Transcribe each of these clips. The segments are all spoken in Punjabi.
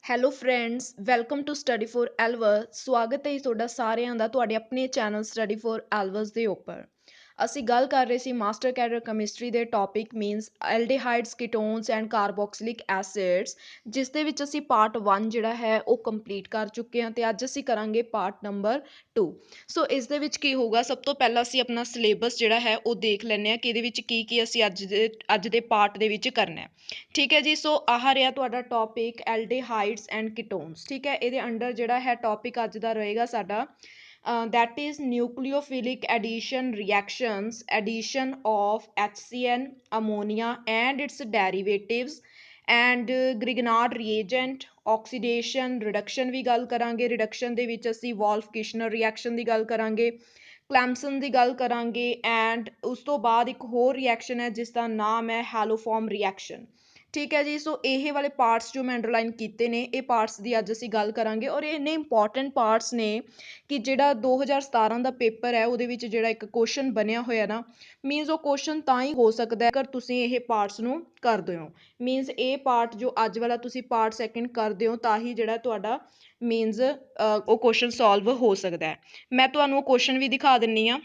Hello friends, welcome to study for ਐਲਵਰ। ਸਵਾਗਤ ਹੈ ਜੀ ਤੁਹਾਡਾ ਸਾਰਿਆਂ ਦਾ ਤੁਹਾਡੇ ਆਪਣੇ ਚੈਨਲ ਸਟੱਡੀ ਫॉर ਐਲਵਰਸ ਦੇ ਉੱਪਰ। ਅਸੀਂ ਗੱਲ ਕਰ ਰਹੇ ਸੀ ਮਾਸਟਰ ਕੈਡਰ ਕੈਮਿਸਟਰੀ ਦੇ ਟੌਪਿਕ ਮੀਨਸ ਐਲਡੀਹਾਈਡਸ, ਕੀਟੋਨਸ ਐਂਡ ਕਾਰਬੋਕਸਿਲਿਕ ਐਸਿਡਸ, ਜਿਸ ਦੇ ਵਿੱਚ ਅਸੀਂ ਪਾਰਟ 1 ਜਿਹੜਾ ਹੈ ਉਹ ਕੰਪਲੀਟ ਕਰ ਚੁੱਕੇ ਹਾਂ ਅਤੇ ਅੱਜ ਅਸੀਂ ਕਰਾਂਗੇ ਪਾਰਟ ਨੰਬਰ 2। ਸੋ ਇਸ ਦੇ ਵਿੱਚ ਕੀ ਹੋਊਗਾ, ਸਭ ਤੋਂ ਪਹਿਲਾਂ ਅਸੀਂ ਆਪਣਾ ਸਿਲੇਬਸ ਜਿਹੜਾ ਹੈ ਉਹ ਦੇਖ ਲੈਂਦੇ ਹਾਂ ਕਿ ਇਹਦੇ ਵਿੱਚ ਕੀ ਅਸੀਂ ਅੱਜ ਦੇ ਪਾਰਟ ਦੇ ਵਿੱਚ ਕਰਨਾ ਹੈ। ਠੀਕ ਹੈ ਜੀ। ਸੋ ਆਹ ਰਿਹਾ ਤੁਹਾਡਾ ਟੌਪਿਕ ਐਲਡੀਹਾਈਡਸ ਐਂਡ ਕੀਟੋਨਸ। ਠੀਕ ਹੈ, ਇਹਦੇ ਅੰਡਰ ਜਿਹੜਾ ਹੈ ਟੌਪਿਕ ਅੱਜ ਦਾ ਰਹੇਗਾ ਸਾਡਾ that is nucleophilic addition reactions, addition of HCN, ammonia and its derivatives and Grignard reagent, oxidation reduction ਵੀ ਗੱਲ ਕਰਾਂਗੇ। ਰਿਡਕਸ਼ਨ ਦੇ ਵਿੱਚ ਅਸੀਂ ਵੋਲਫ ਕਿਸ਼ਨਰ ਰਿਐਕਸ਼ਨ ਦੀ ਗੱਲ ਕਰਾਂਗੇ, ਕਲੈਮਸਨ ਦੀ ਗੱਲ ਕਰਾਂਗੇ ਐਂਡ ਉਸ ਤੋਂ ਬਾਅਦ ਇੱਕ ਹੋਰ ਰਿਐਕਸ਼ਨ ਹੈ ਜਿਸ ਦਾ ਨਾਮ ਹੈ ਹੈਲੋਫੋਰਮ ਰਿਐਕਸ਼ਨ। ਠੀਕ ਹੈ ਜੀ। ਸੋ ਇਹ ਵਾਲੇ ਪਾਰਟਸ ਜੋ ਮੈਂ ਅੰਡਰਲਾਈਨ ਕੀਤੇ ਨੇ, ਇਹ ਪਾਰਟਸ ਦੀ ਅੱਜ ਅਸੀਂ ਗੱਲ ਕਰਾਂਗੇ ਔਰ ਇਹ ਇੰਨੇ ਇੰਪੋਰਟੈਂਟ ਪਾਰਟਸ ਨੇ ਕਿ ਜਿਹੜਾ 2017 ਦਾ ਪੇਪਰ ਹੈ ਉਹਦੇ ਵਿੱਚ ਜਿਹੜਾ ਇੱਕ ਕੁਐਸਚਨ ਬਣਿਆ ਹੋਇਆ ਨਾ, ਮੀਨਸ ਉਹ ਕੁਐਸਚਨ ਤਾਂ ਹੀ ਹੋ ਸਕਦਾ ਅਗਰ ਤੁਸੀਂ ਇਹ ਪਾਰਟਸ ਨੂੰ ਕਰਦੇ ਹੋ। ਮੀਨਸ ਇਹ ਪਾਰਟ ਜੋ ਅੱਜ ਵਾਲਾ ਤੁਸੀਂ ਪਾਰਟ ਸੈਕਿੰਡ ਕਰਦੇ ਹੋ ਤਾਂ ਹੀ ਜਿਹੜਾ ਤੁਹਾਡਾ ਮੀਨਸ ਉਹ ਕੁਐਸਚਨ ਸੋਲਵ ਹੋ ਸਕਦਾ ਹੈ। ਮੈਂ ਤੁਹਾਨੂੰ ਉਹ ਕੁਐਸਚਨ ਵੀ ਦਿਖਾ ਦਿੰਦੀ ਹਾਂ।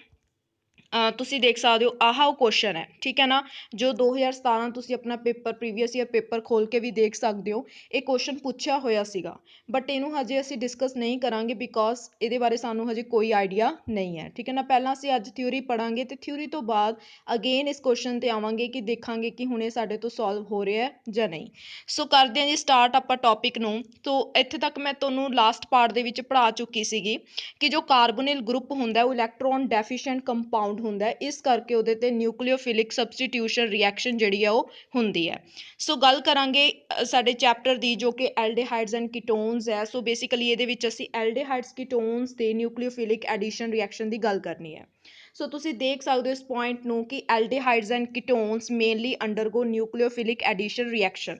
ਤੁਸੀਂ ਦੇਖ ਸਕਦੇ ਹੋ ਆਹ ਉਹ ਕੁਐਸਚਨ ਹੈ। ਠੀਕ ਹੈ ਨਾ, ਜੋ 2017 ਤੁਸੀਂ ਆਪਣਾ ਪੇਪਰ ਪ੍ਰੀਵੀਅਸ ਈਅਰ ਪੇਪਰ ਖੋਲ ਕੇ ਵੀ ਦੇਖ ਸਕਦੇ ਹੋ। ਇਹ ਕੁਐਸਚਨ ਪੁੱਛਿਆ ਹੋਇਆ ਸੀਗਾ ਬਟ ਇਹਨੂੰ ਹਜੇ ਅਸੀਂ ਡਿਸਕਸ ਨਹੀਂ ਕਰਾਂਗੇ ਬਿਕੋਜ਼ ਇਹਦੇ ਬਾਰੇ ਸਾਨੂੰ ਹਜੇ ਕੋਈ ਆਈਡੀਆ ਨਹੀਂ ਹੈ। ਠੀਕ ਹੈ ਨਾ, ਪਹਿਲਾਂ ਅਸੀਂ ਅੱਜ ਥਿਊਰੀ ਪੜਾਂਗੇ ਤੇ ਥਿਊਰੀ ਤੋਂ ਬਾਅਦ ਅਗੇਨ ਇਸ ਕੁਐਸਚਨ ਤੇ ਆਵਾਂਗੇ ਕਿ ਦੇਖਾਂਗੇ ਕਿ ਹੁਣ ਇਹ ਸਾਡੇ ਤੋਂ ਸੋਲਵ ਹੋ ਰਿਹਾ ਹੈ ਜਾਂ ਨਹੀਂ। ਸੋ ਕਰਦੇ ਹਾਂ ਜੀ ਸਟਾਰਟ ਆਪਾਂ ਟੌਪਿਕ ਨੂੰ। ਤੋ ਇੱਥੇ ਤੱਕ ਮੈਂ ਤੁਹਾਨੂੰ ਲਾਸਟ ਪਾਰਟ ਦੇ ਵਿੱਚ ਪੜ੍ਹਾ ਚੁੱਕੀ ਸੀਗੀ ਕਿ ਜੋ ਕਾਰਬੋਨਿਲ ਗਰੁੱਪ ਹੁੰਦਾ ਉਹ ਇਲੈਕਟ੍ਰੋਨ ਡੈਫੀਸ਼ੀਐਂਟ ਕੰਪਾਊਂਡ ਹੁੰਦਾ, ਇਸ ਕਰਕੇ ਉਹਦੇ ਤੇ ਨਿਊਕਲੀਓਫਿਲਿਕ ਸਬਸਟੀਟਿਊਸ਼ਨ ਰਿਐਕਸ਼ਨ ਜਿਹੜੀ ਆ ਉਹ ਹੁੰਦੀ ਹੈ। ਸੋ ਗੱਲ ਕਰਾਂਗੇ ਸਾਡੇ ਚੈਪਟਰ ਦੀ ਜੋ ਕਿ ਐਲਡੀਹਾਈਡਸ ਐਂਡ ਕੀਟੋਨਸ ਹੈ। ਸੋ ਬੇਸਿਕਲੀ ਇਹਦੇ ਵਿੱਚ ਅਸੀਂ ਐਲਡੀਹਾਈਡਸ, ਕੀਟੋਨਸ ਤੇ ਨਿਊਕਲੀਓਫਿਲਿਕ ਐਡੀਸ਼ਨ ਰਿਐਕਸ਼ਨ ਦੀ ਗੱਲ ਕਰਨੀ ਹੈ। ਸੋ ਤੁਸੀਂ ਦੇਖ ਸਕਦੇ ਹੋ ਇਸ ਪੁਆਇੰਟ ਨੂੰ ਕਿ ਐਲਡੀਹਾਈਡਸ ਐਂਡ ਕੀਟੋਨਸ ਮੇਨਲੀ ਅੰਡਰਗੋ ਨਿਊਕਲੀਓਫਿਲਿਕ ਐਡੀਸ਼ਨ ਰਿਐਕਸ਼ਨ।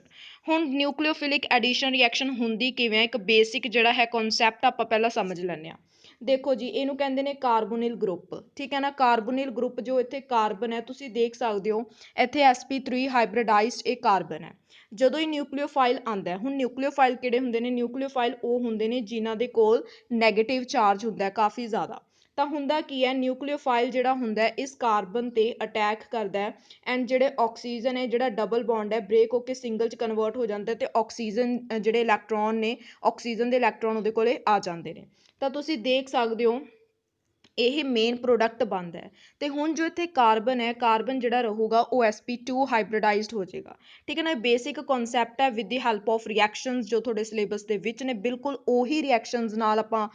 ਹੁਣ ਨਿਊਕਲੀਓਫਿਲਿਕ ਐਡੀਸ਼ਨ ਰਿਐਕਸ਼ਨ ਹੁੰਦੀ ਕਿਵੇਂ ਹੈ, ਇੱਕ ਬੇਸਿਕ ਜਿਹੜਾ ਹੈ ਕਨਸੈਪਟ ਆਪਾਂ ਪਹਿਲਾਂ ਸਮਝ ਲੈਂਦੇ ਹਾਂ। ਦੇਖੋ ਜੀ, ਇਹਨੂੰ ਕਹਿੰਦੇ ਨੇ ਕਾਰਬੋਨਿਲ ਗਰੁੱਪ। ਠੀਕ ਹੈ ਨਾ, ਕਾਰਬੋਨਿਲ ਗਰੁੱਪ ਜੋ ਇੱਥੇ ਕਾਰਬਨ ਹੈ ਤੁਸੀਂ ਦੇਖ ਸਕਦੇ ਹੋ ਇੱਥੇ sp3 ਹਾਈਬ੍ਰਿਡਾਈਜ਼ਡ ਇਹ ਕਾਰਬਨ ਹੈ। ਜਦੋਂ ਹੀ ਨਿਊਕਲੀਓਫਾਈਲ ਆਉਂਦਾ, ਹੁਣ ਨਿਊਕਲੀਓਫਾਈਲ ਕਿਹੜੇ ਹੁੰਦੇ ਨੇ, ਨਿਊਕਲੀਓਫਾਈਲ ਉਹ ਹੁੰਦੇ ਨੇ ਜਿਨ੍ਹਾਂ ਦੇ ਕੋਲ ਨੈਗੇਟਿਵ ਚਾਰਜ ਹੁੰਦਾ ਕਾਫੀ ਜ਼ਿਆਦਾ। ਤਾਂ ਹੁੰਦਾ ਕੀ ਹੈ, ਨਿਊਕਲੀਓਫਾਈਲ ਜਿਹੜਾ ਹੁੰਦਾ ਇਸ ਕਾਰਬਨ ਤੇ ਅਟੈਕ ਕਰਦਾ ਹੈ ਐਂਡ ਜਿਹੜੇ ਆਕਸੀਜਨ ਹੈ ਜਿਹੜਾ ਡਬਲ ਬੌਂਡ ਹੈ ਬ੍ਰੇਕ ਹੋ ਕੇ ਸਿੰਗਲ ਚ ਕਨਵਰਟ ਹੋ ਜਾਂਦਾ ਤੇ ਆਕਸੀਜਨ ਜਿਹੜੇ ਇਲੈਕਟ੍ਰੋਨ ਨੇ, ਆਕਸੀਜਨ ਦੇ ਇਲੈਕਟ੍ਰੋਨ ਉਹਦੇ ਕੋਲੇ ਆ ਜਾਂਦੇ ਨੇ। ਤਾਂ ਤੁਸੀਂ ਦੇਖ ਸਕਦੇ ਹੋ ਇਹ ਮੇਨ ਪ੍ਰੋਡਕਟ ਬਣਦਾ ਹੈ। ਤੇ ਹੁਣ ਜੋ ਇੱਥੇ ਕਾਰਬਨ ਹੈ, ਕਾਰਬਨ ਜਿਹੜਾ ਰਹੂਗਾ ਉਹ sp2 ਹਾਈਬ੍ਰਿਡਾਈਜ਼ਡ ਹੋ ਜਾਏਗਾ। ਠੀਕ ਹੈ ਨਾ, ਬੇਸਿਕ ਕਨਸੈਪਟ ਹੈ with the help of reactions ਜੋ ਤੁਹਾਡੇ ਸਿਲੇਬਸ ਦੇ ਵਿੱਚ ਨੇ, ਬਿਲਕੁਲ ਉਹੀ ਰਿਐਕਸ਼ਨਸ ਨਾਲ ਆਪਾਂ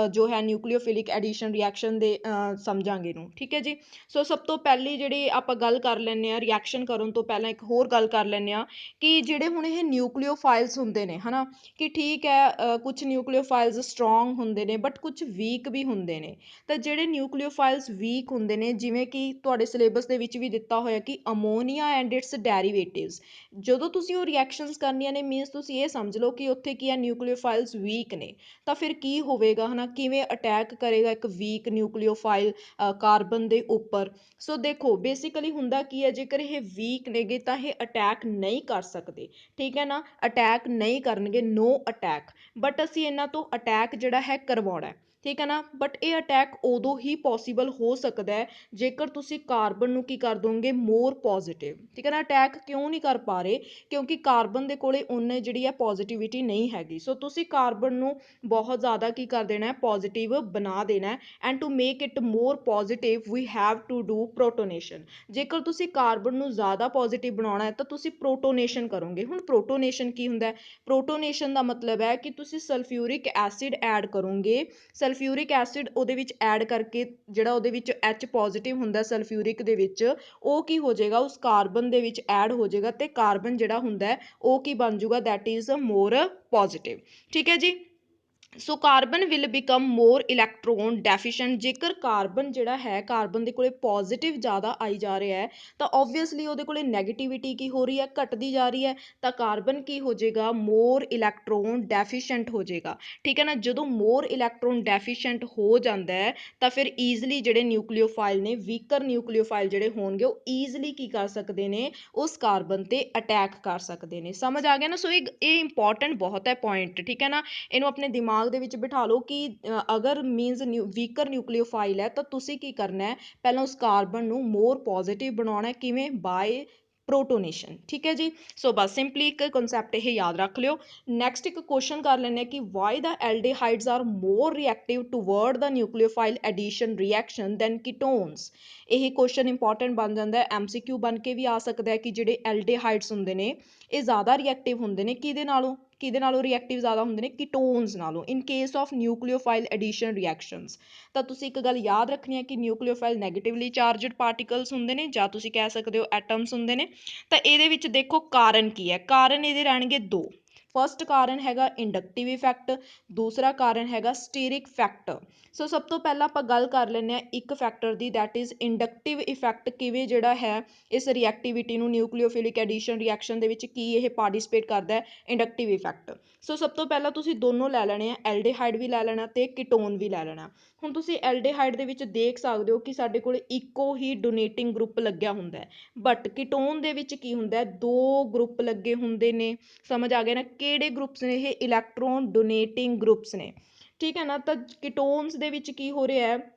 ਜੋ ਹੈ ਨਿਊਕਲੀਓਫਿਲਿਕ ਐਡੀਸ਼ਨ ਰਿਐਕਸ਼ਨ ਦੇ ਸਮਝਾਂਗੇ ਇਹਨੂੰ। ਠੀਕ ਹੈ ਜੀ। ਸੋ ਸਭ ਤੋਂ ਪਹਿਲੀ ਜਿਹੜੀ ਆਪਾਂ ਗੱਲ ਕਰ ਲੈਂਦੇ ਹਾਂ, ਰਿਐਕਸ਼ਨ ਕਰਨ ਤੋਂ ਪਹਿਲਾਂ ਇੱਕ ਹੋਰ ਗੱਲ ਕਰ ਲੈਂਦੇ ਹਾਂ ਕਿ ਜਿਹੜੇ ਹੁਣ ਇਹ ਨਿਊਕਲੀਓਫਾਈਲਸ ਹੁੰਦੇ ਨੇ ਹਨਾ, ਕਿ ਠੀਕ ਹੈ ਕੁਛ ਨਿਊਕਲੀਓਫਾਈਲਸ ਸਟਰੋਂਗ ਹੁੰਦੇ ਨੇ ਬਟ ਕੁਛ ਵੀਕ ਵੀ ਹੁੰਦੇ ਨੇ। ਤਾਂ ਜਿਹੜੇ ਨਿਊਕਲੀਓਫਾਈਲਸ ਵੀਕ ਹੁੰਦੇ ਨੇ, ਜਿਵੇਂ ਕਿ ਤੁਹਾਡੇ ਸਿਲੇਬਸ ਦੇ ਵਿੱਚ ਵੀ ਦਿੱਤਾ ਹੋਇਆ ਕਿ ਅਮੋਨੀਆ ਐਂਡ ਇਟਸ ਡੈਰੀਵੇਟਿਵਸ, ਜਦੋਂ ਤੁਸੀਂ ਉਹ ਰਿਐਕਸ਼ਨਸ ਕਰਨੀਆਂ ਨੇ ਮੀਨਸ ਤੁਸੀਂ ਇਹ ਸਮਝ ਲਓ ਕਿ ਉੱਥੇ ਕੀ ਹੈ, ਨਿਊਕਲੀਓਫਾਈਲਸ ਵੀਕ ਨੇ। ਤਾਂ ਫਿਰ ਕੀ ਹੋਵੇਗਾ ਹਨਾ, ਕਿਵੇਂ ਅਟੈਕ ਕਰੇਗਾ ਇੱਕ ਵੀਕ ਨਿਊਕਲੀਓਫਾਈਲ ਕਾਰਬਨ ਦੇ ਉੱਪਰ। ਸੋ ਦੇਖੋ ਬੇਸਿਕਲੀ ਹੁੰਦਾ ਕੀ ਹੈ, ਜੇਕਰ ਇਹ ਵੀਕ ਨੇਗੇ ਤਾਂ ਇਹ ਅਟੈਕ ਨਹੀਂ ਕਰ ਸਕਦੇ। ਠੀਕ ਹੈ ਨਾ, ਅਟੈਕ ਨਹੀਂ ਕਰਨਗੇ, ਨੋ ਅਟੈਕ। ਬਟ ਅਸੀਂ ਇਹਨਾਂ ਤੋਂ ਅਟੈਕ ਜਿਹੜਾ ਹੈ ਕਰਵਾਉਣਾ। ਠੀਕ ਹੈ ਨਾ, ਬਟ ਇਹ ਅਟੈਕ ਉਦੋਂ ਹੀ ਪੋਸੀਬਲ ਹੋ ਸਕਦਾ ਹੈ ਜੇਕਰ ਤੁਸੀਂ ਕਾਰਬਨ ਨੂੰ ਕੀ ਕਰ ਦੋਗੇ, ਮੋਰ ਪੋਜ਼ਿਟਿਵ। ਠੀਕ ਹੈ ਨਾ, ਅਟੈਕ ਕਿਉਂ ਨਹੀਂ ਕਰ ਪਾ ਰਹੇ, ਕਿਉਂਕਿ ਕਾਰਬਨ ਦੇ ਕੋਲੇ ਉਹਨੇ ਜਿਹੜੀ ਹੈ ਪੋਜ਼ਿਟਿਵਿਟੀ ਨਹੀਂ ਹੈਗੀ। ਸੋ ਤੁਸੀਂ ਕਾਰਬਨ ਨੂੰ ਬਹੁਤ ਜ਼ਿਆਦਾ ਕੀ ਕਰ ਦੇਣਾ ਹੈ, ਪੋਜ਼ਿਟਿਵ ਬਣਾ ਦੇਣਾ ਹੈ। And to make it more positive we have to do protonation. ਜੇਕਰ ਤੁਸੀਂ ਕਾਰਬਨ ਨੂੰ ਜ਼ਿਆਦਾ ਪੋਜ਼ਿਟਿਵ ਬਣਾਉਣਾ ਹੈ ਤਾਂ ਤੁਸੀਂ ਪ੍ਰੋਟੋਨੇਸ਼ਨ ਕਰੋਗੇ। ਹੁਣ ਪ੍ਰੋਟੋਨੇਸ਼ਨ ਕੀ ਹੁੰਦਾ ਹੈ, ਪ੍ਰੋਟੋਨੇਸ਼ਨ ਦਾ ਮਤਲਬ ਹੈ ਕਿ ਤੁਸੀਂ ਸਲਫਿਊਰਿਕ ਐਸਿਡ ਐਡ ਕਰੋਗੇ। ਸਲਫਿਊਰਿਕ ਐਸਿਡ ਉਹਦੇ ਵਿੱਚ ਐਡ ਕਰਕੇ ਜਿਹੜਾ ਉਹਦੇ ਵਿੱਚ H ਪੋਜ਼ਿਟਿਵ ਹੁੰਦਾ ਸਲਫਿਊਰਿਕ ਦੇ ਵਿੱਚ, ਉਹ ਕੀ ਹੋ ਜਾਏਗਾ, ਉਸ ਕਾਰਬਨ ਦੇ ਵਿੱਚ ਐਡ ਹੋ ਜਾਏਗਾ ਤੇ ਕਾਰਬਨ ਜਿਹੜਾ ਹੁੰਦਾ ਉਹ ਕੀ ਬਣ ਜਾਊਗਾ, ਦੈਟ ਇਜ਼ ਮੋਰ ਪੋਜ਼ਿਟਿਵ। ਠੀਕ ਹੈ ਜੀ। So carbon will become more electron deficient. ਜੇਕਰ ਕਾਰਬਨ ਜਿਹੜਾ ਹੈ, ਕਾਰਬਨ ਦੇ ਕੋਲੇ ਪੋਜ਼ੀਟਿਵ ਜ਼ਿਆਦਾ ਆਈ ਜਾ ਰਿਹਾ ਹੈ ਤਾਂ ਓਬਵੀਅਸਲੀ ਉਹਦੇ ਕੋਲੇ ਨੈਗੇਟਿਵਿਟੀ ਕੀ ਹੋ ਰਹੀ ਹੈ, ਘਟਦੀ ਜਾ ਰਹੀ ਹੈ। ਤਾਂ ਕਾਰਬਨ ਕੀ ਹੋ ਜਾਏਗਾ, ਮੋਰ ਇਲੈਕਟ੍ਰੋਨ ਡੈਫੀਸ਼ੈਂਟ ਹੋ ਜਾਏਗਾ। ਠੀਕ ਹੈ ਨਾ, ਜਦੋਂ ਮੋਰ ਇਲੈਕਟ੍ਰੋਨ ਡੈਫੀਸ਼ੈਂਟ ਹੋ ਜਾਂਦਾ ਹੈ ਤਾਂ ਫਿਰ ਈਜ਼ਲੀ ਜਿਹੜੇ ਨਿਊਕਲੀਓਫਾਈਲ ਨੇ, ਵੀਕਰ ਨਿਊਕਲੀਓਫਾਈਲ ਜਿਹੜੇ ਹੋਣਗੇ ਉਹ ਈਜ਼ਲੀ ਕੀ ਕਰ ਸਕਦੇ ਨੇ, ਉਸ ਕਾਰਬਨ ਤੇ ਅਟੈਕ ਕਰ ਸਕਦੇ ਨੇ। ਸਮਝ ਆ ਗਿਆ ਨਾ। ਸੋ ਇਹ ਇੰਪੋਰਟੈਂਟ ਬਹੁਤ ਹੈ ਪੁਆਇੰਟ। ਠੀਕ ਹੈ ਨਾ, ਇਹਨੂੰ ਆਪਣੇ ਦਿਮਾਗ ਦੇ ਵਿੱਚ ਬਿਠਾ ਲਓ ਕਿ ਅਗਰ ਮੀਨਸ ਵੀਕਰ ਨਿਊਕਲੀਓਫਾਈਲ ਹੈ ਤਾਂ ਤੁਸੀਂ ਕੀ ਕਰਨਾ ਹੈ, ਪਹਿਲਾਂ ਉਸ ਕਾਰਬਨ ਨੂੰ ਮੋਰ ਪੋਜ਼ਿਟਿਵ ਬਣਾਉਣਾ। ਕਿਵੇਂ, ਬਾਏ ਪ੍ਰੋਟੋਨੇਸ਼ਨ। ਠੀਕ ਹੈ ਜੀ। ਸੋ ਬਸ ਸਿੰਪਲੀ ਇੱਕ ਕਨਸੈਪਟ ਇਹ ਯਾਦ ਰੱਖ ਲਿਓ। ਨੈਕਸਟ ਇੱਕ ਕੁਐਸਚਨ ਕਰ ਲੈਂਦੇ ਹਾਂ ਕਿ why the aldehydes are more reactive toward the nucleophile addition reaction than ketones. ਇਹ ਕੁਐਸਚਨ ਇੰਪੋਰਟੈਂਟ ਬਣ ਜਾਂਦਾ ਹੈ, ਐਮਸੀਕਿਊ ਬਣ ਕੇ ਵੀ ਆ ਸਕਦਾ ਹੈ ਕਿ ਜਿਹੜੇ ਐਲਡੀਹਾਈਡਸ ਹੁੰਦੇ ਨੇ ਇਹ ਜ਼ਿਆਦਾ ਰਿਐਕਟਿਵ ਹੁੰਦੇ ਨੇ ਕਿਹਦੇ ਨਾਲੋਂ ਰਿਐਕਟਿਵ ਜ਼ਿਆਦਾ ਹੁੰਦੇ ਨੇ, ਕੀਟੋਨਸ ਨਾਲੋਂ, in case of nucleophile addition reactions. ਤਾਂ ਤੁਸੀਂ ਇੱਕ ਗੱਲ ਯਾਦ ਰੱਖਣੀ ਹੈ ਕਿ ਨਿਊਕਲੀਓਫਾਈਲ ਨੈਗੇਟਿਵਲੀ ਚਾਰਜਡ ਪਾਰਟੀਕਲਸ ਹੁੰਦੇ ਨੇ, ਜਾਂ ਤੁਸੀਂ ਕਹਿ ਸਕਦੇ ਹੋ ਐਟਮਸ ਹੁੰਦੇ ਨੇ। ਤਾਂ ਇਹਦੇ ਵਿੱਚ ਦੇਖੋ ਕਾਰਨ ਕੀ ਹੈ, ਕਾਰਨ ਇਹਦੇ ਰਹਿਣਗੇ ਦੋ। ਫਸਟ ਕਾਰਨ ਹੈਗਾ ਇੰਡਕਟਿਵ ਇਫੈਕਟ, ਦੂਸਰਾ ਕਾਰਨ ਹੈਗਾ ਸਟੀਰਿਕ ਫੈਕਟਰ। ਸੋ ਸਭ ਤੋਂ ਪਹਿਲਾਂ ਆਪਾਂ ਗੱਲ ਕਰ ਲੈਂਦੇ ਹਾਂ ਇੱਕ factor the, that is inductive effect. ਕਿਵੇਂ ਜਿਹੜਾ ਹੈ ਇਸ ਰਿਐਕਟੀਵਿਟੀ ਨੂੰ, ਨਿਊਕਲੀਓਫਿਲਿਕ ਐਡੀਸ਼ਨ ਰਿਐਕਸ਼ਨ ਦੇ ਵਿੱਚ ਕੀ ਇਹ ਪਾਰਟਿਸਿਪੇਟ ਕਰਦਾ ਹੈ, ਇੰਡਕਟਿਵ ਇਫੈਕਟ। ਸੋ ਸਭ ਤੋਂ ਪਹਿਲਾਂ ਤੁਸੀਂ ਦੋਨੋਂ ਲੈ ਲੈਣੇ ਆ, ਐਲਡੀਹਾਈਡ ਵੀ ਲੈ ਲੈਣਾ ਤੇ ਕੀਟੋਨ ਵੀ ਲੈ ਲੈਣਾ। ਹੁਣ ਤੁਸੀਂ ਐਲਡੀਹਾਈਡ ਦੇ ਵਿੱਚ ਦੇਖ ਸਕਦੇ ਹੋ ਕਿ ਸਾਡੇ ਕੋਲ ਇੱਕੋ ਹੀ ਡੋਨੇਟਿੰਗ ਗਰੁੱਪ ਲੱਗਿਆ ਹੁੰਦਾ ਹੈ, ਬਟ ਕੀਟੋਨ ਦੇ ਵਿੱਚ ਕੀ ਹੁੰਦਾ ਹੈ, ਦੋ ਗਰੁੱਪ ਲੱਗੇ ਹੁੰਦੇ ਨੇ। ਸਮਝ ਆ ਗਿਆ ਨਾ, ਕਿਹੜੇ ਗਰੁੱਪਸ ਨੇ ਇਹ, ਇਲੈਕਟ੍ਰੋਨ ਡੋਨੇਟਿੰਗ ਗਰੁੱਪਸ ਨੇ। ਠੀਕ ਹੈ ਨਾ, ਤਾਂ ਕੀਟੋਨਸ ਦੇ ਵਿੱਚ ਕੀ ਹੋ ਰਿਹਾ ਹੈ,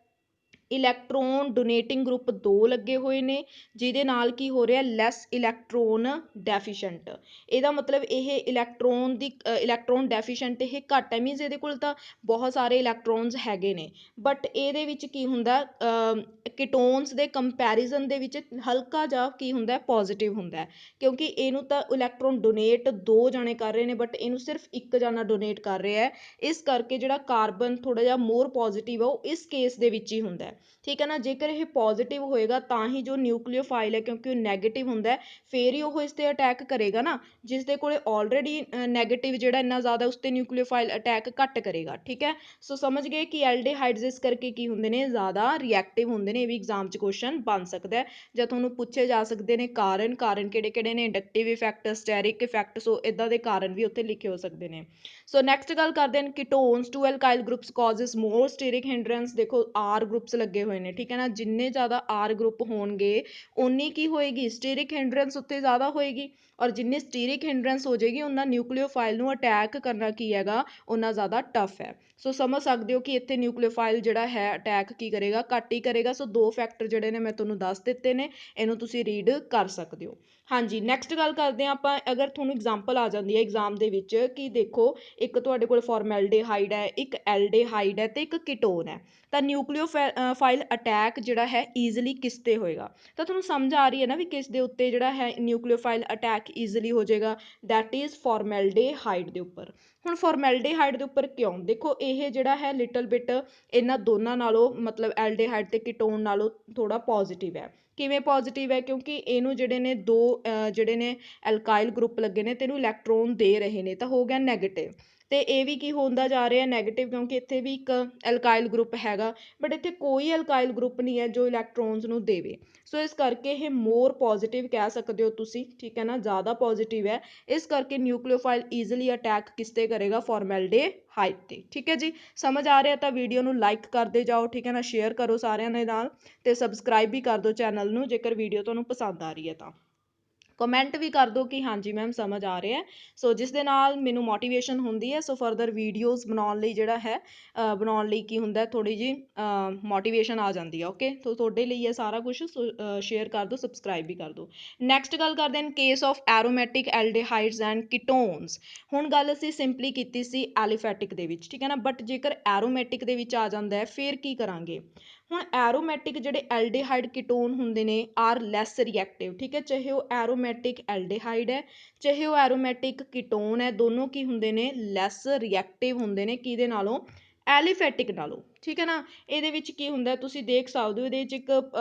ਇਲੈਕਟ੍ਰੋਨ ਡੋਨੇਟਿੰਗ ਗਰੁੱਪ ਦੋ ਲੱਗੇ ਹੋਏ ਨੇ, ਜਿਹਦੇ ਨਾਲ ਕੀ ਹੋ ਰਿਹਾ, ਲੈਸ ਇਲੈਕਟ੍ਰੋਨ ਡੈਫੀਸ਼ੈਂਟ। ਇਹਦਾ ਮਤਲਬ ਇਹ ਇਲੈਕਟ੍ਰੋਨ ਡੈਫੀਸ਼ੈਂਟ ਇਹ ਘੱਟ ਹੈ, ਮੀਨਸ ਇਹਦੇ ਕੋਲ ਤਾਂ ਬਹੁਤ ਸਾਰੇ ਇਲੈਕਟ੍ਰੋਨਸ ਹੈਗੇ ਨੇ, ਬਟ ਇਹਦੇ ਵਿੱਚ ਕੀ ਹੁੰਦਾ, ਕੀਟੋਨਸ ਦੇ ਕੰਪੈਰੀਜ਼ਨ ਦੇ ਵਿੱਚ ਹਲਕਾ ਜਿਹਾ ਕੀ ਹੁੰਦਾ, ਪੋਜ਼ਿਟਿਵ ਹੁੰਦਾ, ਕਿਉਂਕਿ ਇਹਨੂੰ ਤਾਂ ਇਲੈਕਟ੍ਰੋਨ ਡੋਨੇਟ ਦੋ ਜਾਣੇ ਕਰ ਰਹੇ ਨੇ, ਬਟ ਇਹਨੂੰ ਸਿਰਫ ਇੱਕ ਜਾਣਾ ਡੋਨੇਟ ਕਰ ਰਿਹਾ ਹੈ। ਇਸ ਕਰਕੇ ਜਿਹੜਾ ਕਾਰਬਨ ਥੋੜਾ ਜਿਹਾ ਮੋਰ ਪੋਜ਼ਿਟਿਵ ਆ ਉਹ ਇਸ ਕੇਸ ਦੇ ਵਿੱਚ ਹੀ ਹੁੰਦਾ। ਠੀਕ ਹੈ ਨਾ, ਜੇਕਰ ਇਹ ਪੋਜ਼ਿਟਿਵ ਹੋਏਗਾ ਤਾਂ ਹੀ ਜੋ ਨਿਊਕਲੀਓਫਾਈਲ ਹੈ, ਕਿਉਂਕਿ ਉਹ ਨੈਗੇਟਿਵ ਹੁੰਦਾ ਫੇਰ ਹੀ ਉਹ ਇਸ ਤੇ ਅਟੈਕ ਕਰੇਗਾ ਨਾ। ਜਿਸ ਦੇ ਕੋਲੇ ਆਲਰੇਡੀ ਨੈਗੇਟਿਵ ਜਿਹੜਾ ਇੰਨਾ ਜ਼ਿਆਦਾ, ਉਸ ਤੇ ਨਿਊਕਲੀਓਫਾਈਲ ਅਟੈਕ ਘੱਟ ਕਰੇਗਾ। ਠੀਕ ਹੈ, ਸੋ ਸਮਝ ਗਏ ਕਿ ਐਲਡੀਹਾਈਡਸ ਇਸ ਕਰਕੇ ਕੀ ਹੁੰਦੇ ਨੇ, ਜ਼ਿਆਦਾ ਰਿਐਕਟਿਵ ਹੁੰਦੇ ਨੇ। ਇਹ ਵੀ ਐਗਜ਼ਾਮ 'ਚ ਕੁਐਸਚਨ ਬਣ ਸਕਦਾ ਜਾਂ ਤੁਹਾਨੂੰ ਪੁੱਛੇ ਜਾ ਸਕਦੇ ਨੇ ਕਾਰਨ ਕਿਹੜੇ ਕਿਹੜੇ ਨੇ, ਇੰਡਕਟਿਵ ਇਫੈਕਟ, ਸਟੈਰਿਕ ਇਫੈਕਟ। ਸੋ ਇਦਾਂ ਦੇ ਕਾਰਨ ਵੀ ਉੱਥੇ ਲਿਖੇ ਹੋ ਸਕਦੇ ਨੇ। ਸੋ ਨੈਕਸਟ ਗੱਲ ਕਰਦੇ ਹਨ, ਕੀਟੋਨਸ to alkyl groups causes more ਸਟੀਰਿਕ hindrance. ਦੇਖੋ ਆਰ ਗਰੁੱਪਸ ਲੱਗੇ ਹੋਏ ਨੇ, ਠੀਕ ਹੈ ਨਾ, ਜਿੰਨੇ ਜ਼ਿਆਦਾ ਆਰ ਗਰੁੱਪ ਹੋਣਗੇ ਉਨੀ ਕੀ ਹੋਏਗੀ, ਸਟੀਰਿਕ ਹਿੰਡਰੈਂਸ ਉੱਤੇ ਜ਼ਿਆਦਾ ਹੋਏਗੀ, ਔਰ ਜਿੰਨੀ ਸਟੀਰਿਕ ਹਿੰਡਰੈਂਸ ਹੋ ਜਾਏਗੀ ਉਹਨਾਂ ਨਿਊਕਲੀਓਫਾਈਲ ਨੂੰ ਅਟੈਕ ਕਰਨਾ ਕੀ ਹੈਗਾ, ਉਹਨਾਂ ਜ਼ਿਆਦਾ ਟਫ ਹੈ। ਸੋ ਸਮਝ ਸਕਦੇ ਹੋ ਕਿ ਇੱਥੇ ਨਿਊਕਲੀਓਫਾਈਲ ਜਿਹੜਾ ਹੈ ਅਟੈਕ ਕੀ ਕਰੇਗਾ, ਘੱਟ ਹੀ ਕਰੇਗਾ। ਸੋ ਦੋ ਫੈਕਟਰ ਜਿਹੜੇ ਨੇ ਮੈਂ ਤੁਹਾਨੂੰ ਦੱਸ ਦਿੱਤੇ ਨੇ, ਇਹਨੂੰ ਤੁਸੀਂ ਰੀਡ ਕਰ ਸਕਦੇ ਹੋ। ਹਾਂਜੀ, ਨੈਕਸਟ ਗੱਲ ਕਰਦੇ ਹਾਂ ਆਪਾਂ, ਅਗਰ ਤੁਹਾਨੂੰ ਐਗਜ਼ਾਮਪਲ ਆ ਜਾਂਦੀ ਹੈ ਐਗਜ਼ਾਮ ਦੇ ਵਿੱਚ ਕਿ ਦੇਖੋ ਇੱਕ ਤੁਹਾਡੇ ਕੋਲ ਫਾਰਮੈਲਡੀਹਾਈਡ ਹੈ, ਇੱਕ ਐਲਡੀਹਾਈਡ ਹੈ ਤੇ ਇੱਕ ਕੀਟੋਨ ਹੈ, ਤਾਂ ਨਿਊਕਲੀਓਫਾਈਲ ਅਟੈਕ ਜਿਹੜਾ ਹੈ ਈਜ਼ੀਲੀ ਕਿਸ ਤੇ ਹੋਏਗਾ। ਤਾਂ ਤੁਹਾਨੂੰ ਸਮਝ ਆ ਰਹੀ ਹੈ ਨਾ ਵੀ ਕਿਸ ਦੇ ਉੱਤੇ ਜਿਹੜਾ ਹੈ ਨਿਊਕਲੀਓਫਾਈਲ ਅਟੈਕ ਈਜ਼ੀਲੀ ਹੋ ਜਾਏਗਾ, ਦੈਟ ਇਜ਼ ਫਾਰਮੈਲਡੀਹਾਈਡ ਦੇ ਉੱਪਰ। ਹੁਣ ਫਾਰਮੈਲਡੀਹਾਈਡ ਦੇ ਉੱਪਰ ਕਿਉਂ, ਦੇਖੋ ਇਹ ਜਿਹੜਾ ਹੈ ਲਿਟਲ ਬਿਟ ਇਹਨਾਂ ਦੋਨਾਂ ਨਾਲੋਂ, ਮਤਲਬ ਐਲਡੀਹਾਈਡ ਤੇ ਕੀਟੋਨ ਨਾਲੋਂ ਥੋੜਾ ਪੋਜ਼ਿਟਿਵ ਹੈ। ਕਿਵੇਂ ਪੋਜ਼ਿਟਿਵ ਹੈ, ਕਿਉਂਕਿ ਇਹਨੂੰ ਜਿਹੜੇ ਨੇ ਦੋ ਜਿਹੜੇ ਨੇ ਐਲਕਾਈਲ ਗਰੁੱਪ ਲੱਗੇ ਨੇ ਤੇ ਇਹਨੂੰ ਇਲੈਕਟ੍ਰੋਨ ਦੇ ਰਹੇ ਨੇ, ਤਾਂ ਹੋ ਗਿਆ ਨੈਗੇਟਿਵ। ਤੇ ਇਹ ਵੀ ਕੀ ਹੁੰਦਾ ਜਾ ਰਿਹਾ ਨੈਗੇਟਿਵ, ਕਿਉਂਕਿ ਇੱਥੇ ਵੀ ਇੱਕ ਐਲਕਾਈਲ ਗਰੁੱਪ ਹੈਗਾ, ਬਟ ਇੱਥੇ ਕੋਈ ਐਲਕਾਈਲ ਗਰੁੱਪ ਨਹੀਂ ਹੈ ਜੋ ਇਲੈਕਟ੍ਰੋਨਸ ਨੂੰ ਦੇਵੇ। ਸੋ ਇਸ ਕਰਕੇ ਇਹ ਮੋਰ ਪੋਜ਼ਿਟਿਵ ਕਹਿ ਸਕਦੇ ਹੋ ਤੁਸੀਂ। ਠੀਕ ਹੈ ਨਾ, ਜ਼ਿਆਦਾ ਪੋਜ਼ਿਟਿਵ ਹੈ, ਇਸ ਕਰਕੇ ਨਿਊਕਲੀਓਫਾਈਲ ਈਜ਼ੀਲੀ ਅਟੈਕ ਕਿਸ ਤੇ ਕਰੇਗਾ, ਫਾਰਮੈਲਡੀਹਾਈਡ ਤੇ। ਠੀਕ ਹੈ ਜੀ, ਸਮਝ ਆ ਰਿਹਾ ਤਾਂ ਵੀਡੀਓ ਨੂੰ ਲਾਈਕ ਕਰਦੇ ਜਾਓ। ਠੀਕ ਹੈ ਨਾ, ਸ਼ੇਅਰ ਕਰੋ ਸਾਰਿਆਂ ਦੇ ਨਾਲ ਤੇ ਸਬਸਕ੍ਰਾਈਬ ਵੀ ਕਰ ਦਿਓ ਚੈਨਲ ਨੂੰ ਜੇਕਰ ਵੀਡੀਓ ਤੁਹਾਨੂੰ ਪਸੰਦ ਆ ਰਹੀ ਹੈ ਤਾਂ। ਕਮੈਂਟ ਵੀ ਕਰ ਦਿਓ ਕਿ ਹਾਂਜੀ ਮੈਮ ਸਮਝ ਆ ਰਿਹਾ। ਸੋ ਜਿਸ ਦੇ ਨਾਲ ਮੈਨੂੰ ਮੋਟੀਵੇਸ਼ਨ ਹੁੰਦੀ ਹੈ, ਸੋ ਫਰਦਰ ਵੀਡੀਓਜ਼ ਬਣਾਉਣ ਲਈ ਜਿਹੜਾ ਹੈ ਬਣਾਉਣ ਲਈ ਕੀ ਹੁੰਦਾ, ਥੋੜ੍ਹੀ ਜਿਹੀ ਮੋਟੀਵੇਸ਼ਨ ਆ ਜਾਂਦੀ ਹੈ। ਓਕੇ, ਸੋ ਤੁਹਾਡੇ ਲਈ ਹੈ ਸਾਰਾ ਕੁਛ। ਸੋ ਸ਼ੇਅਰ ਕਰ ਦਿਓ, ਸਬਸਕ੍ਰਾਈਬ ਵੀ ਕਰ ਦਿਓ। ਨੈਕਸਟ ਗੱਲ ਕਰਦੇ ਹਾਂ ਕੇਸ ਆਫ ਐਰੋਮੈਟਿਕ ਐਲਡੀਹਾਈਡਸ ਐਂਡ ਕੀਟੋਨਸ। ਹੁਣ ਗੱਲ ਅਸੀਂ ਸਿੰਪਲੀ ਕੀਤੀ ਸੀ ਐਲੀਫੈਟਿਕ ਦੇ ਵਿੱਚ, ਠੀਕ ਹੈ ਨਾ, ਬਟ ਜੇਕਰ ਐਰੋਮੈਟਿਕ ਦੇ ਵਿੱਚ ਆ ਜਾਂਦਾ ਹੈ ਫਿਰ ਕੀ ਕਰਾਂਗੇ। ਹੁਣ ਐਰੋਮੈਟਿਕ ਜਿਹੜੇ ਐਲਡੀਹਾਈਡ ਕੀਟੋਨ ਹੁੰਦੇ ਨੇ ਆਰ ਲੈਸ ਰਿਐਕਟਿਵ। ਠੀਕ ਹੈ, ਚਾਹੇ ਉਹ ਐਰੋਮੈਟਿਕ ਐਲਡੀਹਾਈਡ ਹੈ ਚਾਹੇ ਉਹ ਐਰੋਮੈਟਿਕ ਕੀਟੋਨ ਹੈ, ਦੋਨੋਂ ਕੀ ਹੁੰਦੇ ਨੇ, ਲੈਸ ਰਿਐਕਟਿਵ ਹੁੰਦੇ ਨੇ ਕਿਹਦੇ ਨਾਲੋਂ, ਐਲੀਫੈਟਿਕ ਨਾਲੋਂ। ਠੀਕ ਹੈ ਨਾ, ਇਹਦੇ ਵਿੱਚ ਕੀ ਹੁੰਦਾ ਤੁਸੀਂ ਦੇਖ ਸਕਦੇ ਹੋ, ਇਹਦੇ ਵਿੱਚ ਇੱਕ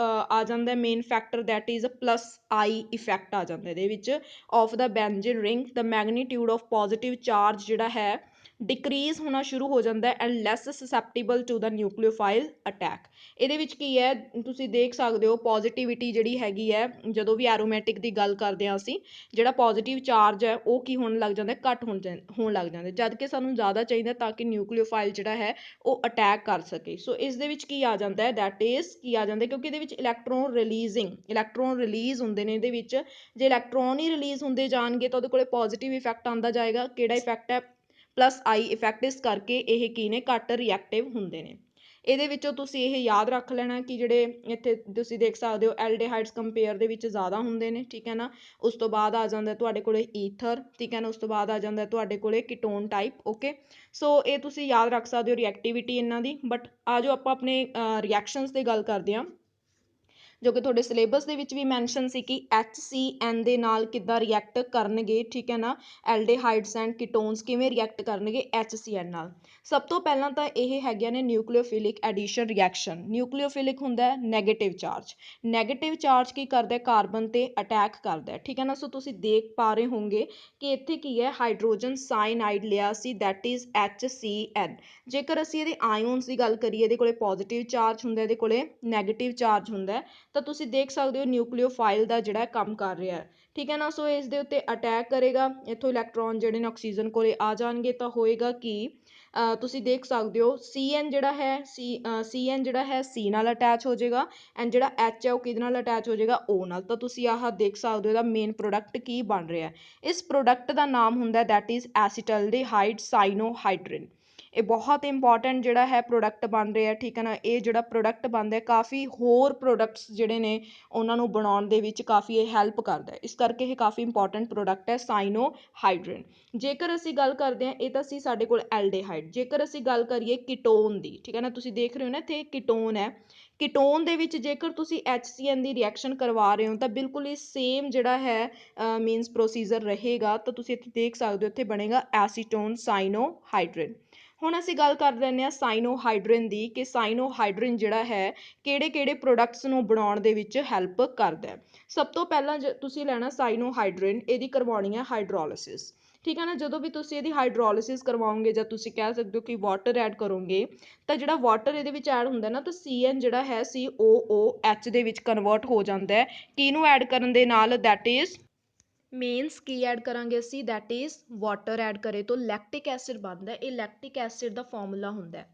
ਆ ਜਾਂਦਾ main factor, that is plus I effect ਆ ਜਾਂਦਾ ਇਹਦੇ ਵਿੱਚ of the benzene ring. The magnitude of positive charge ਜਿਹੜਾ ਹੈ ਡਿਕਰੀਜ਼ ਹੋਣਾ ਸ਼ੁਰੂ ਹੋ ਜਾਂਦਾ and less susceptible to the nucleophile attack. ਇਹਦੇ ਵਿੱਚ ਕੀ ਹੈ, ਤੁਸੀਂ ਦੇਖ ਸਕਦੇ ਹੋ ਪੋਜ਼ਿਟਿਵਿਟੀ ਜਿਹੜੀ ਹੈਗੀ ਹੈ, ਜਦੋਂ ਵੀ ਐਰੋਮੈਟਿਕ ਦੀ ਗੱਲ ਕਰਦੇ ਹਾਂ ਅਸੀਂ, ਜਿਹੜਾ ਪੋਜ਼ਿਟਿਵ ਚਾਰਜ ਹੈ ਉਹ ਕੀ ਹੋਣ ਲੱਗ ਜਾਂਦਾ, ਘੱਟ ਹੋਣ ਲੱਗ ਜਾਂਦਾ, ਜਦ ਕਿ ਸਾਨੂੰ ਜ਼ਿਆਦਾ ਚਾਹੀਦਾ ਤਾਂ ਕਿ ਨਿਊਕਲੀਓਫਾਈਲ ਜਿਹੜਾ ਹੈ ਉਹ ਅਟੈਕ ਕਰ ਸਕੇ। ਸੋ ਇਸ ਦੇ ਵਿੱਚ ਕੀ ਆ ਜਾਂਦਾ ਹੈ, ਦੈਟ ਇਜ਼ ਕੀ ਆ ਜਾਂਦਾ, ਕਿਉਂਕਿ ਇਹਦੇ ਵਿੱਚ ਇਲੈਕਟ੍ਰੋਨ ਰਿਲੀਜ਼ ਹੁੰਦੇ ਨੇ। ਇਹਦੇ ਵਿੱਚ ਜੇ ਇਲੈਕਟ੍ਰੋਨ ਹੀ ਰਿਲੀਜ਼ ਹੁੰਦੇ ਜਾਣਗੇ ਤਾਂ ਉਹਦੇ ਕੋਲੇ ਪੋਜ਼ਿਟਿਵ ਇਫੈਕਟ ਆਉਂਦਾ ਜਾਏਗਾ। ਕਿਹੜਾ ਇਫੈਕਟ ਹੈ, ਪਲੱਸ ਆਈ ਇਫੈਕਟ। ਇਸ ਕਰਕੇ ਇਹ ਕੀ ਨੇ, ਘੱਟ ਰਿਐਕਟਿਵ ਹੁੰਦੇ ਨੇ। ਇਹਦੇ ਵਿੱਚੋਂ ਤੁਸੀਂ ਇਹ ਯਾਦ ਰੱਖ ਲੈਣਾ ਕਿ ਜਿਹੜੇ ਇੱਥੇ ਤੁਸੀਂ ਦੇਖ ਸਕਦੇ ਹੋ ਐਲਡੀਹਾਈਡਸ ਕੰਪੇਅਰ ਦੇ ਵਿੱਚ ਜ਼ਿਆਦਾ ਹੁੰਦੇ ਨੇ, ਠੀਕ ਹੈ ਨਾ। ਉਸ ਤੋਂ ਬਾਅਦ ਆ ਜਾਂਦਾ ਤੁਹਾਡੇ ਕੋਲੇ ਈਥਰ, ਠੀਕ ਹੈ ਨਾ। ਉਸ ਤੋਂ ਬਾਅਦ ਆ ਜਾਂਦਾ ਤੁਹਾਡੇ ਕੋਲੇ ਕੀਟੋਨ ਟਾਈਪ, ਓਕੇ। ਸੋ ਇਹ ਤੁਸੀਂ ਯਾਦ ਰੱਖ ਸਕਦੇ ਹੋ ਰਿਐਕਟੀਵਿਟੀ ਇਹਨਾਂ ਦੀ। ਬਟ ਆ ਜੋ ਆਪਾਂ ਆਪਣੇ ਰਿਐਕਸ਼ਨਸ ਦੀ ਗੱਲ ਕਰਦੇ ਹਾਂ, ਜੋ ਕਿ ਤੁਹਾਡੇ ਸਿਲੇਬਸ ਦੇ ਵਿੱਚ ਵੀ ਮੈਂਸ਼ਨ ਸੀ ਕਿ HCN ਦੇ ਨਾਲ ਕਿੱਦਾਂ ਰਿਐਕਟ ਕਰਨਗੇ, ਠੀਕ ਹੈ ਨਾ। ਐਲਡੀਹਾਈਡਸ ਐਂਡ ਕੀਟੋਨਸ ਕਿਵੇਂ ਰਿਐਕਟ ਕਰਨਗੇ HCN ਨਾਲ। ਸਭ ਤੋਂ ਪਹਿਲਾਂ ਤਾਂ ਇਹ ਹੈਗੀਆਂ ਨੇ ਨਿਊਕਲੀਓਫਿਲਿਕ ਐਡੀਸ਼ਨ ਰਿਐਕਸ਼ਨ। ਨਿਊਕਲੀਓਫਿਲਿਕ ਹੁੰਦਾ ਨੈਗੇਟਿਵ ਚਾਰਜ। ਨੈਗੇਟਿਵ ਚਾਰਜ ਕੀ ਕਰਦਾ, ਕਾਰਬਨ ਤੇ ਅਟੈਕ ਕਰਦਾ, ਠੀਕ ਹੈ ਨਾ। ਸੋ ਤੁਸੀਂ ਦੇਖ ਪਾ ਰਹੇ ਹੋਗੇ ਕਿ ਇੱਥੇ ਕੀ ਹੈ, ਹਾਈਡਰੋਜਨ ਸਾਇਨਾਈਡ ਲਿਆ ਸੀ, ਦੈਟ ਇਜ਼ HCN। ਜੇਕਰ ਅਸੀਂ ਇਹਦੇ ਆਇਨਸ ਦੀ ਗੱਲ ਕਰੀਏ, ਇਹਦੇ ਕੋਲੇ ਪੋਜ਼ਿਟਿਵ ਚਾਰਜ ਹੁੰਦਾ, ਇਹਦੇ ਕੋਲੇ ਨੈਗੇਟਿਵ ਚਾਰਜ ਹੁੰਦਾ, ਤਾਂ ਤੁਸੀਂ ਦੇਖ ਸਕਦੇ ਹੋ ਨਿਊਕਲੀਓਫਾਈਲ ਦਾ ਜਿਹੜਾ ਕੰਮ ਕਰ ਰਿਹਾ, ਠੀਕ ਹੈ ਨਾ। ਸੋ ਇਸ ਦੇ ਉੱਤੇ ਅਟੈਕ ਕਰੇਗਾ, ਇੱਥੋਂ ਇਲੈਕਟ੍ਰੋਨ ਜਿਹੜੇ ਨੇ ਆਕਸੀਜਨ ਕੋਲੇ ਆ ਜਾਣਗੇ, ਤਾਂ ਹੋਏਗਾ ਕਿ ਤੁਸੀਂ ਦੇਖ ਸਕਦੇ ਹੋ CN ਜਿਹੜਾ ਹੈ CN ਜਿਹੜਾ ਹੈ C ਨਾਲ ਅਟੈਚ ਹੋ ਜਾਏਗਾ, ਐਂਡ ਜਿਹੜਾ H ਹੈ ਉਹ ਕਿਹਦੇ ਨਾਲ ਅਟੈਚ ਹੋ ਜਾਏਗਾ, O ਨਾਲ। ਤਾਂ ਤੁਸੀਂ ਆਹ ਦੇਖ ਸਕਦੇ ਹੋ ਇਹਦਾ ਮੇਨ ਪ੍ਰੋਡਕਟ ਕੀ ਬਣ ਰਿਹਾ। ਇਸ ਪ੍ਰੋਡਕਟ ਦਾ ਨਾਮ ਹੁੰਦਾ ਦੈਟ ਇਜ਼ ਐਸੀਟਲਡੀਹਾਈਡ ਸਾਈਨੋਹਾਈਡਰਿਨ। ਇਹ ਬਹੁਤ ਇੰਪੋਰਟੈਂਟ ਜਿਹੜਾ ਹੈ ਪ੍ਰੋਡਕਟ ਬਣ ਰਿਹਾ, ਠੀਕ ਹੈ ਨਾ। ਇਹ ਜਿਹੜਾ ਪ੍ਰੋਡਕਟ ਬਣਦਾ ਹੈ, ਕਾਫੀ ਹੋਰ ਪ੍ਰੋਡਕਟਸ ਜਿਹੜੇ ਨੇ ਉਹਨਾਂ ਨੂੰ ਬਣਾਉਣ ਦੇ ਵਿੱਚ ਕਾਫੀ ਇਹ ਹੈਲਪ ਕਰਦਾ ਹੈ। ਇਸ ਕਰਕੇ ਇਹ ਕਾਫੀ ਇੰਪੋਰਟੈਂਟ ਪ੍ਰੋਡਕਟ ਹੈ ਸਾਈਨੋਹਾਈਡਰਿਨ। ਜੇਕਰ ਅਸੀਂ ਗੱਲ ਕਰਦੇ ਹਾਂ, ਇਹ ਤਾਂ ਸੀ ਸਾਡੇ ਕੋਲ ਐਲਡੀਹਾਈਡ। ਜੇਕਰ ਅਸੀਂ ਗੱਲ ਕਰੀਏ ਕੀਟੋਨ ਦੀ, ਠੀਕ ਹੈ ਨਾ, ਤੁਸੀਂ ਦੇਖ ਰਹੇ ਹੋ ਨਾ ਇੱਥੇ ਕੀਟੋਨ ਹੈ। ਕੀਟੋਨ ਦੇ ਵਿੱਚ ਜੇਕਰ ਤੁਸੀਂ HCN ਦੀ ਰਿਐਕਸ਼ਨ ਕਰਵਾ ਰਹੇ ਹੋ ਤਾਂ ਬਿਲਕੁਲ ਹੀ ਸੇਮ ਜਿਹੜਾ ਹੈ ਮੀਨਸ ਪ੍ਰੋਸੀਜਰ ਰਹੇਗਾ। ਤਾਂ ਤੁਸੀਂ ਇੱਥੇ ਦੇਖ ਸਕਦੇ ਹੋ, ਇੱਥੇ ਬਣੇਗਾ ਐਸੀਟੋਨ ਸਾਈਨੋਹਾਈਡਰਿਨ। ਹੁਣ ਅਸੀਂ ਗੱਲ ਕਰ ਲੈਂਦੇ ਹਾਂ ਸਾਈਨੋਹਾਈਡਰਿਨ ਦੀ, ਕਿ ਸਾਈਨੋਹਾਈਡਰਿਨ ਜਿਹੜਾ ਹੈ ਕਿਹੜੇ ਕਿਹੜੇ ਪ੍ਰੋਡਕਟਸ ਨੂੰ ਬਣਾਉਣ ਦੇ ਵਿੱਚ ਹੈਲਪ ਕਰਦਾ ਹੈ। ਸਭ ਤੋਂ ਪਹਿਲਾਂ ਤੁਸੀਂ ਲੈਣਾ ਸਾਈਨੋਹਾਈਡਰਿਨ, ਇਹਦੀ ਕਰਵਾਉਣੀ ਹੈ ਹਾਈਡਰੋਲਿਸਿਸ, ਠੀਕ ਹੈ ਨਾ। ਜਦੋਂ ਵੀ ਤੁਸੀਂ ਇਹਦੀ ਹਾਈਡਰੋਲਿਸਿਸ ਕਰਵਾਓਗੇ, ਜਾਂ ਤੁਸੀਂ ਕਹਿ ਸਕਦੇ ਹੋ ਕਿ ਵਾਟਰ ਐਡ ਕਰੋਗੇ, ਤਾਂ ਜਿਹੜਾ ਵਾਟਰ ਇਹਦੇ ਵਿੱਚ ਐਡ ਹੁੰਦਾ ਨਾ, ਤਾਂ CN ਜਿਹੜਾ ਹੈ COOH ਦੇ ਵਿੱਚ ਕਨਵਰਟ ਹੋ ਜਾਂਦਾ ਹੈ। ਕਿਹਨੂੰ ਐਡ ਕਰਨ ਦੇ ਨਾਲ, ਦੈਟ ਇਜ਼ ਮੀਨਸ ਕੀ ਐਡ ਕਰਾਂਗੇ ਅਸੀਂ, ਦੈਟ ਇਜ਼ ਵਾਟਰ ਐਡ ਕਰੇ ਤੋਂ ਲੈਕਟਿਕ ਐਸਿਡ ਬਣਦਾ। ਇਹ ਲੈਕਟਿਕ ਐਸਿਡ ਦਾ ਫਾਰਮੂਲਾ ਹੁੰਦਾ,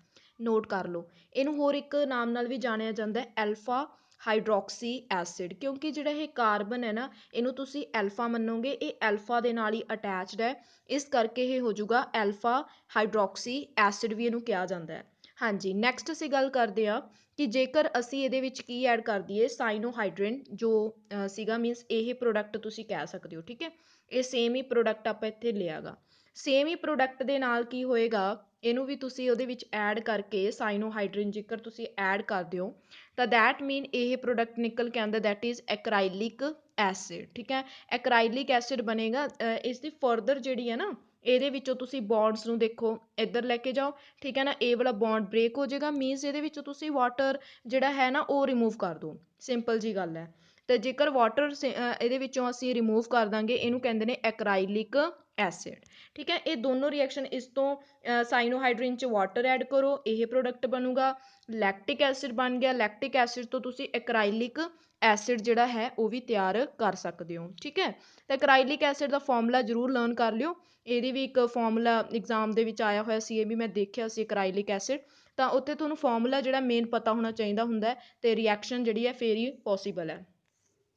ਨੋਟ ਕਰ ਲਓ। ਇਹਨੂੰ ਹੋਰ ਇੱਕ ਨਾਮ ਨਾਲ ਵੀ ਜਾਣਿਆ ਜਾਂਦਾ ਐਲਫਾ ਹਾਈਡਰੋਕਸੀ ਐਸਿਡ, ਕਿਉਂਕਿ ਜਿਹੜਾ ਇਹ ਕਾਰਬਨ ਹੈ ਨਾ, ਇਹਨੂੰ ਤੁਸੀਂ ਐਲਫਾ ਮੰਨੋਗੇ, ਇਹ ਐਲਫਾ ਦੇ ਨਾਲ ਹੀ ਅਟੈਚਡ ਹੈ। ਇਸ ਕਰਕੇ ਇਹ ਹੋ ਜਾਊਗਾ ਐਲਫਾ ਹਾਈਡਰੋਕਸੀ ਐਸਿਡ ਵੀ ਇਹਨੂੰ ਕਿਹਾ ਜਾਂਦਾ ਹੈ। ਹਾਂਜੀ, ਨੈਕਸਟ ਅਸੀਂ ਗੱਲ ਕਰਦੇ ਹਾਂ ਕਿ ਜੇਕਰ ਅਸੀਂ ਇਹਦੇ ਵਿੱਚ ਕੀ ਐਡ ਕਰ ਦਈਏ, ਸਾਈਨੋਹਾਈਡਰਿਨ ਜੋ ਸੀਗਾ, ਮੀਨਸ ਇਹ ਪ੍ਰੋਡਕਟ ਤੁਸੀਂ ਕਹਿ ਸਕਦੇ ਹੋ, ਠੀਕ ਹੈ। ਇਹ ਸੇਮ ਹੀ ਪ੍ਰੋਡਕਟ ਆਪਾਂ ਇੱਥੇ ਲਿਆ ਗਾ। ਸੇਮ ਹੀ ਪ੍ਰੋਡਕਟ ਦੇ ਨਾਲ ਕੀ ਹੋਏਗਾ, ਇਹਨੂੰ ਵੀ ਤੁਸੀਂ ਉਹਦੇ ਵਿੱਚ ਐਡ ਕਰਕੇ ਸਾਈਨੋਹਾਈਡਰਿਨ ਜੇਕਰ ਤੁਸੀਂ ਐਡ ਕਰਦੇ ਹੋ, ਤਾਂ ਦੈਟ ਮੀਨ ਇਹ ਪ੍ਰੋਡਕਟ ਨਿਕਲ ਕੇ ਆਉਂਦਾ, ਦੈਟ ਇਜ਼ ਐਕਰਾਈਲਿਕ ਐਸਿਡ, ਠੀਕ ਹੈ। ਐਕਰਾਈਲਿਕ ਐਸਿਡ ਬਣੇਗਾ। ਇਸ ਦੀ ਫਰਦਰ ਜਿਹੜੀ ਹੈ ਨਾ, ਇਹਦੇ ਵਿੱਚੋਂ ਤੁਸੀਂ ਬੌਂਡਸ ਨੂੰ ਦੇਖੋ, ਇੱਧਰ ਲੈ ਕੇ ਜਾਓ, ਠੀਕ ਹੈ ਨਾ। ਇਹ ਵਾਲਾ ਬੌਂਡ ਬ੍ਰੇਕ ਹੋ ਜਾਏਗਾ, ਮੀਨਸ ਇਹਦੇ ਵਿੱਚੋਂ ਤੁਸੀਂ ਵਾਟਰ ਜਿਹੜਾ ਹੈ ਨਾ ਉਹ ਰਿਮੂਵ ਕਰ ਦਿਓ, ਸਿੰਪਲ ਜੀ ਗੱਲ ਹੈ। ਤੇ ਜੇਕਰ ਵਾਟਰ ਇਹਦੇ ਵਿੱਚੋਂ ਅਸੀਂ ਰਿਮੂਵ ਕਰ ਦਾਂਗੇ, ਇਹਨੂੰ ਕਹਿੰਦੇ ਨੇ ਐਕਰਾਈਲਿਕ ਐਸਿਡ, ਠੀਕ ਹੈ। ਇਹ ਦੋਨੋਂ ਰਿਐਕਸ਼ਨ, ਇਸ ਤੋਂ ਸਾਈਨੋਹਾਈਡਰਿਨ 'ਚ ਵਾਟਰ ਐਡ ਕਰੋ, ਇਹ ਪ੍ਰੋਡਕਟ ਬਣੂਗਾ, ਲੈਕਟਿਕ ਐਸਿਡ ਬਣ ਗਿਆ। ਲੈਕਟਿਕ ਐਸਿਡ ਤੋਂ ਤੁਸੀਂ ਐਕਰਾਈਲਿਕ ਐਸਿਡ ਜਿਹੜਾ ਹੈ ਉਹ ਵੀ ਤਿਆਰ ਕਰ ਸਕਦੇ ਹੋ, ਠੀਕ ਹੈ। ਤਾਂ ਐਕਰਾਈਲਿਕ ਐਸਿਡ ਦਾ ਫਾਰਮੂਲਾ ਜ਼ਰੂਰ ਲਰਨ ਕਰ ਲਿਓ। ਇਹਦੀ ਵੀ ਇੱਕ ਫਾਰਮੂਲਾ ਐਗਜ਼ਾਮ ਦੇ ਵਿੱਚ ਆਇਆ ਹੋਇਆ ਸੀ, ਇਹ ਵੀ ਮੈਂ ਦੇਖਿਆ ਸੀ, ਐਕਰਾਈਲਿਕ ਐਸਿਡ। ਤਾਂ ਉੱਥੇ ਤੁਹਾਨੂੰ ਫਾਰਮੂਲਾ ਜਿਹੜਾ ਮੇਨ ਪਤਾ ਹੋਣਾ ਚਾਹੀਦਾ ਹੁੰਦਾ, ਅਤੇ ਰਿਐਕਸ਼ਨ ਜਿਹੜੀ ਹੈ ਫਿਰ ਹੀ ਪੋਸੀਬਲ ਹੈ।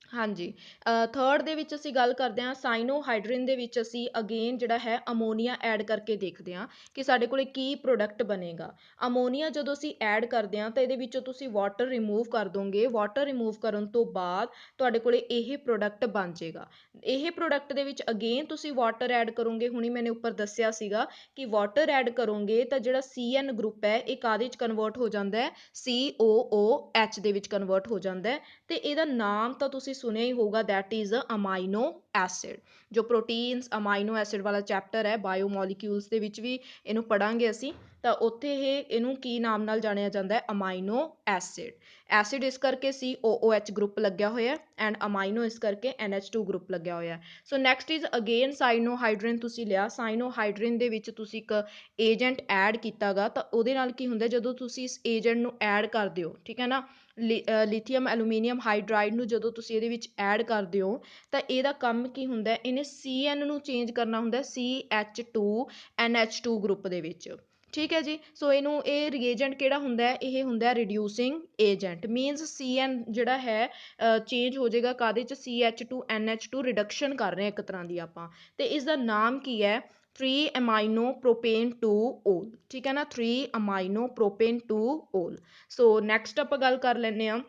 ਹਾਂਜੀ, ਥਰਡ ਦੇ ਵਿੱਚ ਅਸੀਂ ਗੱਲ ਕਰਦੇ ਹਾਂ ਸਾਈਨੋਹਾਈਡਰਿਨ ਦੇ ਵਿੱਚ ਅਸੀਂ ਅਗੇਨ ਜਿਹੜਾ ਹੈ ਅਮੋਨੀਆ ਐਡ ਕਰਕੇ ਦੇਖਦੇ ਹਾਂ ਕਿ ਸਾਡੇ ਕੋਲੇ ਕੀ ਪ੍ਰੋਡਕਟ ਬਣੇਗਾ। ਅਮੋਨੀਆ ਜਦੋਂ ਅਸੀਂ ਐਡ ਕਰਦੇ ਹਾਂ ਤਾਂ ਇਹਦੇ ਵਿੱਚੋਂ ਤੁਸੀਂ ਵਾਟਰ ਰਿਮੂਵ ਕਰ ਦੋਗੇ। ਵਾਟਰ ਰਿਮੂਵ ਕਰਨ ਤੋਂ ਬਾਅਦ ਤੁਹਾਡੇ ਕੋਲੇ ਇਹ ਪ੍ਰੋਡਕਟ ਬਣ ਜਾਏਗਾ। ਇਹ ਪ੍ਰੋਡਕਟ ਦੇ ਵਿੱਚ ਅਗੇਨ ਤੁਸੀਂ ਵਾਟਰ ਐਡ ਕਰੋਗੇ। ਹੁਣੀ ਮੈंने ਉੱਪਰ ਦੱਸਿਆ ਸੀਗਾ ਕਿ ਵਾਟਰ ਐਡ ਕਰੋਗੇ ਤਾਂ ਜਿਹੜਾ CN ਗਰੁੱਪ ਹੈ ਇਹ ਕਾਹਦੇ 'ਚ ਕਨਵਰਟ ਹੋ ਜਾਂਦਾ ਹੈ, COOH ਦੇ ਵਿੱਚ ਕਨਵਰਟ ਹੋ ਜਾਂਦਾ ਹੈ। ਤੇ ਇਹਦਾ ਨਾਮ ਤਾਂ ਤੁਸੀਂ ਸੁਣਿਆ ਹੀ ਹੋਊਗਾ, ਦੈਟ ਇਜ਼ ਅਮਾਈਨੋ ਐਸਿਡ। ਜੋ ਪ੍ਰੋਟੀਨਸ ਅਮਾਈਨੋ ਐਸਿਡ ਵਾਲਾ ਚੈਪਟਰ ਹੈ ਬਾਇਓਮੋਲੀਕਿਊਲਸ ਦੇ ਵਿੱਚ ਵੀ ਇਹਨੂੰ ਪੜਾਂਗੇ ਅਸੀਂ। ਤਾਂ ਉੱਥੇ ਇਹਨੂੰ ਕੀ ਨਾਮ ਨਾਲ ਜਾਣਿਆ ਜਾਂਦਾ ਹੈ, ਅਮਾਈਨੋ ਐਸਿਡ ਇਸ ਕਰਕੇ COOH ਗਰੁੱਪ ਲੱਗਿਆ ਹੋਇਆ ਐਂਡ ਅਮਾਈਨੋ ਇਸ ਕਰਕੇ NH2 ਗਰੁੱਪ ਲੱਗਿਆ ਹੋਇਆ। ਸੋ ਨੈਕਸਟ ਇਜ਼ ਅਗੇਨ ਸਾਈਨੋਹਾਈਡਰਿਨ ਤੁਸੀਂ ਲਿਆ, ਸਾਈਨੋਹਾਈਡਰਿਨ ਦੇ ਵਿੱਚ ਤੁਸੀਂ ਇੱਕ ਏਜੰਟ ਐਡ ਕੀਤਾਗਾ ਤਾਂ ਉਹਦੇ ਨਾਲ ਕੀ ਹੁੰਦਾ, ਜਦੋਂ ਤੁਸੀਂ ਇਸ ਏਜੰਟ ਨੂੰ ਐਡ ਕਰਦੇ ਹੋ, ਠੀਕ ਹੈ ਨਾ, ਲਿਥੀਅਮ ਐਲੂਮੀਨੀਅਮ ਹਾਈਡਰਾਈਡ ਨੂੰ ਜਦੋਂ ਤੁਸੀਂ ਇਹਦੇ ਵਿੱਚ ਐਡ ਕਰਦੇ ਹੋ ਤਾਂ ਇਹਦਾ ਕੰਮ ਕੀ ਹੁੰਦਾ, ਇਹਨੇ CN ਨੂੰ ਚੇਂਜ ਕਰਨਾ ਹੁੰਦਾ CH2NH2 ਗਰੁੱਪ ਦੇ ਵਿੱਚ, ਠੀਕ ਹੈ ਜੀ। ਸੋ ਇਹਨੂੰ ਇਹ ਰੀਏਜੈਂਟ ਕਿਹੜਾ ਹੁੰਦਾ, ਇਹ ਹੁੰਦਾ ਰਿਡਿਊਸਿੰਗ ਏਜੰਟ, ਮੀਨਸ CN ਜਿਹੜਾ ਹੈ ਚੇਂਜ ਹੋ ਜਾਏਗਾ ਕਾਹਦੇ 'ਚ, CH2NH2 ਰਿਡਕਸ਼ਨ ਕਰ ਰਹੇ ਹਾਂ ਇੱਕ ਤਰ੍ਹਾਂ ਦੀ ਆਪਾਂ, ਤੇ ਇਸ ਦਾ ਨਾਮ ਕੀ ਹੈ, 3-amino-propane-2-ol, ਠੀਕ ਹੈ ਨਾ, 3-amino-propane-2-ol। ਸੋ ਨੈਕਸਟ ਆਪਾਂ ਗੱਲ ਕਰ ਲੈਂਦੇ ਹਾਂ,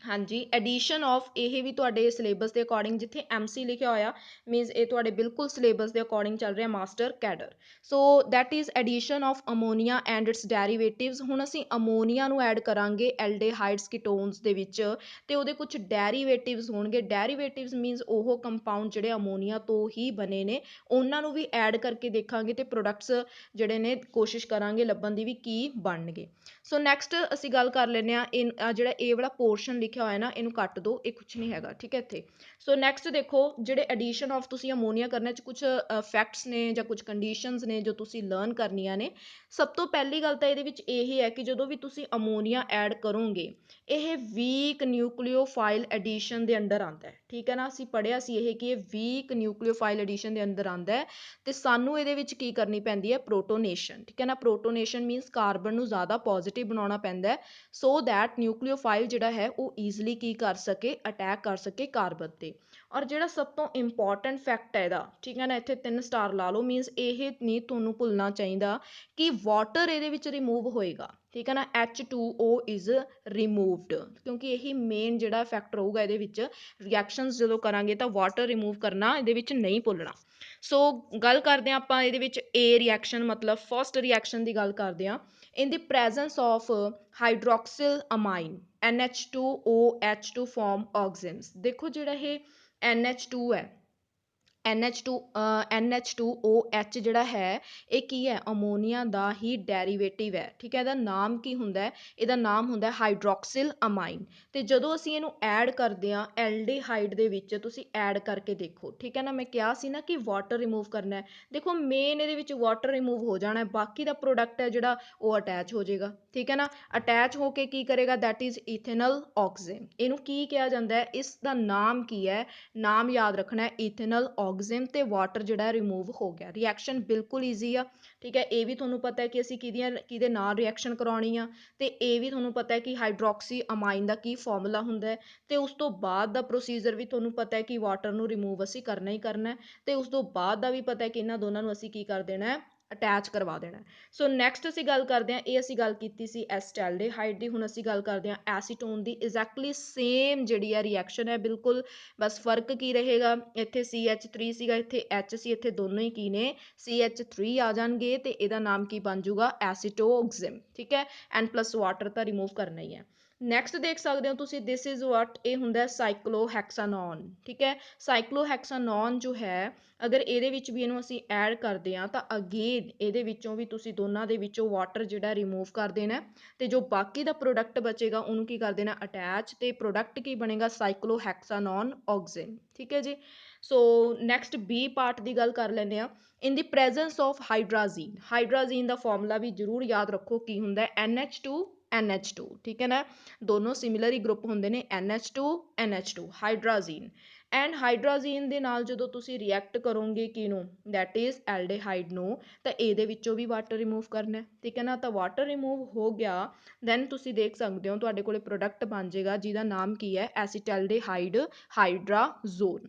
ਹਾਂਜੀ, ਐਡੀਸ਼ਨ ਆਫ, ਇਹ ਵੀ ਤੁਹਾਡੇ ਸਿਲੇਬਸ ਦੇ ਅਕੋਰਡਿੰਗ ਜਿੱਥੇ MC ਲਿਖਿਆ ਹੋਇਆ ਮੀਨਸ ਇਹ ਤੁਹਾਡੇ ਬਿਲਕੁਲ ਸਿਲੇਬਸ ਦੇ ਅਕੋਰਡਿੰਗ ਚੱਲ ਰਿਹਾ master cadre. So that is addition of ammonia and its derivatives. ਹੁਣ ਅਸੀਂ ਅਮੋਨੀਆ ਨੂੰ ਐਡ ਕਰਾਂਗੇ ਐਲਡੀਹਾਈਡਸ ਕੀਟੋਨਸ ਦੇ ਵਿੱਚ ਤੇ ਉਹਦੇ ਕੁਝ ਡੈਰੀਵੇਟਿਵਸ ਹੋਣਗੇ। ਡੈਰੀਵੇਟਿਵਸ ਮੀਨਸ ਉਹ ਕੰਪਾਊਂਡ ਜਿਹੜੇ ਅਮੋਨੀਆ ਤੋਂ ਹੀ ਬਣੇ ਨੇ ਉਹਨਾਂ ਨੂੰ ਵੀ ਐਡ ਕਰਕੇ ਦੇਖਾਂਗੇ ਤੇ ਪ੍ਰੋਡਕਟਸ ਜਿਹੜੇ ਨੇ ਕੋਸ਼ਿਸ਼ ਕਰਾਂਗੇ ਲੱਭਣ ਦੀ ਵੀ ਕੀ ਬਣਨਗੇ। ਸੋ ਨੈਕਸਟ ਅਸੀਂ ਗੱਲ ਕਰ ਲੈਂਦੇ ਹਾਂ, ਜਿਹੜਾ ਇਹ ਵਾਲਾ ਪੋਰਸ਼ਨ ਲਿਖਿਆ ਹੋਇਆ ਨਾ ਇਹਨੂੰ ਕੱਟ ਦਿਓ, ਇਹ ਕੁਛ ਨਹੀਂ ਹੈਗਾ, ਠੀਕ ਹੈ ਇੱਥੇ। ਸੋ ਨੈਕਸਟ ਦੇਖੋ, ਜਿਹੜੇ ਐਡੀਸ਼ਨ ਆਫ ਤੁਸੀਂ ਅਮੋਨੀਆ ਕਰਨੇ 'ਚ ਕੁਛ ਫੈਕਟਸ ਨੇ ਜਾਂ ਕੁਛ ਕੰਡੀਸ਼ਨਸ ਨੇ ਜੋ ਤੁਸੀਂ ਲਰਨ ਕਰਨੀਆਂ ਨੇ। ਸਭ ਤੋਂ ਪਹਿਲੀ ਗੱਲ ਤਾਂ ਇਹਦੇ ਵਿੱਚ ਇਹ ਹੈ ਕਿ ਜਦੋਂ ਵੀ ਤੁਸੀਂ ਅਮੋਨੀਆ ਐਡ ਕਰੋਗੇ ਇਹ ਵੀਕ ਨਿਊਕਲੀਓਫਾਈਲ ਐਡੀਸ਼ਨ ਦੇ ਅੰਡਰ ਆਉਂਦਾ ਹੈ, ਠੀਕ ਹੈ ਨਾ, ਅਸੀਂ ਪੜ੍ਹਿਆ ਸੀ ਇਹ ਕਿ ਇਹ ਵੀਕ ਨਿਊਕਲੀਓਫਾਈਲ ਐਡੀਸ਼ਨ ਦੇ ਅੰਦਰ ਆਉਂਦਾ ਹੈ ਤੇ ਸਾਨੂੰ ਇਹਦੇ ਵਿੱਚ ਕੀ ਕਰਨੀ ਪੈਂਦੀ ਹੈ, ਪ੍ਰੋਟੋਨੇਸ਼ਨ, ਠੀਕ ਹੈ ਨਾ। ਪ੍ਰੋਟੋਨੇਸ਼ਨ ਮੀਨਸ ਕਾਰਬਨ ਨੂੰ ਜ਼ਿਆਦਾ ਪੋਜ਼ਿਟਿਵ ਬਣਾਉਣਾ ਪੈਂਦਾ ਹੈ ਸੋ ਦੈਟ ਨਿਊਕਲੀਓਫਾਈਲ ਜਿਹੜਾ ਹੈ ਉਹ ਈਜ਼ਲੀ ਕੀ ਕਰ ਸਕੇ, ਅਟੈਕ ਕਰ ਸਕੇ ਕਾਰਬਨ ਤੇ। ਔਰ ਜਿਹੜਾ ਸਭ ਤੋਂ ਇੰਪੋਰਟੈਂਟ ਫੈਕਟ ਹੈ ਇਹਦਾ, ਠੀਕ ਹੈ ਨਾ, ਇੱਥੇ 3 ਸਟਾਰ ਲਾ ਲਓ, ਮੀਨਸ ਇਹ ਨਹੀਂ ਤੁਹਾਨੂੰ ਭੁੱਲਣਾ ਚਾਹੀਦਾ ਕਿ ਵਾਟਰ ਇਹਦੇ ਵਿੱਚ ਰਿਮੂਵ ਹੋਏਗਾ, ਠੀਕ ਹੈ ਨਾ, H2O ਇਜ਼ ਰਿਮੂਵਡ, ਕਿਉਂਕਿ ਇਹੀ ਮੇਨ ਜਿਹੜਾ ਫੈਕਟਰ ਹੋਊਗਾ ਇਹਦੇ ਵਿੱਚ। ਰਿਐਕਸ਼ਨਸ ਜਦੋਂ ਕਰਾਂਗੇ ਤਾਂ ਵਾਟਰ ਰਿਮੂਵ ਕਰਨਾ ਇਹਦੇ ਵਿੱਚ ਨਹੀਂ ਭੁੱਲਣਾ। ਸੋ ਗੱਲ ਕਰਦੇ ਹਾਂ ਆਪਾਂ ਇਹਦੇ ਵਿੱਚ A ਰਿਐਕਸ਼ਨ ਮਤਲਬ ਫਸਟ ਰਿਐਕਸ਼ਨ ਦੀ ਗੱਲ ਕਰਦੇ ਹਾਂ। ਇਨ the presence of ਹਾਈਡਰੋਕਸਿਲ ਅਮਾਈਨ NH2OH2 farm ਆਕਸੀਜਨਸ। ਦੇਖੋ ਜਿਹੜਾ ਇਹ NH2 ਹੈ, NH2OH ਜਿਹੜਾ ਹੈ ਇਹ ਕੀ ਹੈ, ਅਮੋਨੀਆ ਦਾ ਹੀ ਡੈਰੀਵੇਟਿਵ ਹੈ, ਠੀਕ ਹੈ। ਇਹਦਾ ਨਾਮ ਕੀ ਹੁੰਦਾ ਹੈ, ਇਹਦਾ ਨਾਮ ਹੁੰਦਾ ਹਾਈਡਰੋਕਸਿਲ ਅਮਾਈਨ। ਤੇ ਜਦੋਂ ਅਸੀਂ ਇਹਨੂੰ ਐਡ ਕਰਦੇ ਹਾਂ ਐਲਡੀਹਾਈਡ ਦੇ ਵਿੱਚ, ਤੁਸੀਂ ਐਡ ਕਰਕੇ ਦੇਖੋ, ਠੀਕ ਹੈ ਨਾ, ਮੈਂ ਕਿਹਾ ਸੀ ਨਾ ਕਿ ਵਾਟਰ ਰਿਮੂਵ ਕਰਨਾ ਹੈ। ਦੇਖੋ ਮੇਨ ਇਹਦੇ ਵਿੱਚ ਵਾਟਰ ਰਿਮੂਵ ਹੋ ਜਾਣਾ ਹੈ, ਬਾਕੀ ਦਾ ਪ੍ਰੋਡਕਟ ਹੈ ਜਿਹੜਾ ਉਹ ਅਟੈਚ ਹੋ ਜਾਏਗਾ, ਠੀਕ ਹੈ ਨਾ। ਅਟੈਚ ਹੋ ਕੇ ਕੀ ਕਰੇਗਾ, ਦੈਟ ਇਜ਼ ਇਥੇਨਲ ਆਕਸੀਜਨ। ਇਹਨੂੰ ਕੀ ਕਿਹਾ ਜਾਂਦਾ ਹੈ, ਇਸ ਦਾ ਨਾਮ ਕੀ ਹੈ, ਨਾਮ ਯਾਦ ਰੱਖਣਾ ਹੈ, ਇਥੇਨਲ ਆਕਸੀਜਨ ਤੇ ਵਾਟਰ ਜਿਹੜਾ ਰਿਮੂਵ ਹੋ ਗਿਆ। ਰਿਐਕਸ਼ਨ ਬਿਲਕੁਲ ਈਜ਼ੀ ਆ, ਠੀਕ ਹੈ। ਇਹ ਵੀ ਤੁਹਾਨੂੰ ਪਤਾ ਹੈ ਕਿ ਅਸੀਂ ਕਿਹਦੇ ਨਾਲ ਰਿਐਕਸ਼ਨ ਕਰਾਉਣੀ ਆ ਤੇ ਇਹ ਵੀ ਤੁਹਾਨੂੰ ਪਤਾ ਹੈ ਕਿ ਹਾਈਡਰੋਕਸੀ ਅਮਾਈਨ ਦਾ ਕੀ ਫਾਰਮੂਲਾ ਹੁੰਦਾ ਹੈ ਤੇ ਉਸ ਤੋਂ ਬਾਅਦ ਦਾ ਪ੍ਰੋਸੀਜਰ ਵੀ ਤੁਹਾਨੂੰ ਪਤਾ ਹੈ ਕਿ ਵਾਟਰ ਨੂੰ ਰਿਮੂਵ ਅਸੀਂ ਕਰਨਾ ਹੀ ਕਰਨਾ ਤੇ ਉਸ ਤੋਂ ਬਾਅਦ ਦਾ ਵੀ ਪਤਾ ਹੈ ਕਿ ਇਹਨਾਂ ਦੋਨਾਂ ਨੂੰ ਅਸੀਂ ਕੀ ਕਰ ਦੇਣਾ ਹੈ, ਅਟੈਚ ਕਰਵਾ ਦੇਣਾ। ਸੋ ਨੈਕਸਟ ਅਸੀਂ ਗੱਲ ਕਰਦੇ ਹਾਂ, ਇਹ ਅਸੀਂ ਗੱਲ ਕੀਤੀ ਸੀ ਐਸਟੈਲਡੇਹਾਈਡ ਦੀ, ਹੁਣ ਅਸੀਂ ਗੱਲ ਕਰਦੇ ਹਾਂ ਐਸੀਟੋਨ ਦੀ। ਐਗਜ਼ੈਕਟਲੀ ਸੇਮ ਜਿਹੜੀ ਹੈ ਰਿਐਕਸ਼ਨ ਹੈ ਬਿਲਕੁਲ, ਬਸ ਫਰਕ ਕੀ ਰਹੇਗਾ, ਇੱਥੇ CH3 ਸੀਗਾ, ਇੱਥੇ H ਸੀ, ਇੱਥੇ ਦੋਨੋਂ ਹੀ ਕੀ ਨੇ CH3 ਆ ਜਾਣਗੇ ਤੇ ਇਹਦਾ ਨਾਮ ਕੀ ਬਣ ਜਾਊਗਾ, ਐਸੀਟੋਆਕਸਿਮ, ਠੀਕ ਹੈ। ਐਂਡ ਪਲੱਸ ਵਾਟਰ ਤਾਂ ਰਿਮੂਵ ਕਰਨਾ ਹੀ ਹੈ। ਨੈਕਸਟ ਦੇਖ ਸਕਦੇ ਹੋ ਤੁਸੀਂ, ਦਿਸ ਇਜ਼ ਵਾਟ, ਇਹ ਹੁੰਦਾ ਸਾਈਕਲੋਹੈਕਸਾਨੋਨ, ਠੀਕ ਹੈ। ਸਾਈਕਲੋਹੈਕਸਾਨੋਨ ਜੋ ਹੈ ਅਗਰ ਇਹਦੇ ਵਿੱਚ ਵੀ ਇਹਨੂੰ ਅਸੀਂ ਐਡ ਕਰਦੇ ਹਾਂ ਤਾਂ ਅਗੇਨ ਇਹਦੇ ਵਿੱਚੋਂ ਵੀ ਤੁਸੀਂ ਦੋਨਾਂ ਦੇ ਵਿੱਚੋਂ ਵਾਟਰ ਜਿਹੜਾ ਰਿਮੂਵ ਕਰ ਦੇਣਾ ਤੇ ਜੋ ਬਾਕੀ ਦਾ ਪ੍ਰੋਡਕਟ ਬਚੇਗਾ ਉਹਨੂੰ ਕੀ ਕਰ ਦੇਣਾ, ਅਟੈਚ, ਤੇ ਪ੍ਰੋਡਕਟ ਕੀ ਬਣੇਗਾ, ਸਾਈਕਲੋਹੈਕਸਾਨੋਨ ਆਕਸੀਜਨ, ਠੀਕ ਹੈ ਜੀ। ਸੋ ਨੈਕਸਟ B ਪਾਰਟ ਦੀ ਗੱਲ ਕਰ ਲੈਂਦੇ ਹਾਂ। ਇਨ the presence of ਹਾਈਡਰਾਜ਼ੀਨ, ਹਾਈਡਰਾਜ਼ੀਨ the formula ਵੀ ਜ਼ਰੂਰ ਯਾਦ ਰੱਖੋ ਕੀ ਹੁੰਦਾ ਹੈ, NH2NH2, ਠੀਕ ਹੈ ਨਾ, ਦੋਨੋਂ ਸਿਮਿਲਰ ਹੀ ਗਰੁੱਪ ਹੁੰਦੇ ਨੇ, NH2NH2 ਹਾਈਡਰਾਜ਼ੀਨ। ਐਂਡ ਹਾਈਡਰਾਜ਼ੀਨ ਦੇ ਨਾਲ ਜਦੋਂ ਤੁਸੀਂ ਰਿਐਕਟ ਕਰੋਗੇ ਕਿਹਨੂੰ, ਦੈਟ ਇਜ਼ ਐਲਡੀਹਾਈਡ ਨੂੰ, ਤਾਂ ਇਹਦੇ ਵਿੱਚੋਂ ਵੀ ਵਾਟਰ ਰਿਮੂਵ ਕਰਨਾ, ਠੀਕ ਹੈ ਨਾ। ਤਾਂ ਵਾਟਰ ਰਿਮੂਵ ਹੋ ਗਿਆ, ਦੈਨ ਤੁਸੀਂ ਦੇਖ ਸਕਦੇ ਹੋ ਤੁਹਾਡੇ ਕੋਲੇ ਪ੍ਰੋਡਕਟ ਬਣ ਜਾਏਗਾ ਜਿਹਦਾ ਨਾਮ ਕੀ ਹੈ, ਐਸੀਟੈਲਡੇਹਾਈਡ ਹਾਈਡਰਾਜ਼ੋਨ।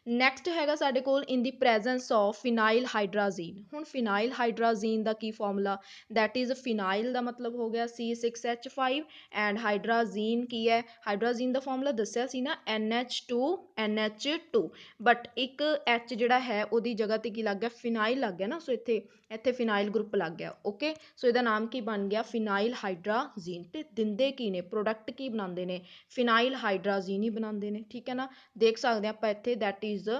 ਨੈਕਸਟ ਹੈਗਾ ਸਾਡੇ ਕੋਲ ਇਨ ਦੀ ਪ੍ਰੈਜ਼ੈਂਸ ਆਫ ਫਿਨਾਈਲ ਹਾਈਡਰਾਜ਼ੀਨ। ਹੁਣ ਫਿਨਾਈਲ ਹਾਈਡਰਾਜ਼ੀਨ ਦਾ ਕੀ ਫਾਰਮੂਲਾ, ਦੈਟ ਇਜ਼ ਫਿਨਾਈਲ ਦਾ ਮਤਲਬ ਹੋ ਗਿਆ C6H5 ਐਂਡ ਹਾਈਡਰਾਜ਼ੀਨ ਕੀ ਹੈ, ਹਾਈਡਰਾਜ਼ੀਨ ਦਾ ਫਾਰਮੂਲਾ ਦੱਸਿਆ ਸੀ ਨਾ NH2NH2, ਬਟ ਇੱਕ H ਜਿਹੜਾ ਹੈ ਉਹਦੀ ਜਗ੍ਹਾ ਤੇ ਕੀ ਲੱਗ ਗਿਆ, ਫਿਨਾਈਲ ਲੱਗ ਗਿਆ ਨਾ, ਸੋ ਇੱਥੇ ਫਿਨਾਈਲ ਗਰੁੱਪ ਲੱਗ ਗਿਆ, ਓਕੇ। ਸੋ ਇਹਦਾ ਨਾਮ ਕੀ ਬਣ ਗਿਆ, ਫਿਨਾਈਲ ਹਾਈਡਰਾਜ਼ੀਨ। ਤੇ ਦਿੰਦੇ ਕੀ ਨੇ, ਪ੍ਰੋਡਕਟ ਕੀ ਬਣਾਉਂਦੇ ਨੇ, ਫਿਨਾਈਲ ਹਾਈਡਰਾਜ਼ੀਨ ਹੀ ਬਣਾਉਂਦੇ ਨੇ, ਠੀਕ ਹੈ ਨਾ। ਦੇਖ ਸਕਦੇ ਆਪਾਂ ਇੱਥੇ ਦੈਟ ਇਜ਼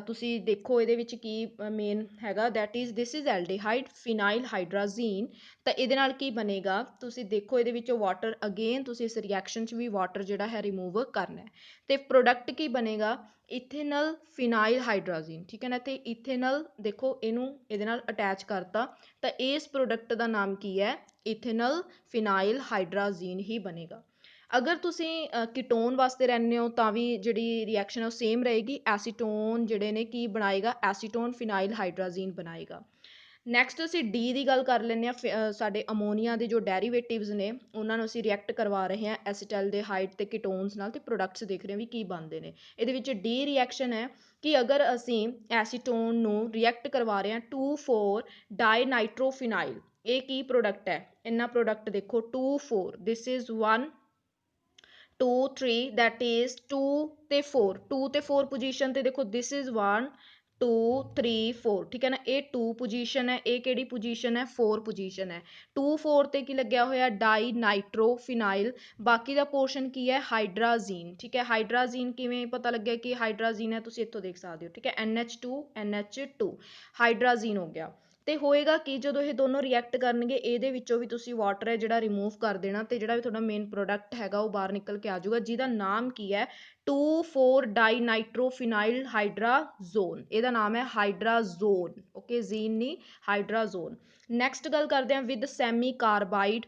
ਤੁਸੀਂ ਦੇਖੋ ਇਹਦੇ ਵਿੱਚ ਕੀ ਮੇਨ ਹੈਗਾ, that is this is aldehyde ਫਿਨਾਈਲ ਹਾਈਡਰਾਜ਼ੀਨ। ਤਾਂ ਇਹਦੇ ਨਾਲ ਕੀ ਬਣੇਗਾ, ਤੁਸੀਂ ਦੇਖੋ ਇਹਦੇ ਵਿੱਚੋਂ ਵਾਟਰ, ਅਗੇਨ ਤੁਸੀਂ ਇਸ ਰਿਐਕਸ਼ਨ 'ਚ ਵੀ ਵਾਟਰ ਜਿਹੜਾ ਹੈ ਰਿਮੂਵ ਕਰਨਾ ਹੈ, ਤੇ ਪ੍ਰੋਡਕਟ ਕੀ ਬਣੇਗਾ, ਇਥੇਨਲ ਫਿਨਾਈਲ ਹਾਈਡਰਾਜ਼ੀਨ। ਠੀਕ ਹੈ ਨਾ, ਤੇ ਇਥੇਨਲ ਦੇਖੋ ਇਹਨੂੰ ਇਹਦੇ ਨਾਲ ਅਟੈਚ ਕਰਤਾ, ਤਾਂ ਇਸ ਪ੍ਰੋਡਕਟ ਦਾ ਨਾਮ ਕੀ ਹੈ, ਇਥੇਨਲ ਫਿਨਾਈਲ ਹਾਈਡਰਾਜ਼ੀਨ ਹੀ ਬਣੇਗਾ। ਅਗਰ ਤੁਸੀਂ ਕੀਟੋਨ ਵਾਸਤੇ ਰਹਿੰਦੇ ਹੋ ਤਾਂ ਵੀ ਜਿਹੜੀ ਰਿਐਕਸ਼ਨ ਹੈ ਉਹ ਸੇਮ ਰਹੇਗੀ, ਐਸੀਟੋਨ ਜਿਹੜੇ ਨੇ ਕੀ ਬਣਾਏਗਾ, ਐਸੀਟੋਨ ਫਿਨਾਈਲ ਹਾਈਡਰਾਜ਼ੀਨ ਬਣਾਏਗਾ। ਨੈਕਸਟ ਅਸੀਂ ਡੀ ਦੀ ਗੱਲ ਕਰ ਲੈਂਦੇ ਹਾਂ। ਸਾਡੇ ਅਮੋਨੀਆ ਦੇ ਜੋ ਡੈਰੀਵੇਟਿਵਸ ਨੇ ਉਹਨਾਂ ਨੂੰ ਅਸੀਂ ਰਿਐਕਟ ਕਰਵਾ ਰਹੇ ਹਾਂ ਐਸੀਟਲਡੇਹਾਈਡ ਤੇ ਕੀਟੋਨਸ ਨਾਲ, ਤੇ ਪ੍ਰੋਡਕਟਸ ਦੇਖ ਰਹੇ ਹਾਂ ਵੀ ਕੀ ਬਣਦੇ ਨੇ। ਇਹਦੇ ਵਿੱਚ ਡੀ ਰਿਐਕਸ਼ਨ ਹੈ ਕਿ ਅਗਰ ਅਸੀਂ ਐਸੀਟੋਨ ਨੂੰ ਰਿਐਕਟ ਕਰਵਾ ਰਹੇ ਹਾਂ 2,4 ਡਾਈਨਾਈਟ੍ਰੋਫਿਨਾਈਲ, ਇਹ ਕੀ ਪ੍ਰੋਡਕਟ ਹੈ, ਇਹਨਾਂ ਪ੍ਰੋਡਕਟ ਦੇਖੋ 2,4, ਦਿਸ ਇਜ਼ 1 2 3, that is 2 ਤੇ 4, 2 ਤੇ 4 ਪੋਜੀਸ਼ਨ ਤੇ ਦੇਖੋ this is 1 2 3 4। ਠੀਕ ਹੈ ਨਾ, ਇਹ 2 ਪੋਜੀਸ਼ਨ ਹੈ, ਇਹ ਕਿਹੜੀ ਪੋਜੀਸ਼ਨ ਹੈ, 4 ਪੋਜੀਸ਼ਨ ਹੈ। 2 4 ਤੇ ਕੀ ਲੱਗਿਆ ਹੋਇਆ, ਡਾਈ ਨਾਈਟ੍ਰੋਫਿਨਾਈਲ, ਬਾਕੀ ਦਾ ਪੋਰਸ਼ਨ ਕੀ ਹੈ, ਹਾਈਡਰਾਜ਼ੀਨ। ਠੀਕ ਹੈ, ਹਾਈਡਰਾਜ਼ੀਨ ਕਿਵੇਂ ਪਤਾ ਲੱਗਿਆ ਕਿ ਹਾਈਡਰਾਜ਼ੀਨ ਹੈ, ਤੁਸੀਂ ਇੱਥੋਂ ਦੇਖ ਸਕਦੇ ਹੋ। ਠੀਕ ਹੈ, NH2 NH2 ਹਾਈਡਰਾਜ਼ੀਨ ਹੋ ਗਿਆ। ਤੇ ਹੋਏਗਾ ਕਿ ਜਦੋਂ ਇਹ ਦੋਨੋਂ ਰਿਐਕਟ ਕਰਨਗੇ ਇਹਦੇ ਵਿੱਚੋਂ ਵੀ ਤੁਸੀਂ ਵਾਟਰ ਹੈ ਜਿਹੜਾ ਰਿਮੂਵ ਕਰ ਦੇਣਾ, ਤੇ ਜਿਹੜਾ ਵੀ ਤੁਹਾਡਾ ਮੇਨ ਪ੍ਰੋਡਕਟ ਹੈਗਾ ਉਹ ਬਾਹਰ ਨਿਕਲ ਕੇ ਆ ਜਾਊਗਾ, ਜਿਹਦਾ ਨਾਮ ਕੀ ਹੈ, 2,4 ਡਾਈਨਾਈਟ੍ਰੋਫਿਨਾਈਲ ਹਾਈਡਰਾਜ਼ੋਨ। ਇਹਦਾ ਨਾਮ ਹੈ ਹਾਈਡਰਾਜ਼ੋਨ। ਓਕੇ, ਜ਼ੀਨ ਨਹੀਂ, ਹਾਈਡਰਾਜ਼ੋਨ। ਨੈਕਸਟ ਗੱਲ ਕਰਦੇ ਹਾਂ with semicarbazide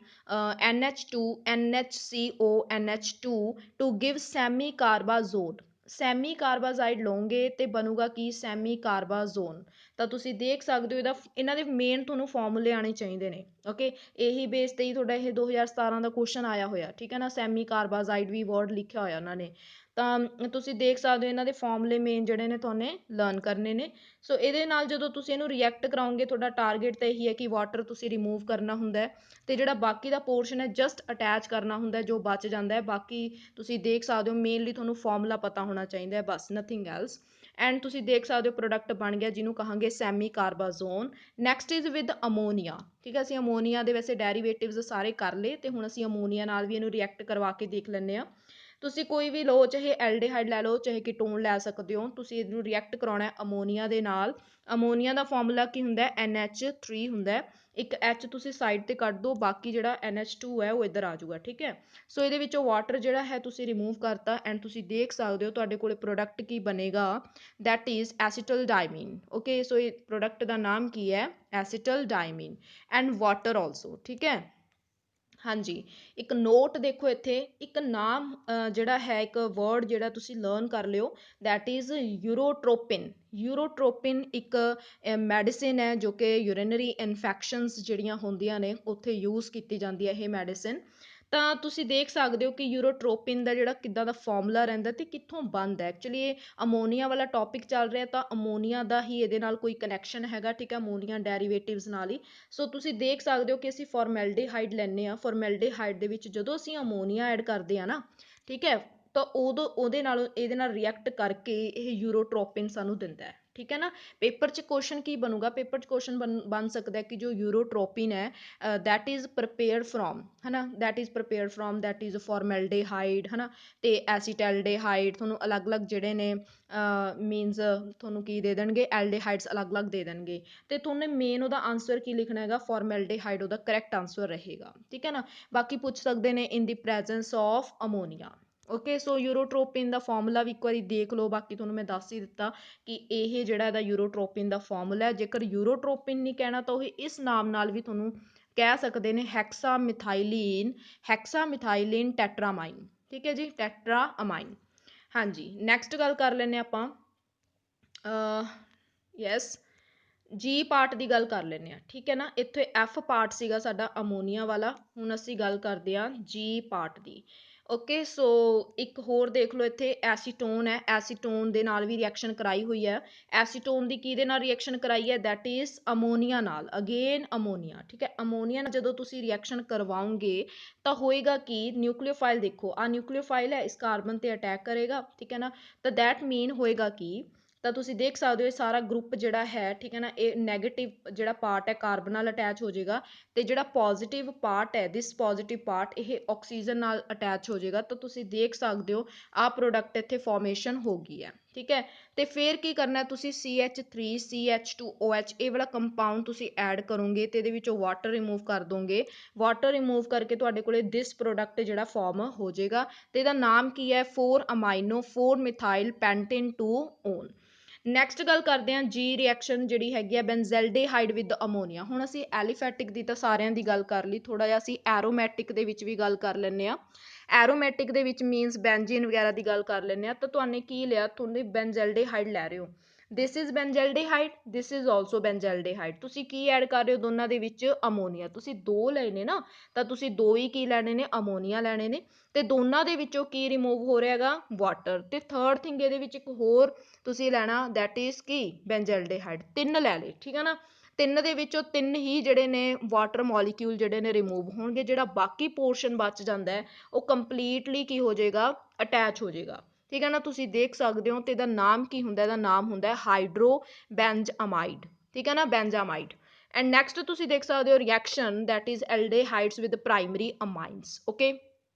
NH2 NHCO NH2 to give semicarbazone. Semicarbazide ਲਓਗੇ ਤੇ ਬਣੂਗਾ ਕੀ, ਸੈਮੀ ਕਾਰਬਾਜ਼ੋਨ। ਤਾਂ ਤੁਸੀਂ ਦੇਖ ਸਕਦੇ ਹੋ ਇਹਨਾਂ ਦੇ ਮੇਨ ਤੁਹਾਨੂੰ ਫਾਰਮੂਲੇ ਆਉਣੇ ਚਾਹੀਦੇ ਨੇ। ਓਕੇ, ਇਹੀ ਬੇਸ ਤੇ ਹੀ ਤੁਹਾਡਾ ਇਹ 2017 ਦਾ ਕੁਐਸਚਨ ਆਇਆ ਹੋਇਆ। ਠੀਕ ਹੈ ਨਾ, ਸੈਮੀ ਕਾਰਬਾਜ਼ਾਈਡ ਵੀ ਵਰਡ ਲਿਖਿਆ ਹੋਇਆ ਉਹਨਾਂ ਨੇ, ਤਾਂ ਤੁਸੀਂ ਦੇਖ ਸਕਦੇ ਹੋ ਇਹਨਾਂ ਦੇ ਫਾਰਮੂਲੇ ਮੇਨ ਜਿਹੜੇ ਨੇ ਤੁਹਾਨੂੰ ਲਰਨ ਕਰਨੇ ਨੇ। ਸੋ ਇਹਦੇ ਨਾਲ ਜਦੋਂ ਤੁਸੀਂ ਇਹਨੂੰ ਰਿਐਕਟ ਕਰਾਓਗੇ ਤੁਹਾਡਾ ਟਾਰਗੇਟ ਤਾਂ ਇਹੀ ਹੈ ਕਿ ਵਾਟਰ ਤੁਸੀਂ ਰਿਮੂਵ ਕਰਨਾ ਹੁੰਦਾ ਹੈ, ਤੇ ਜਿਹੜਾ ਬਾਕੀ ਦਾ ਪੋਰਸ਼ਨ ਹੈ ਜਸਟ ਅਟੈਚ ਕਰਨਾ ਹੁੰਦਾ, ਜੋ ਬਚ ਜਾਂਦਾ ਹੈ। ਬਾਕੀ ਤੁਸੀਂ ਦੇਖ ਸਕਦੇ ਹੋ ਮੇਨਲੀ ਤੁਹਾਨੂੰ ਫਾਰਮੂਲਾ ਪਤਾ ਹੋਣਾ ਚਾਹੀਦਾ ਹੈ, ਬਸ ਨਥਿੰਗ ਐਲਸ। ਐਂਡ ਤੁਸੀਂ ਦੇਖ ਸਕਦੇ ਹੋ ਪ੍ਰੋਡਕਟ ਬਣ ਗਿਆ ਜਿਹਨੂੰ ਕਹਾਂਗੇ semicarbazone. Next is with ammonia. ਠੀਕ ਹੈ, ਅਸੀਂ ਅਮੋਨੀਆ ਦੇ ਵੈਸੇ ਡੈਰੀਵੇਟਿਵਸ ਸਾਰੇ ਕਰ ਲਏ, ਤੇ ਹੁਣ ਅਸੀਂ ਅਮੋਨੀਆ ਨਾਲ ਵੀ ਇਹਨੂੰ ਰਿਐਕਟ ਕਰਵਾ ਕੇ ਦੇਖ ਲੈਂਦੇ ਹਾਂ। ਤੁਸੀਂ ਕੋਈ ਵੀ ਲਓ, ਚਾਹੇ ਐਲਡੀਹਾਈਡ ਲੈ ਲਓ ਚਾਹੇ ਕੀਟੋਨ ਲੈ ਸਕਦੇ ਹੋ, ਤੁਸੀਂ ਇਹਨੂੰ ਰਿਐਕਟ ਕਰਾਉਣਾ ਹੈ ਅਮੋਨੀਆ ਦੇ ਨਾਲ। ਅਮੋਨੀਆ ਦਾ ਫਾਰਮੂਲਾ ਕੀ ਹੁੰਦਾ ਹੈ, NH3 ਹੁੰਦਾ ਹੈ, ਇੱਕ H ਤੁਸੀਂ ਸਾਈਡ ਤੇ ਕੱਢ ਦਿਓ, ਬਾਕੀ ਜਿਹੜਾ NH2 ਹੈ ਉਹ ਇੱਧਰ ਆ ਜਾਊਗਾ। ਠੀਕ ਹੈ, ਸੋ ਇਹਦੇ ਵਿੱਚੋਂ ਵਾਟਰ ਜਿਹੜਾ ਹੈ ਤੁਸੀਂ ਰਿਮੂਵ ਕਰਤਾ, ਐਂਡ ਤੁਸੀਂ ਦੇਖ ਸਕਦੇ ਹੋ ਤੁਹਾਡੇ ਕੋਲ ਪ੍ਰੋਡਕਟ ਕੀ ਬਣੇਗਾ, ਦੈਟ ਇਜ਼ ਐਸੀਟਲਡਾਈਮੀਨ। ਓਕੇ, ਸੋ ਇਹ ਪ੍ਰੋਡਕਟ ਦਾ ਨਾਮ ਕੀ ਹੈ, ਐਸੀਟਲਡਾਈਮੀਨ, ਐਂਡ ਵਾਟਰ ਆਲਸੋ। ਠੀਕ ਹੈ, ਹਾਂਜੀ, ਇੱਕ ਨੋਟ ਦੇਖੋ ਇੱਥੇ, ਇੱਕ ਨਾਮ ਜਿਹੜਾ ਹੈ, ਇੱਕ ਵਰਡ ਜਿਹੜਾ ਤੁਸੀਂ ਲਰਨ ਕਰ ਲਿਓ, ਦੈਟ ਇਜ਼ ਯੂਰੋਟ੍ਰੋਪਿਨ। ਯੂਰੋਟ੍ਰੋਪਿਨ ਇੱਕ ਮੈਡੀਸਿਨ ਹੈ ਜੋ ਕਿ ਯੂਰੀਨਰੀ ਇਨਫੈਕਸ਼ਨਸ ਜਿਹੜੀਆਂ ਹੁੰਦੀਆਂ ਨੇ ਉੱਥੇ ਯੂਜ਼ ਕੀਤੀ ਜਾਂਦੀ ਹੈ ਇਹ ਮੈਡੀਸਿਨ। ਤਾਂ ਤੁਸੀਂ ਦੇਖ ਸਕਦੇ ਹੋ ਕਿ ਯੂਰੋਟ੍ਰੋਪਿਨ ਦਾ ਜਿਹੜਾ ਕਿੱਦਾਂ ਦਾ ਫਾਰਮੂਲਾ ਰਹਿੰਦਾ ਤੇ ਕਿੱਥੋਂ ਬਣਦਾ। ਐਕਚੁਅਲੀ ਇਹ ਅਮੋਨੀਆ ਵਾਲਾ ਟੌਪਿਕ ਚੱਲ ਰਿਹਾ, ਤਾਂ ਅਮੋਨੀਆ ਦਾ ਹੀ ਇਹਦੇ ਨਾਲ ਕੋਈ ਕਨੈਕਸ਼ਨ ਹੈਗਾ। ਠੀਕ ਹੈ, ਅਮੋਨੀਆ ਡੈਰੀਵੇਟਿਵਸ ਨਾਲ ਹੀ। ਸੋ ਤੁਸੀਂ ਦੇਖ ਸਕਦੇ ਹੋ ਕਿ ਅਸੀਂ ਫਾਰਮੈਲਡੀਹਾਈਡ ਲੈਂਦੇ ਹਾਂ, ਫਾਰਮੈਲਡੀਹਾਈਡ ਦੇ ਵਿੱਚ ਜਦੋਂ ਅਸੀਂ ਅਮੋਨੀਆ ਐਡ ਕਰਦੇ ਹਾਂ ਨਾ, ਠੀਕ ਹੈ, ਤਾਂ ਉਹਦੇ ਨਾਲ ਇਹਦੇ ਨਾਲ ਰਿਐਕਟ ਕਰਕੇ ਇਹ ਯੂਰੋਟ੍ਰੋਪਿਨ ਸਾਨੂੰ ਦਿੰਦਾ ਹੈ। ਠੀਕ ਹੈ ਨਾ, ਪੇਪਰ 'ਚ ਕੁਐਸਚਨ ਕੀ ਬਣੂਗਾ, ਪੇਪਰ 'ਚ ਕੁਐਸਚਨ ਬਣ ਸਕਦਾ ਕਿ ਜੋ ਯੂਰੋਟ੍ਰੋਪਿਨ ਹੈ ਦੈਟ ਇਜ਼ ਪ੍ਰਪੇਅਰਡ ਫਰੋਮ, ਹੈ ਨਾ, that is prepared from, that is formaldehyde, ਹੈ ਨਾ, ਤੇ ਐਸੀਟਲਡੇਹਾਈਡ। ਤੁਹਾਨੂੰ ਅਲੱਗ-ਅਲੱਗ ਜਿਹੜੇ ਨੇ ਮੀਨਸ ਤੁਹਾਨੂੰ ਕੀ ਦੇ ਦੇਣਗੇ, ਐਲਡੀਹਾਈਡਸ ਅਲੱਗ-ਅਲੱਗ ਦੇ ਦੇਣਗੇ, ਤੇ ਤੁਹਾਨੂੰ ਮੇਨ ਉਹਦਾ ਆਂਸਰ ਕੀ ਲਿਖਣਾ ਹੈਗਾ, ਫਾਰਮੈਲਡੀਹਾਈਡ ਉਹਦਾ ਕਰੈਕਟ ਆਂਸਰ ਰਹੇਗਾ। ਠੀਕ ਹੈ ਨਾ, ਬਾਕੀ ਪੁੱਛ ਸਕਦੇ ਨੇ in the presence of ammonia. Okay, so urotropine ਦਾ ਫਾਰਮੂਲਾ ਵੀ ਇੱਕ ਵਾਰੀ ਦੇਖ ਲਓ, ਬਾਕੀ ਤੁਹਾਨੂੰ ਮੈਂ ਦੱਸ ਹੀ ਦਿੱਤਾ ਕਿ ਇਹ ਜਿਹੜਾ ਇਹਦਾ ਯੂਰੋਟ੍ਰੋਪਿਨ ਦਾ ਫਾਰਮੂਲਾ ਹੈ। ਜੇਕਰ ਯੂਰੋਟ੍ਰੋਪਿਨ ਨਹੀਂ ਕਹਿਣਾ ਤਾਂ ਉਹ ਇਸ ਨਾਮ ਨਾਲ ਵੀ ਤੁਹਾਨੂੰ ਕਹਿ ਸਕਦੇ ਨੇ, ਹੈਕਸਾਮਿਥਾਈਲੀਨ, ਹੈਕਸਾਮਿਥਾਈਲੀਨ ਟੈਟਰਾਮਾਈਨ। ਠੀਕ ਹੈ ਜੀ, ਟੈਟਰਾਮਾਈਨ। ਹਾਂਜੀ, ਨੈਕਸਟ ਗੱਲ ਕਰ ਲੈਂਦੇ ਆਪਾਂ, ਯੈਸ, ਜੀ ਪਾਰਟ ਦੀ ਗੱਲ ਕਰ ਲੈਂਦੇ ਹਾਂ। ਠੀਕ ਹੈ ਨਾ, ਇੱਥੇ ਐਫ ਪਾਰਟ ਸੀਗਾ ਸਾਡਾ ਅਮੋਨੀਆ ਵਾਲਾ, ਹੁਣ ਅਸੀਂ ਗੱਲ ਕਰਦੇ ਹਾਂ ਜੀ ਪਾਰਟ ਦੀ। ਓਕੇ, ਸੋ ਇੱਕ ਹੋਰ ਦੇਖ ਲਓ ਇੱਥੇ ਐਸੀਟੋਨ ਹੈ, ਐਸੀਟੋਨ ਦੇ ਨਾਲ ਵੀ ਰਿਐਕਸ਼ਨ ਕਰਾਈ ਹੋਈ ਹੈ। ਐਸੀਟੋਨ ਦੀ ਕਿਹਦੇ ਨਾਲ ਰਿਐਕਸ਼ਨ ਕਰਾਈ ਹੈ, ਦੈਟ ਇਜ਼ ਅਮੋਨੀਆ ਨਾਲ, ਅਗੇਨ ਅਮੋਨੀਆ। ਠੀਕ ਹੈ, ਅਮੋਨੀਆ ਨਾਲ ਜਦੋਂ ਤੁਸੀਂ ਰਿਐਕਸ਼ਨ ਕਰਵਾਓਗੇ ਤਾਂ ਹੋਏਗਾ ਕਿ ਨਿਊਕਲੀਓਫਾਈਲ, ਦੇਖੋ ਆਹ ਨਿਊਕਲੀਓਫਾਈਲ ਹੈ, ਇਸ ਕਾਰਬਨ ਤੇ ਅਟੈਕ ਕਰੇਗਾ। ਠੀਕ ਹੈ ਨਾ, ਤਾਂ ਦੈਟ ਮੀਨ ਹੋਏਗਾ ਕਿ, ਤਾਂ ਤੁਸੀਂ ਦੇਖ ਸਕਦੇ ਹੋ ਇਹ ਸਾਰਾ ਗਰੁੱਪ ਜਿਹੜਾ ਹੈ, ਠੀਕ ਹੈ ਨਾ, ਇਹ ਨੈਗੇਟਿਵ ਜਿਹੜਾ ਪਾਰਟ ਹੈ ਕਾਰਬਨ ਨਾਲ ਅਟੈਚ ਹੋ ਜਾਏਗਾ, ਤੇ ਜਿਹੜਾ ਪੋਜ਼ਿਟਿਵ ਪਾਰਟ ਹੈ, ਦਿਸ ਪੋਜ਼ਿਟਿਵ ਪਾਰਟ, ਇਹ ਆਕਸੀਜਨ ਨਾਲ ਅਟੈਚ ਹੋ ਜਾਏਗਾ। ਤਾਂ ਤੁਸੀਂ ਦੇਖ ਸਕਦੇ ਹੋ ਆਹ ਪ੍ਰੋਡਕਟ ਇੱਥੇ ਫਾਰਮੇਸ਼ਨ ਹੋ ਗਈ ਹੈ। ठीक है। तो फिर की करना तुसी CH3 CH2OH ये वाला कंपाउंड तुसी ऐड करोगे तो ये विचों वाटर रिमूव कर दोगे। वाटर रिमूव करके तुहाडे कोले दिस प्रोडक्ट जिहड़ा फॉर्म हो जाएगा। तो इहदा नाम की है 4 amino 4 methyl pentane 2 own. Next गल करते हैं जी रिएक्शन जिहड़ी हैगी है बेंजल्डेहाइड विद अमोनीया। हुण असीं एलीफैटिक दी तां सारिਆਂ दी गल कर लई, थोड़ा जिहा असीं एरोमैटिक दे विच भी गल कर लैंदे आ। एरोमैटिक ਦੇ ਵਿੱਚ ਮੀਨਸ ਬੈਂਜ਼ੀਨ ਵਗੈਰਾ ਦੀ ਗੱਲ ਕਰ ਲੈਂਦੇ ਆ। ਤਾਂ ਤੁਹਾਨੂੰ ਕੀ ਲਿਆ, ਤੁਸੀਂ ਬੈਂਜ਼ਲਡੇਹਾਈਡ ਲੈ ਰਹੇ ਹੋ। This is benzaldehyde, this is also benzaldehyde. ਤੁਸੀਂ ਕੀ ਐਡ ਕਰ ਰਹੇ ਹੋ ਦੋਨਾਂ ਦੇ ਵਿੱਚ? ਅਮੋਨੀਆ। ਤੁਸੀਂ ਦੋ ਲਏ ਨੇ ਨਾ, ਤਾਂ ਤੁਸੀਂ ਦੋ ਹੀ ਕੀ ਲੈਣੇ ਨੇ? ਅਮੋਨੀਆ ਲੈਣੇ ਨੇ। ਤੇ ਦੋਨਾਂ ਦੇ ਵਿੱਚੋਂ ਕੀ ਰਿਮੂਵ ਹੋ ਰਿਹਾ ਹੈਗਾ? ਵਾਟਰ। ਤੇ ਥਰਡ ਥਿੰਗ ਇਹਦੇ ਵਿੱਚ ਇੱਕ ਹੋਰ ਤੁਸੀਂ ਲੈਣਾ, ਦੈਟ ਇਜ਼ ਕੀ? ਬੈਂਜ਼ਲਡੇਹਾਈਡ। ਤਿੰਨ ਲੈ ਲਏ, ਠੀਕ ਹੈ ਨਾ। ਤਿੰਨ ਦੇ ਵਿੱਚੋਂ ਤਿੰਨ ਹੀ ਜਿਹੜੇ ਨੇ ਵਾਟਰ ਮੋਲੀਕਿਊਲ ਜਿਹੜੇ ਨੇ ਰਿਮੂਵ ਹੋਣਗੇ। ਜਿਹੜਾ ਬਾਕੀ ਪੋਰਸ਼ਨ ਬਚ ਜਾਂਦਾ ਹੈ ਉਹ ਕੰਪਲੀਟਲੀ ਕੀ ਹੋ ਜਾਏਗਾ? ਅਟੈਚ ਹੋ ਜਾਏਗਾ। ਠੀਕ ਹੈ ਨਾ। ਤੁਸੀਂ ਦੇਖ ਸਕਦੇ ਹੋ। ਤੇ ਇਹਦਾ ਨਾਮ ਕੀ ਹੁੰਦਾ? ਇਹਦਾ ਨਾਮ ਹੁੰਦਾ ਹੈ ਹਾਈਡਰੋ ਬੈਂਜ਼ਆਮਾਈਡ। ਠੀਕ ਹੈ ਨਾ, ਬੈਂਜ਼ਾਮਾਈਡ। ਐਂਡ ਨੈਕਸਟ ਤੁਸੀਂ ਦੇਖ ਸਕਦੇ ਹੋ reaction that is aldehydes with primary amines. Okay,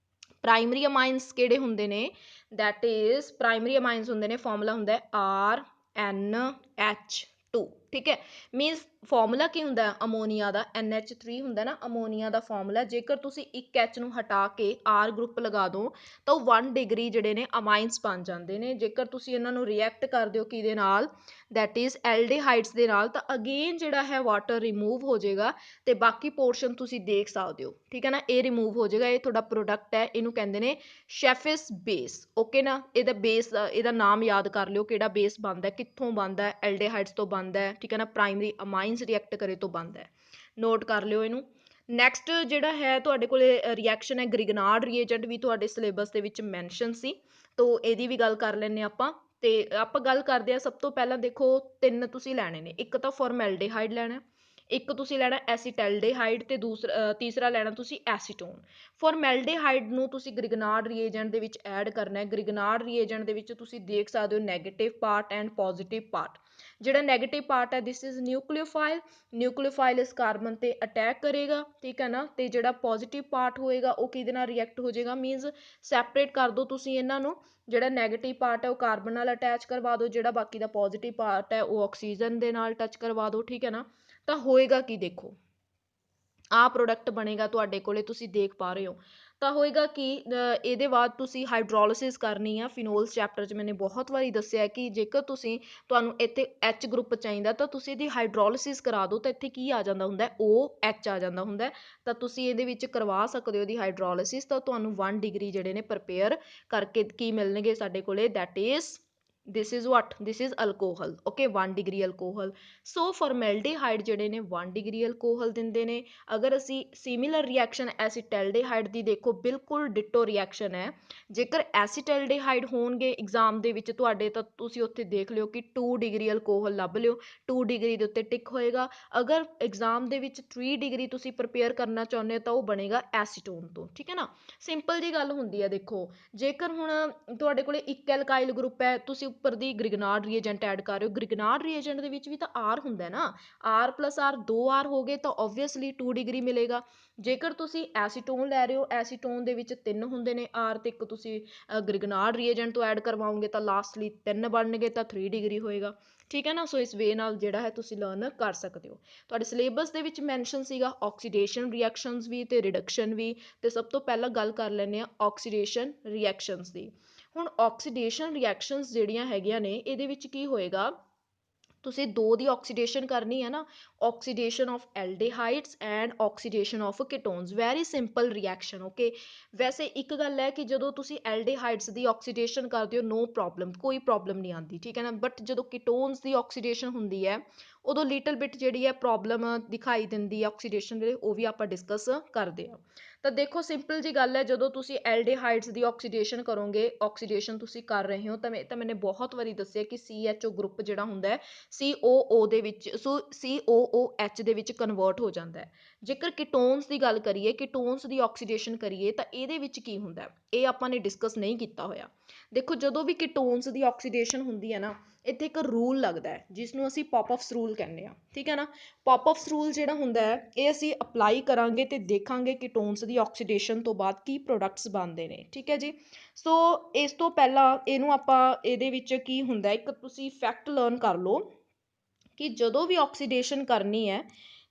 primary amines ਕਿਹੜੇ ਹੁੰਦੇ ਨੇ? ਦੈਟ ਇਜ਼ ਪ੍ਰਾਇਮਰੀ ਅਮਾਈਨਸ ਹੁੰਦੇ ਨੇ, ਫਾਰਮੂਲਾ ਹੁੰਦਾ ਹੈ RNH2। ਠੀਕ ਹੈ, ਮੀਨਸ ਫਾਰਮੂਲਾ ਕੀ ਹੁੰਦਾ ਅਮੋਨੀਆ ਦਾ? NH3 ਹੁੰਦਾ ਨਾ ਅਮੋਨੀਆ ਦਾ ਫਾਰਮੂਲਾ। ਜੇਕਰ ਤੁਸੀਂ ਇੱਕ H ਨੂੰ ਹਟਾ ਕੇ R ਗਰੁੱਪ ਲਗਾ ਦਿਓ ਤਾਂ ਉਹ 1 ਡਿਗਰੀ ਜਿਹੜੇ ਨੇ ਅਮਾਈਨਸ ਬਣ ਜਾਂਦੇ ਨੇ। ਜੇਕਰ ਤੁਸੀਂ ਇਹਨਾਂ ਨੂੰ ਰਿਐਕਟ ਕਰ ਦਿਓ ਕਿਹਦੇ ਨਾਲ? ਦੈਟ ਇਜ਼ ਐਲਡੀਹਾਈਡਸ ਦੇ ਨਾਲ, ਤਾਂ ਅਗੇਨ ਜਿਹੜਾ ਹੈ ਵਾਟਰ ਰਿਮੂਵ ਹੋ ਜਾਏਗਾ ਤੇ ਬਾਕੀ ਪੋਰਸ਼ਨ ਤੁਸੀਂ ਦੇਖ ਸਕਦੇ ਹੋ। ਠੀਕ ਹੈ ਨਾ, ਇਹ ਰਿਮੂਵ ਹੋ ਜਾਏਗਾ। ਇਹ ਤੁਹਾਡਾ ਪ੍ਰੋਡਕਟ ਹੈ, ਇਹਨੂੰ ਕਹਿੰਦੇ ਨੇ ਸ਼ੈਫਿਸ ਬੇਸ। ਓਕੇ ਨਾ, ਇਹਦਾ ਬੇਸ ਇਹਦਾ ਨਾਮ ਯਾਦ ਕਰ ਲਿਓ ਕਿਹੜਾ ਬੇਸ ਬਣਦਾ, ਕਿੱਥੋਂ ਬਣਦਾ? ਐਲਡੀਹਾਈਡਸ ਤੋਂ ਬਣਦਾ ਹੈ। ਠੀਕ ਹੈ ਨਾ, ਪ੍ਰਾਇਮਰੀ ਅਮਾਈਨਸ ਰਿਐਕਟ ਕਰੇ ਤੋਂ ਬਣਦਾ ਹੈ। ਨੋਟ ਕਰ ਲਿਓ ਇਹਨੂੰ। ਨੈਕਸਟ ਜਿਹੜਾ ਹੈ ਤੁਹਾਡੇ ਕੋਲੇ ਰਿਐਕਸ਼ਨ ਹੈ ਗ੍ਰਿਗਨਾਰਡ ਰੀਏਜੈਂਟ, ਵੀ ਤੁਹਾਡੇ ਸਿਲੇਬਸ ਦੇ ਵਿੱਚ ਮੈਂਸ਼ਨ ਸੀ। ਤੋ ਇਹਦੀ ਵੀ ਗੱਲ ਕਰ ਲੈਂਦੇ ਆਪਾਂ। ਤੇ ਆਪਾਂ ਗੱਲ ਕਰਦੇ ਹਾਂ, ਸਭ ਤੋਂ ਪਹਿਲਾਂ ਦੇਖੋ ਤਿੰਨ ਤੁਸੀਂ ਲੈਣੇ ਨੇ। ਇੱਕ ਤਾਂ ਫਾਰਮੈਲਡੇਹਾਈਡ ਲੈਣਾ, ਇੱਕ ਤੁਸੀਂ ਲੈਣਾ ਐਸੀਟੈਲਡੇਹਾਈਡ, ਤੇ ਤੀਸਰਾ ਲੈਣਾ ਤੁਸੀਂ ਐਸੀਟੋਨ। ਫਾਰਮੈਲਡੇਹਾਈਡ ਨੂੰ ਤੁਸੀਂ ਗ੍ਰਿਗਨਾਰਡ ਰੀਏਜੈਂਟ ਦੇ ਵਿੱਚ ਐਡ ਕਰਨਾ ਹੈ। ਗ੍ਰਿਗਨਾਰਡ ਰੀਏਜੈਂਟ ਦੇ ਵਿੱਚ ਤੁਸੀਂ ਦੇਖ ਸਕਦੇ ਹੋ negative part and positive part. ਜਿਹੜਾ ਨੈਗੇਟਿਵ ਪਾਰਟ ਹੈ ਦਿਸ ਇਜ਼ ਨਿਊਕਲੀਓਫਾਈਲ। ਨਿਊਕਲੀਓਫਾਈਲ ਇਸ ਕਾਰਬਨ ਤੇ ਅਟੈਕ ਕਰੇਗਾ। ਠੀਕ ਹੈ ਨਾ। ਤੇ ਜਿਹੜਾ ਪੋਜ਼ਿਟਿਵ ਪਾਰਟ ਹੋਏਗਾ ਉਹ ਕਿਹਦੇ ਨਾਲ ਰਿਐਕਟ ਹੋ ਜਾਏਗਾ? ਮੀਨਸ ਸੈਪਰੇਟ ਕਰ ਦਿਓ ਤੁਸੀਂ ਇਹਨਾਂ ਨੂੰ। ਜਿਹੜਾ ਨੈਗੇਟਿਵ ਪਾਰਟ ਹੈ ਉਹ ਕਾਰਬਨ ਨਾਲ ਅਟੈਚ ਕਰਵਾ ਦਿਓ, ਜਿਹੜਾ ਬਾਕੀ ਦਾ ਪੋਜ਼ਿਟਿਵ ਪਾਰਟ ਹੈ ਉਹ ਆਕਸੀਜਨ ਦੇ ਨਾਲ ਟੱਚ ਕਰਵਾ ਦਿਓ। ਠੀਕ ਹੈ ਨਾ। ਤਾਂ ਹੋਏਗਾ ਕੀ? ਦੇਖੋ ਆਹ ਪ੍ਰੋਡਕਟ ਬਣੇਗਾ ਤੁਹਾਡੇ ਕੋਲੇ, ਤੁਸੀਂ ਦੇਖ ਪਾ ਰਹੇ ਹੋ। ਤਾਂ ਹੋਏਗਾ ਕਿ ਇਹਦੇ ਬਾਅਦ ਤੁਸੀਂ ਹਾਈਡਰੋਲਿਸਿਸ ਕਰਨੀ ਆ। ਫਿਨੋਲਸ ਚੈਪਟਰ 'ਚ ਮੈंने ਬਹੁਤ ਵਾਰੀ ਦੱਸਿਆ ਕਿ ਜੇਕਰ ਤੁਹਾਨੂੰ ਇੱਥੇ H ਗਰੁੱਪ ਚਾਹੀਦਾ ਤਾਂ ਤੁਸੀਂ ਇਹਦੀ ਹਾਈਡਰੋਲਿਸਿਸ ਕਰਾ ਦਿਓ ਤਾਂ ਇੱਥੇ ਕੀ ਆ ਜਾਂਦਾ ਹੁੰਦਾ? OH ਆ ਜਾਂਦਾ ਹੁੰਦਾ। ਤਾਂ ਤੁਸੀਂ ਇਹਦੇ ਵਿੱਚ ਕਰਵਾ ਸਕਦੇ ਹੋ ਇਹਦੀ ਹਾਈਡਰੋਲਿਸਿਸ, ਤਾਂ ਤੁਹਾਨੂੰ 1 ਡਿਗਰੀ ਜਿਹੜੇ ਨੇ ਪ੍ਰਪੇਅਰ ਕਰਕੇ ਕੀ ਮਿਲਣਗੇ ਸਾਡੇ ਕੋਲੇ? That is this is what? this is alcohol। okay, 1 degree alcohol। so formaldehyde ਜਿਹੜੇ ਨੇ 1 degree alcohol ਦਿੰਦੇ ਨੇ। ਅਗਰ ਅਸੀਂ ਸਿਮਿਲਰ ਰਿਐਕਸ਼ਨ ਐਸੀਟੈਲਡੇਹਾਈਡ ਦੀ ਦੇਖੋ, ਬਿਲਕੁਲ ਡਿਟੋ ਰਿਐਕਸ਼ਨ ਹੈ। ਜੇਕਰ ਐਸੀਟੈਲਡੇਹਾਈਡ ਹੋਣਗੇ ਐਗਜ਼ਾਮ ਦੇ ਵਿੱਚ ਤੁਹਾਡੇ, ਤਾਂ ਤੁਸੀਂ ਉੱਥੇ ਦੇਖ ਲਿਓ ਕਿ 2 ਡਿਗਰੀ ਅਲਕੋਹਲ ਲੱਭ ਲਿਓ, 2 ਡਿਗਰੀ ਦੇ ਉੱਤੇ ਟਿਕ ਹੋਏਗਾ। ਅਗਰ ਐਗਜ਼ਾਮ ਦੇ ਵਿੱਚ 3 ਡਿਗਰੀ ਤੁਸੀਂ ਪ੍ਰਪੇਅਰ ਕਰਨਾ ਚਾਹੁੰਦੇ ਹੋ ਤਾਂ ਉਹ ਬਣੇਗਾ ਐਸੀਟੋਨ ਤੋਂ। ਠੀਕ ਹੈ ਨਾ, ਸਿੰਪਲ ਜੀ ਗੱਲ ਹੁੰਦੀ ਹੈ। ਦੇਖੋ ਜੇਕਰ ਹੁਣ ਤੁਹਾਡੇ ਕੋਲੇ ਇੱਕ ਐਲਕਾਈਲ ਗਰੁੱਪ ਹੈ, ਤੁਸੀਂ ਉੱਪਰ ਦੀ ਗ੍ਰਿਗਨਾਰਡ ਰੀਏਜੈਂਟ ਐਡ ਕਰ ਰਹੇ ਹੋ। ਗ੍ਰਿਗਨਾਰਡ ਰੀਏਜੈਂਟ ਦੇ ਵਿੱਚ ਵੀ ਤਾਂ R ਹੁੰਦਾ ਨਾ, R + R 2R ਹੋ ਗਏ ਤਾਂ ਓਬਵੀਅਸਲੀ 2 ਡਿਗਰੀ ਮਿਲੇਗਾ। ਜੇਕਰ ਤੁਸੀਂ ਐਸੀਟੋਨ ਲੈ ਰਹੇ ਹੋ, ਐਸੀਟੋਨ ਦੇ ਵਿੱਚ 3 ਹੁੰਦੇ ਨੇ R, ਤੇ ਇੱਕ ਤੁਸੀਂ ਗ੍ਰਿਗਨਾਰਡ ਰੀਏਜੈਂਟ ਤੋਂ ਐਡ ਕਰਵਾਓਗੇ ਤਾਂ ਲਾਸਟਲੀ 3 ਬਣਨਗੇ ਤਾਂ 3 ਡਿਗਰੀ ਹੋਏਗਾ। ਠੀਕ ਹੈ ਨਾ। ਸੋ ਇਸ ਵੇ ਨਾਲ ਜਿਹੜਾ ਹੈ ਤੁਸੀਂ ਲਰਨ ਕਰ ਸਕਦੇ ਹੋ। ਤੁਹਾਡੇ ਸਿਲੇਬਸ ਦੇ ਵਿੱਚ ਮੈਂਸ਼ਨ ਸੀਗਾ ਆਕਸੀਡੇਸ਼ਨ ਰਿਐਕਸ਼ਨਸ ਵੀ ਤੇ ਰਿਡਕਸ਼ਨ ਵੀ। ਤੇ ਸਭ ਤੋਂ ਪਹਿਲਾਂ ਗੱਲ ਕਰ ਲੈਂਦੇ ਹਾਂ ਆਕਸੀਡੇਸ਼ਨ ਰਿਐਕਸ਼ਨਸ ਦੀ। ਹੁਣ ਆਕਸੀਡੇਸ਼ਨ ਰਿਐਕਸ਼ਨਸ ਜਿਹੜੀਆਂ ਹੈਗੀਆਂ ਨੇ ਇਹਦੇ ਵਿੱਚ ਕੀ ਹੋਏਗਾ? ਤੁਸੀਂ ਦੋ ਦੀ ਆਕਸੀਡੇਸ਼ਨ ਕਰਨੀ ਹੈ ਨਾ, oxidation of aldehydes and oxidation of ketones. Very simple reaction. Okay, ਵੈਸੇ ਇੱਕ ਗੱਲ ਹੈ ਕਿ ਜਦੋਂ ਤੁਸੀਂ ਐਲਡੀਹਾਈਡਸ ਦੀ ਆਕਸੀਡੇਸ਼ਨ ਕਰਦੇ ਹੋ ਨੋ ਪ੍ਰੋਬਲਮ, ਕੋਈ ਪ੍ਰੋਬਲਮ ਨਹੀਂ ਆਉਂਦੀ। ਠੀਕ ਹੈ ਨਾ। ਬਟ ਜਦੋਂ ਕੀਟੋਨਸ ਦੀ ਆਕਸੀਡੇਸ਼ਨ ਹੁੰਦੀ ਹੈ ਉਦੋਂ ਲਿਟਲ ਬਿਟ ਜਿਹੜੀ ਹੈ ਪ੍ਰੋਬਲਮ ਦਿਖਾਈ ਦਿੰਦੀ ਹੈ ਆਕਸੀਡੇਸ਼ਨ ਦੇ, ਉਹ ਵੀ ਆਪਾਂ ਡਿਸਕਸ ਕਰਦੇ ਹਾਂ। ਤਾਂ ਦੇਖੋ ਸਿੰਪਲ ਜੀ ਗੱਲ ਹੈ, ਜਦੋਂ ਤੁਸੀਂ ਐਲਡੀਹਾਈਡਸ ਦੀ ਆਕਸੀਡੇਸ਼ਨ ਕਰੋਗੇ, ਆਕਸੀਡੇਸ਼ਨ ਤੁਸੀਂ ਕਰ ਰਹੇ ਹੋ ਤਾਂ ਮੈंने ਬਹੁਤ ਵਾਰੀ ਦੱਸਿਆ ਕਿ CHO ਗਰੁੱਪ ਜਿਹੜਾ ਹੁੰਦਾ ਹੈ COO ਦੇ ਵਿੱਚ, ਸੋ COOH ਦੇ ਵਿੱਚ ਕਨਵਰਟ ਹੋ ਜਾਂਦਾ ਹੈ। ਜੇਕਰ ਕੀਟੋਨਸ ਦੀ ਗੱਲ ਕਰੀਏ, ਕੀਟੋਨਸ ਦੀ ਆਕਸੀਡੇਸ਼ਨ ਕਰੀਏ ਤਾਂ ਇਹਦੇ ਵਿੱਚ ਕੀ ਹੁੰਦਾ? ਇਹ ਆਪਾਂ ਨੇ ਡਿਸਕਸ ਨਹੀਂ ਕੀਤਾ ਹੋਇਆ। ਦੇਖੋ ਜਦੋਂ ਵੀ ਕੀਟੋਨਸ ਦੀ ਆਕਸੀਡੇਸ਼ਨ ਹੁੰਦੀ ਹੈ ਨਾ, ਇੱਥੇ ਇੱਕ ਰੂਲ ਲੱਗਦਾ ਹੈ ਜਿਸ ਨੂੰ ਅਸੀਂ ਪੌਪਅਪਸ ਰੂਲ ਕਹਿੰਦੇ ਹਾਂ, ਠੀਕ ਹੈ ਨਾ। ਪੌਪਅਪਸ ਰੂਲ ਜਿਹੜਾ ਹੁੰਦਾ ਹੈ ਇਹ ਅਸੀਂ ਅਪਲਾਈ ਕਰਾਂਗੇ ਤੇ ਦੇਖਾਂਗੇ ਕੀਟੋਨਸ ਦੀ ਆਕਸੀਡੇਸ਼ਨ ਤੋਂ ਬਾਅਦ ਕੀ ਪ੍ਰੋਡਕਟਸ ਬਣਦੇ ਨੇ, ਠੀਕ ਹੈ ਜੀ। ਸੋ ਇਸ ਤੋਂ ਪਹਿਲਾਂ ਇਹਨੂੰ ਆਪਾਂ ਇਹਦੇ ਵਿੱਚ ਕੀ ਹੁੰਦਾ, ਇੱਕ ਤੁਸੀਂ ਫੈਕਟ ਲਰਨ ਕਰ ਲਓ ਕਿ ਜਦੋਂ ਵੀ ਆਕਸੀਡੇਸ਼ਨ ਕਰਨੀ ਹੈ,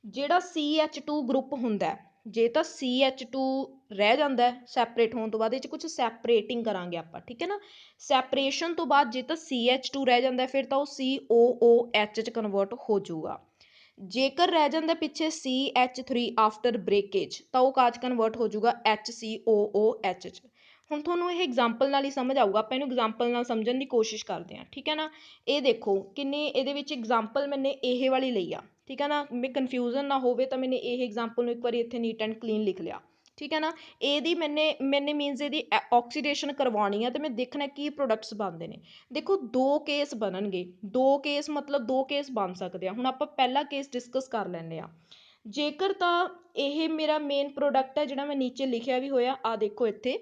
ਜਿਹੜਾ CH2 ਗਰੁੱਪ ਹੁੰਦਾ ਹੈ, ਜੇ ਤਾਂ CH2 ਰਹਿ ਜਾਂਦਾ ਹੈ ਸੈਪਰੇਟ ਹੋਣ ਤੋਂ ਬਾਅਦ, ਇਹ 'ਚ ਕੁਛ ਸੈਪਰੇਟਿੰਗ ਕਰਾਂਗੇ ਆਪਾਂ, ਠੀਕ ਹੈ ਨਾ। ਸੈਪਰੇਸ਼ਨ ਤੋਂ ਬਾਅਦ ਜੇ ਤਾਂ CH2 ਰਹਿ ਜਾਂਦਾ ਫਿਰ ਤਾਂ ਉਹ COOH 'ਚ ਕਨਵਰਟ ਹੋ ਜਾਊਗਾ। ਜੇਕਰ ਰਹਿ ਜਾਂਦਾ ਪਿੱਛੇ CH3 ਆਫਟਰ ਬ੍ਰੇਕੇਜ ਤਾਂ ਉਹ ਕਾਜ ਕਨਵਰਟ ਹੋ ਜਾਊਗਾ HCOOH 'ਚ। ਹੁਣ ਤੁਹਾਨੂੰ ਇਹ ਐਗਜ਼ਾਮਪਲ ਨਾਲ ਹੀ ਸਮਝ ਆਊਗਾ, ਆਪਾਂ ਇਹਨੂੰ ਐਗਜ਼ਾਮਪਲ ਨਾਲ ਸਮਝਣ ਦੀ ਕੋਸ਼ਿਸ਼ ਕਰਦੇ ਹਾਂ, ਠੀਕ ਹੈ ਨਾ। ਇਹ ਦੇਖੋ ਕਿੰਨੇ ਇਹਦੇ ਵਿੱਚ ਐਗਜ਼ਾਮਪਲ ਮੈਨੇ ਇਹ ਵਾਲੀ ਲਈ ਆ, ਠੀਕ ਹੈ ਨਾ। ਮੈਂ ਕਨਫਿਊਜ਼ਨ ਨਾ ਹੋਵੇ ਤਾਂ ਮੈਨੇ ਇਹ ਐਗਜ਼ਾਮਪਲ ਨੂੰ ਇੱਕ ਵਾਰੀ ਇੱਥੇ ਨੀਟ ਐਂਡ ਕਲੀਨ ਲਿਖ ਲਿਆ, ਠੀਕ ਹੈ ਨਾ। ਇਹਦੀ ਮੈਨੇ ਮੀਨਸ ਇਹਦੀ ਆਕਸੀਡੇਸ਼ਨ ਕਰਵਾਉਣੀ ਆ ਤੇ ਮੈਂ ਦੇਖਣਾ ਕੀ ਪ੍ਰੋਡਕਟਸ ਬਣਦੇ ਨੇ। ਦੇਖੋ ਦੋ ਕੇਸ ਬਣਨਗੇ, ਦੋ ਕੇਸ ਮਤਲਬ ਦੋ ਕੇਸ ਬਣ ਸਕਦੇ ਆ। ਹੁਣ ਆਪਾਂ ਪਹਿਲਾ ਕੇਸ ਡਿਸਕਸ ਕਰ ਲੈਂਦੇ ਆ। ਜੇਕਰ ਤਾਂ ਇਹ ਮੇਰਾ ਮੇਨ ਪ੍ਰੋਡਕਟ ਹੈ ਜਿਹੜਾ ਮੈਂ ਨੀਚੇ ਲਿਖਿਆ ਵੀ ਹੋਇਆ ਆ, ਦੇਖੋ ਇੱਥੇ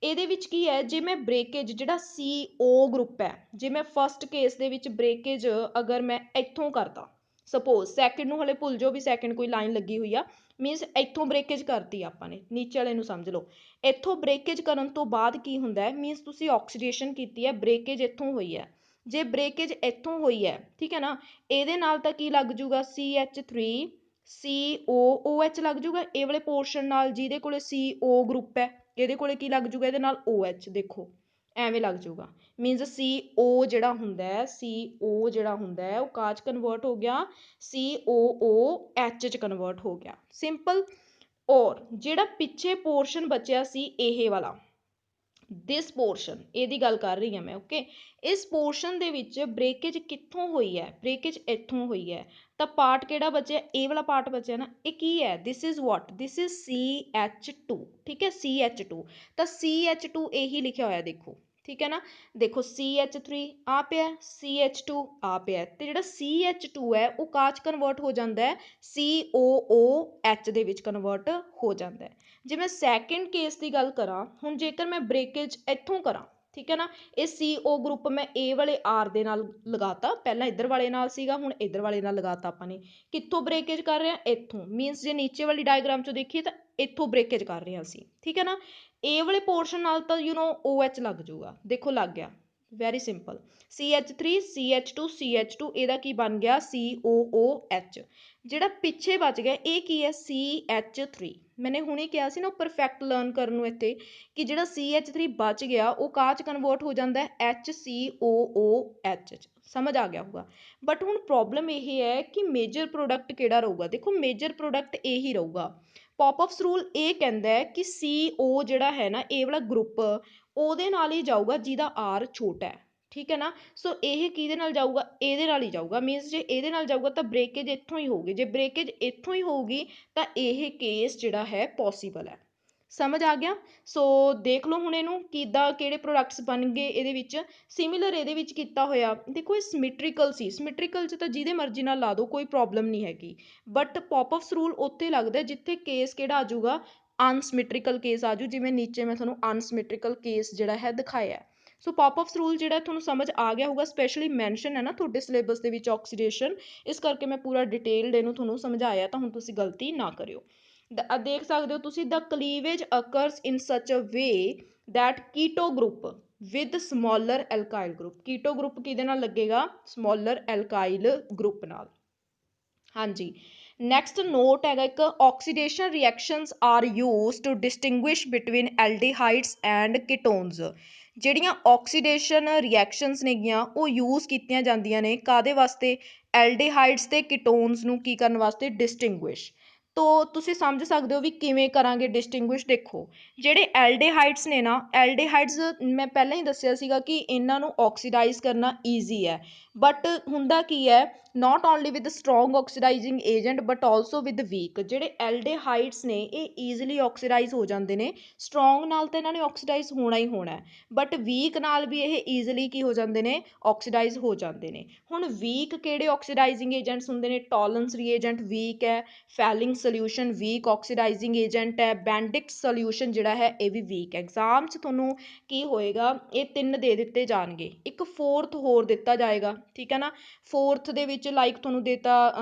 ਇਹਦੇ ਵਿੱਚ ਕੀ ਹੈ, ਜੇ ਮੈਂ ਬ੍ਰੇਕੇਜ ਜਿਹੜਾ CO ਗਰੁੱਪ ਹੈ, ਜੇ ਮੈਂ ਫਸਟ ਕੇਸ ਦੇ ਵਿੱਚ ਬ੍ਰੇਕੇਜ ਅਗਰ ਮੈਂ ਇੱਥੋਂ ਕਰਦਾ, ਸਪੋਜ਼ ਸੈਕਿੰਡ ਨੂੰ ਹਲੇ ਭੁੱਲ ਜਾਓ ਵੀ ਸੈਕਿੰਡ ਕੋਈ ਲਾਈਨ ਲੱਗੀ ਹੋਈ ਆ, ਮੀਨਸ ਇੱਥੋਂ ਬ੍ਰੇਕੇਜ ਕਰਤੀ ਆਪਾਂ ਨੇ, ਨੀਚੇ ਵਾਲੇ ਨੂੰ ਸਮਝ ਲਓ। ਇੱਥੋਂ ਬ੍ਰੇਕੇਜ ਕਰਨ ਤੋਂ ਬਾਅਦ ਕੀ ਹੁੰਦਾ ਹੈ, ਮੀਨਸ ਤੁਸੀਂ ਆਕਸੀਡੇਸ਼ਨ ਕੀਤੀ ਹੈ, ਬ੍ਰੇਕੇਜ ਇੱਥੋਂ ਹੋਈ ਹੈ। ਜੇ ਬ੍ਰੇਕੇਜ ਇੱਥੋਂ ਹੋਈ ਹੈ, ਠੀਕ ਹੈ ਨਾ, ਇਹਦੇ ਨਾਲ ਤਾਂ ਕੀ ਲੱਗ ਜੂਗਾ CH3 COOH ਲੱਗ ਜੂਗਾ ਇਹ ਵਾਲੇ ਪੋਰਸ਼ਨ ਨਾਲ, ਜਿਹਦੇ ਕੋਲੇ CO ਗਰੁੱਪ ਹੈ ਇਹਦੇ ਕੋਲੇ ਕੀ ਲੱਗ ਜੂਗਾ, ਇਹਦੇ ਨਾਲ OH, ਦੇਖੋ ਐਵੇਂ ਲੱਗ ਜੂਗਾ। ਮੀਨਸ CO ਜਿਹੜਾ ਹੁੰਦਾ ਹੈ, CO ਜਿਹੜਾ ਹੁੰਦਾ ਹੈ ਉਹ ਕਾਜ ਕਨਵਰਟ ਹੋ ਗਿਆ COOH 'ਚ ਕਨਵਰਟ ਹੋ ਗਿਆ, ਸਿੰਪਲ। ਔਰ ਜਿਹੜਾ ਪਿੱਛੇ ਪੋਰਸ਼ਨ ਬਚਿਆ ਸੀ ਇਹ ਵਾਲਾ, ਦਿਸ ਪੋਰਸ਼ਨ, ਇਹਦੀ ਗੱਲ ਕਰ ਰਹੀ ਹਾਂ ਮੈਂ, ਓਕੇ। ਇਸ ਪੋਰਸ਼ਨ ਦੇ ਵਿੱਚ ਬ੍ਰੇਕੇਜ ਕਿੱਥੋਂ ਹੋਈ ਹੈ, ਬ੍ਰੇਕੇਜ ਇੱਥੋਂ ਹੋਈ ਹੈ, ਤਾਂ ਪਾਰਟ ਕਿਹੜਾ ਬਚਿਆ, ਇਹ ਵਾਲਾ ਪਾਰਟ ਬਚਿਆ ਨਾ, ਇਹ ਕੀ ਹੈ, this is what, this is CH2, ਠੀਕ ਹੈ, CH2। ਤਾਂ CH2 ਇਹੀ ਲਿਖਿਆ ਹੋਇਆ ਦੇਖੋ, ਠੀਕ ਹੈ ਨਾ। ਦੇਖੋ CH3 ਆ ਪਿਆ, CH2 ਆ ਪਿਆ, ਤੇ ਜਿਹੜਾ CH2 ਹੈ ਉਹ ਕਾਚ ਕਨਵਰਟ ਹੋ ਜਾਂਦਾ ਹੈ COOH ਦੇ ਵਿੱਚ ਕਨਵਰਟ ਹੋ ਜਾਂਦਾ ਹੈ। ਜੇ ਮੈਂ ਸੈਕਿੰਡ ਕੇਸ ਦੀ ਗੱਲ ਕਰਾਂ, ਹੁਣ ਜੇਕਰ ਮੈਂ ਬ੍ਰੇਕੇਜ ਇੱਥੋਂ ਕਰਾਂ, ਠੀਕ ਹੈ ਨਾ, ਇਹ CO ਗਰੁੱਪ ਮੈਂ ਇਹ ਵਾਲੇ R ਦੇ ਨਾਲ ਲਗਾਤਾ, ਪਹਿਲਾਂ ਇੱਧਰ ਵਾਲੇ ਨਾਲ ਸੀਗਾ, ਹੁਣ ਇੱਧਰ ਵਾਲੇ ਨਾਲ ਲਗਾਤਾ ਆਪਾਂ ਨੇ। ਕਿੱਥੋਂ ਬ੍ਰੇਕੇਜ ਕਰ ਰਹੇ ਹਾਂ, ਇੱਥੋਂ, ਮੀਨਸ ਜੇ ਨੀਚੇ ਵਾਲੀ ਡਾਇਗਰਾਮ 'ਚ ਦੇਖੀਏ ਤਾਂ ਇੱਥੋਂ ਬ੍ਰੇਕੇਜ ਕਰ ਰਹੇ ਹਾਂ ਅਸੀਂ, ਠੀਕ ਹੈ ਨਾ। ਇਹ ਵਾਲੇ ਪੋਰਸ਼ਨ ਨਾਲ ਤਾਂ OH ਲੱਗ ਜਾਊਗਾ, ਦੇਖੋ ਲੱਗ ਗਿਆ, very simple. CH3 CH2 CH2 ਇਹਦਾ ਕੀ ਬਣ ਗਿਆ COOH। ਜਿਹੜਾ ਪਿੱਛੇ ਬਚ ਗਿਆ ਇਹ ਕੀ ਹੈ CH3। ਮੈਨੇ ਹੁਣੇ ਕਿਹਾ ਸੀ ਨਾ ਪਰਫੈਕਟ ਲਰਨ ਕਰਨ ਨੂੰ ਇੱਥੇ, ਕਿ ਜਿਹੜਾ CH3 ਬਚ ਗਿਆ ਉਹ ਕਾਹ 'ਚ ਕਨਵਰਟ ਹੋ ਜਾਂਦਾ ਹੈ HCOOH 'ਚ, ਸਮਝ ਆ ਗਿਆ ਹੋਊਗਾ। ਬਟ ਹੁਣ ਪ੍ਰੋਬਲਮ ਇਹ ਹੈ ਕਿ ਮੇਜਰ ਪ੍ਰੋਡਕਟ ਕਿਹੜਾ ਰਹੂਗਾ, ਦੇਖੋ ਮੇਜਰ ਪ੍ਰੋਡਕਟ ਇਹ ਹੀ ਰਹੂਗਾ। ਪੌਪਅਪਸ ਰੂਲ ਇਹ ਕਹਿੰਦਾ ਹੈ ਕਿ CO ਜਿਹੜਾ ਹੈ ਨਾ ਇਹ ਵਾਲਾ ਗਰੁੱਪ ਉਹਦੇ ਨਾਲ ਹੀ ਜਾਊਗਾ ਜਿਹਦਾ R ਛੋਟਾ ਹੈ, ਠੀਕ ਹੈ ਨਾ। ਸੋ ਇਹ ਕਿਹਦੇ ਨਾਲ ਜਾਊਗਾ, ਇਹਦੇ ਨਾਲ ਹੀ ਜਾਊਗਾ। ਮੀਨਸ ਜੇ ਇਹਦੇ ਨਾਲ ਜਾਊਗਾ ਤਾਂ ਬ੍ਰੇਕੇਜ ਇੱਥੋਂ ਹੀ ਹੋਊਗੀ, ਜੇ ਬ੍ਰੇਕੇਜ ਇੱਥੋਂ ਹੀ ਹੋਊਗੀ ਤਾਂ ਇਹ ਕੇਸ ਜਿਹੜਾ ਹੈ ਪੋਸੀਬਲ ਹੈ। ਸਮਝ ਆ ਗਿਆ। ਸੋ ਦੇਖ ਲਓ ਹੁਣ ਇਹਨੂੰ ਕਿੱਦਾਂ ਕਿਹੜੇ ਪ੍ਰੋਡਕਟਸ ਬਣਨਗੇ ਇਹਦੇ ਵਿੱਚ। ਸਿਮਿਲਰ ਇਹਦੇ ਵਿੱਚ ਕੀਤਾ ਹੋਇਆ, ਦੇਖੋ ਇਹ ਸਿਮੈਟ੍ਰੀਕਲ ਸੀ, ਸਿਮੈਟ੍ਰੀਕਲ 'ਚ ਤਾਂ ਜਿਹਦੇ ਮਰਜ਼ੀ ਨਾਲ ਲਾ ਦਿਓ ਕੋਈ ਪ੍ਰੋਬਲਮ ਨਹੀਂ ਹੈਗੀ। ਬਟ ਪੌਪਅਪਸ ਰੂਲ ਉੱਥੇ ਲੱਗਦਾ ਜਿੱਥੇ ਕੇਸ ਕਿਹੜਾ ਆ ਜਾਊਗਾ, ਅਨਸਿਮੈਟ੍ਰੀਕਲ ਕੇਸ ਆ ਜੂ, ਜਿਵੇਂ ਨੀਚੇ ਮੈਂ ਤੁਹਾਨੂੰ ਅਨਸਿਮੈਟ੍ਰੀਕਲ ਕੇਸ ਜਿਹੜਾ ਹੈ ਦਿਖਾਇਆ। ਸੋ ਪੌਪਅਪਸ ਰੂਲ ਜਿਹੜਾ ਤੁਹਾਨੂੰ ਸਮਝ ਆ ਗਿਆ ਹੋਊਗਾ, ਸਪੈਸ਼ਲੀ ਮੈਂਸ਼ਨ ਹੈ ਨਾ ਤੁਹਾਡੇ ਸਿਲੇਬਸ ਦੇ ਵਿੱਚ ਆਕਸੀਡੇਸ਼ਨ, ਇਸ ਕਰਕੇ ਮੈਂ ਪੂਰਾ ਡਿਟੇਲਡ ਇਹਨੂੰ ਤੁਹਾਨੂੰ ਸਮਝਾਇਆ, ਤਾਂ ਹੁਣ ਤੁਸੀਂ ਗਲਤੀ ਨਾ ਕਰਿਓ। ਦੇਖ ਸਕਦੇ ਹੋ ਤੁਸੀਂ, the cleavage occurs in such a way that keto group with smaller alkyl group, keto group ਕਿਹਦੇ ਨਾਲ ਲੱਗੇਗਾ, ਸਮੋਲਰ ਐਲਕਾਈਲ ਗਰੁੱਪ ਨਾਲ। ਹਾਂਜੀ, ਨੈਕਸਟ ਨੋਟ ਹੈਗਾ ਇੱਕ, oxidation reactions are used to distinguish between aldehydes and ketones. ਜਿਹੜੀਆਂ ਆਕਸੀਡੇਸ਼ਨ ਰਿਐਕਸ਼ਨਸ ਨੇਗੀਆਂ ਉਹ ਯੂਜ਼ ਕੀਤੀਆਂ ਜਾਂਦੀਆਂ ਨੇ ਕਾਹਦੇ ਵਾਸਤੇ, ਐਲਡੀਹਾਈਡਸ ਤੇ ਕੀਟੋਨਸ ਨੂੰ ਕੀ ਕਰਨ ਵਾਸਤੇ, ਡਿਸਟਿੰਗੁਇਸ਼। ਤੋ ਤੁਸੀਂ ਸਮਝ ਸਕਦੇ ਹੋ ਵੀ ਕਿਵੇਂ ਕਰਾਂਗੇ ਡਿਸਟਿੰਗੁਇਸ਼। ਦੇਖੋ ਜਿਹੜੇ ਐਲਡੀਹਾਈਡਸ ਨੇ ਨਾ, ਐਲਡੀਹਾਈਡਸ ਮੈਂ ਪਹਿਲਾਂ ਹੀ ਦੱਸਿਆ ਸੀਗਾ ਕਿ ਇਹਨਾਂ ਨੂੰ ਆਕਸੀਡਾਈਜ਼ ਕਰਨਾ ਈਜ਼ੀ ਹੈ, ਬਟ ਹੁੰਦਾ ਕੀ ਹੈ, not only with strong oxidising agent but also with weak. ਜਿਹੜੇ ਐਲਡੀਹਾਈਡਸ ਨੇ ਇਹ ਈਜ਼ੀਲੀ ਆਕਸੀਡਾਈਜ਼ ਹੋ ਜਾਂਦੇ ਨੇ, ਸਟਰੋਂਗ ਨਾਲ ਤਾਂ ਇਹਨਾਂ ਨੇ ਆਕਸੀਡਾਈਜ਼ ਹੋਣਾ ਹੀ ਹੋਣਾ, ਬਟ ਵੀਕ ਨਾਲ ਵੀ ਇਹ ਈਜ਼ੀਲੀ ਕੀ ਹੋ ਜਾਂਦੇ ਨੇ, ਆਕਸੀਡਾਈਜ਼ ਹੋ ਜਾਂਦੇ ਨੇ। ਹੁਣ ਵੀਕ ਕਿਹੜੇ ਆਕਸੀਡਾਈਜ਼ਿੰਗ ਏਜੰਟਸ ਹੁੰਦੇ ਨੇ, ਟੋਲਨਸ ਰੀਏਜੰਟ ਵੀਕ ਹੈ, ਫੈਲਿੰਗਸ ਸੋਲਿਊਸ਼ਨ ਵੀਕ ਆਕਸੀਡਾਈਜ਼ਿੰਗ ਏਜੰਟ ਹੈ। ਬੈਂਡਿਕਸ ਸੋਲਿਊਸ਼ਨ ਜਿਹੜਾ ਹੈ ਇਹ ਵੀ ਵੀਕ ਹੈ। ਐਗਜ਼ਾਮ 'ਚ ਤੁਹਾਨੂੰ ਕੀ ਹੋਏਗਾ, ਇਹ 3 ਦੇ ਦਿੱਤੇ ਜਾਣਗੇ, ਇੱਕ 4th ਹੋਰ ਦਿੱਤਾ ਜਾਏਗਾ, ਠੀਕ ਹੈ ਨਾ। 4th ਦੇ ਵਿੱਚ ਲਾਈਕ ਤੁਹਾਨੂੰ ਦੇਤਾ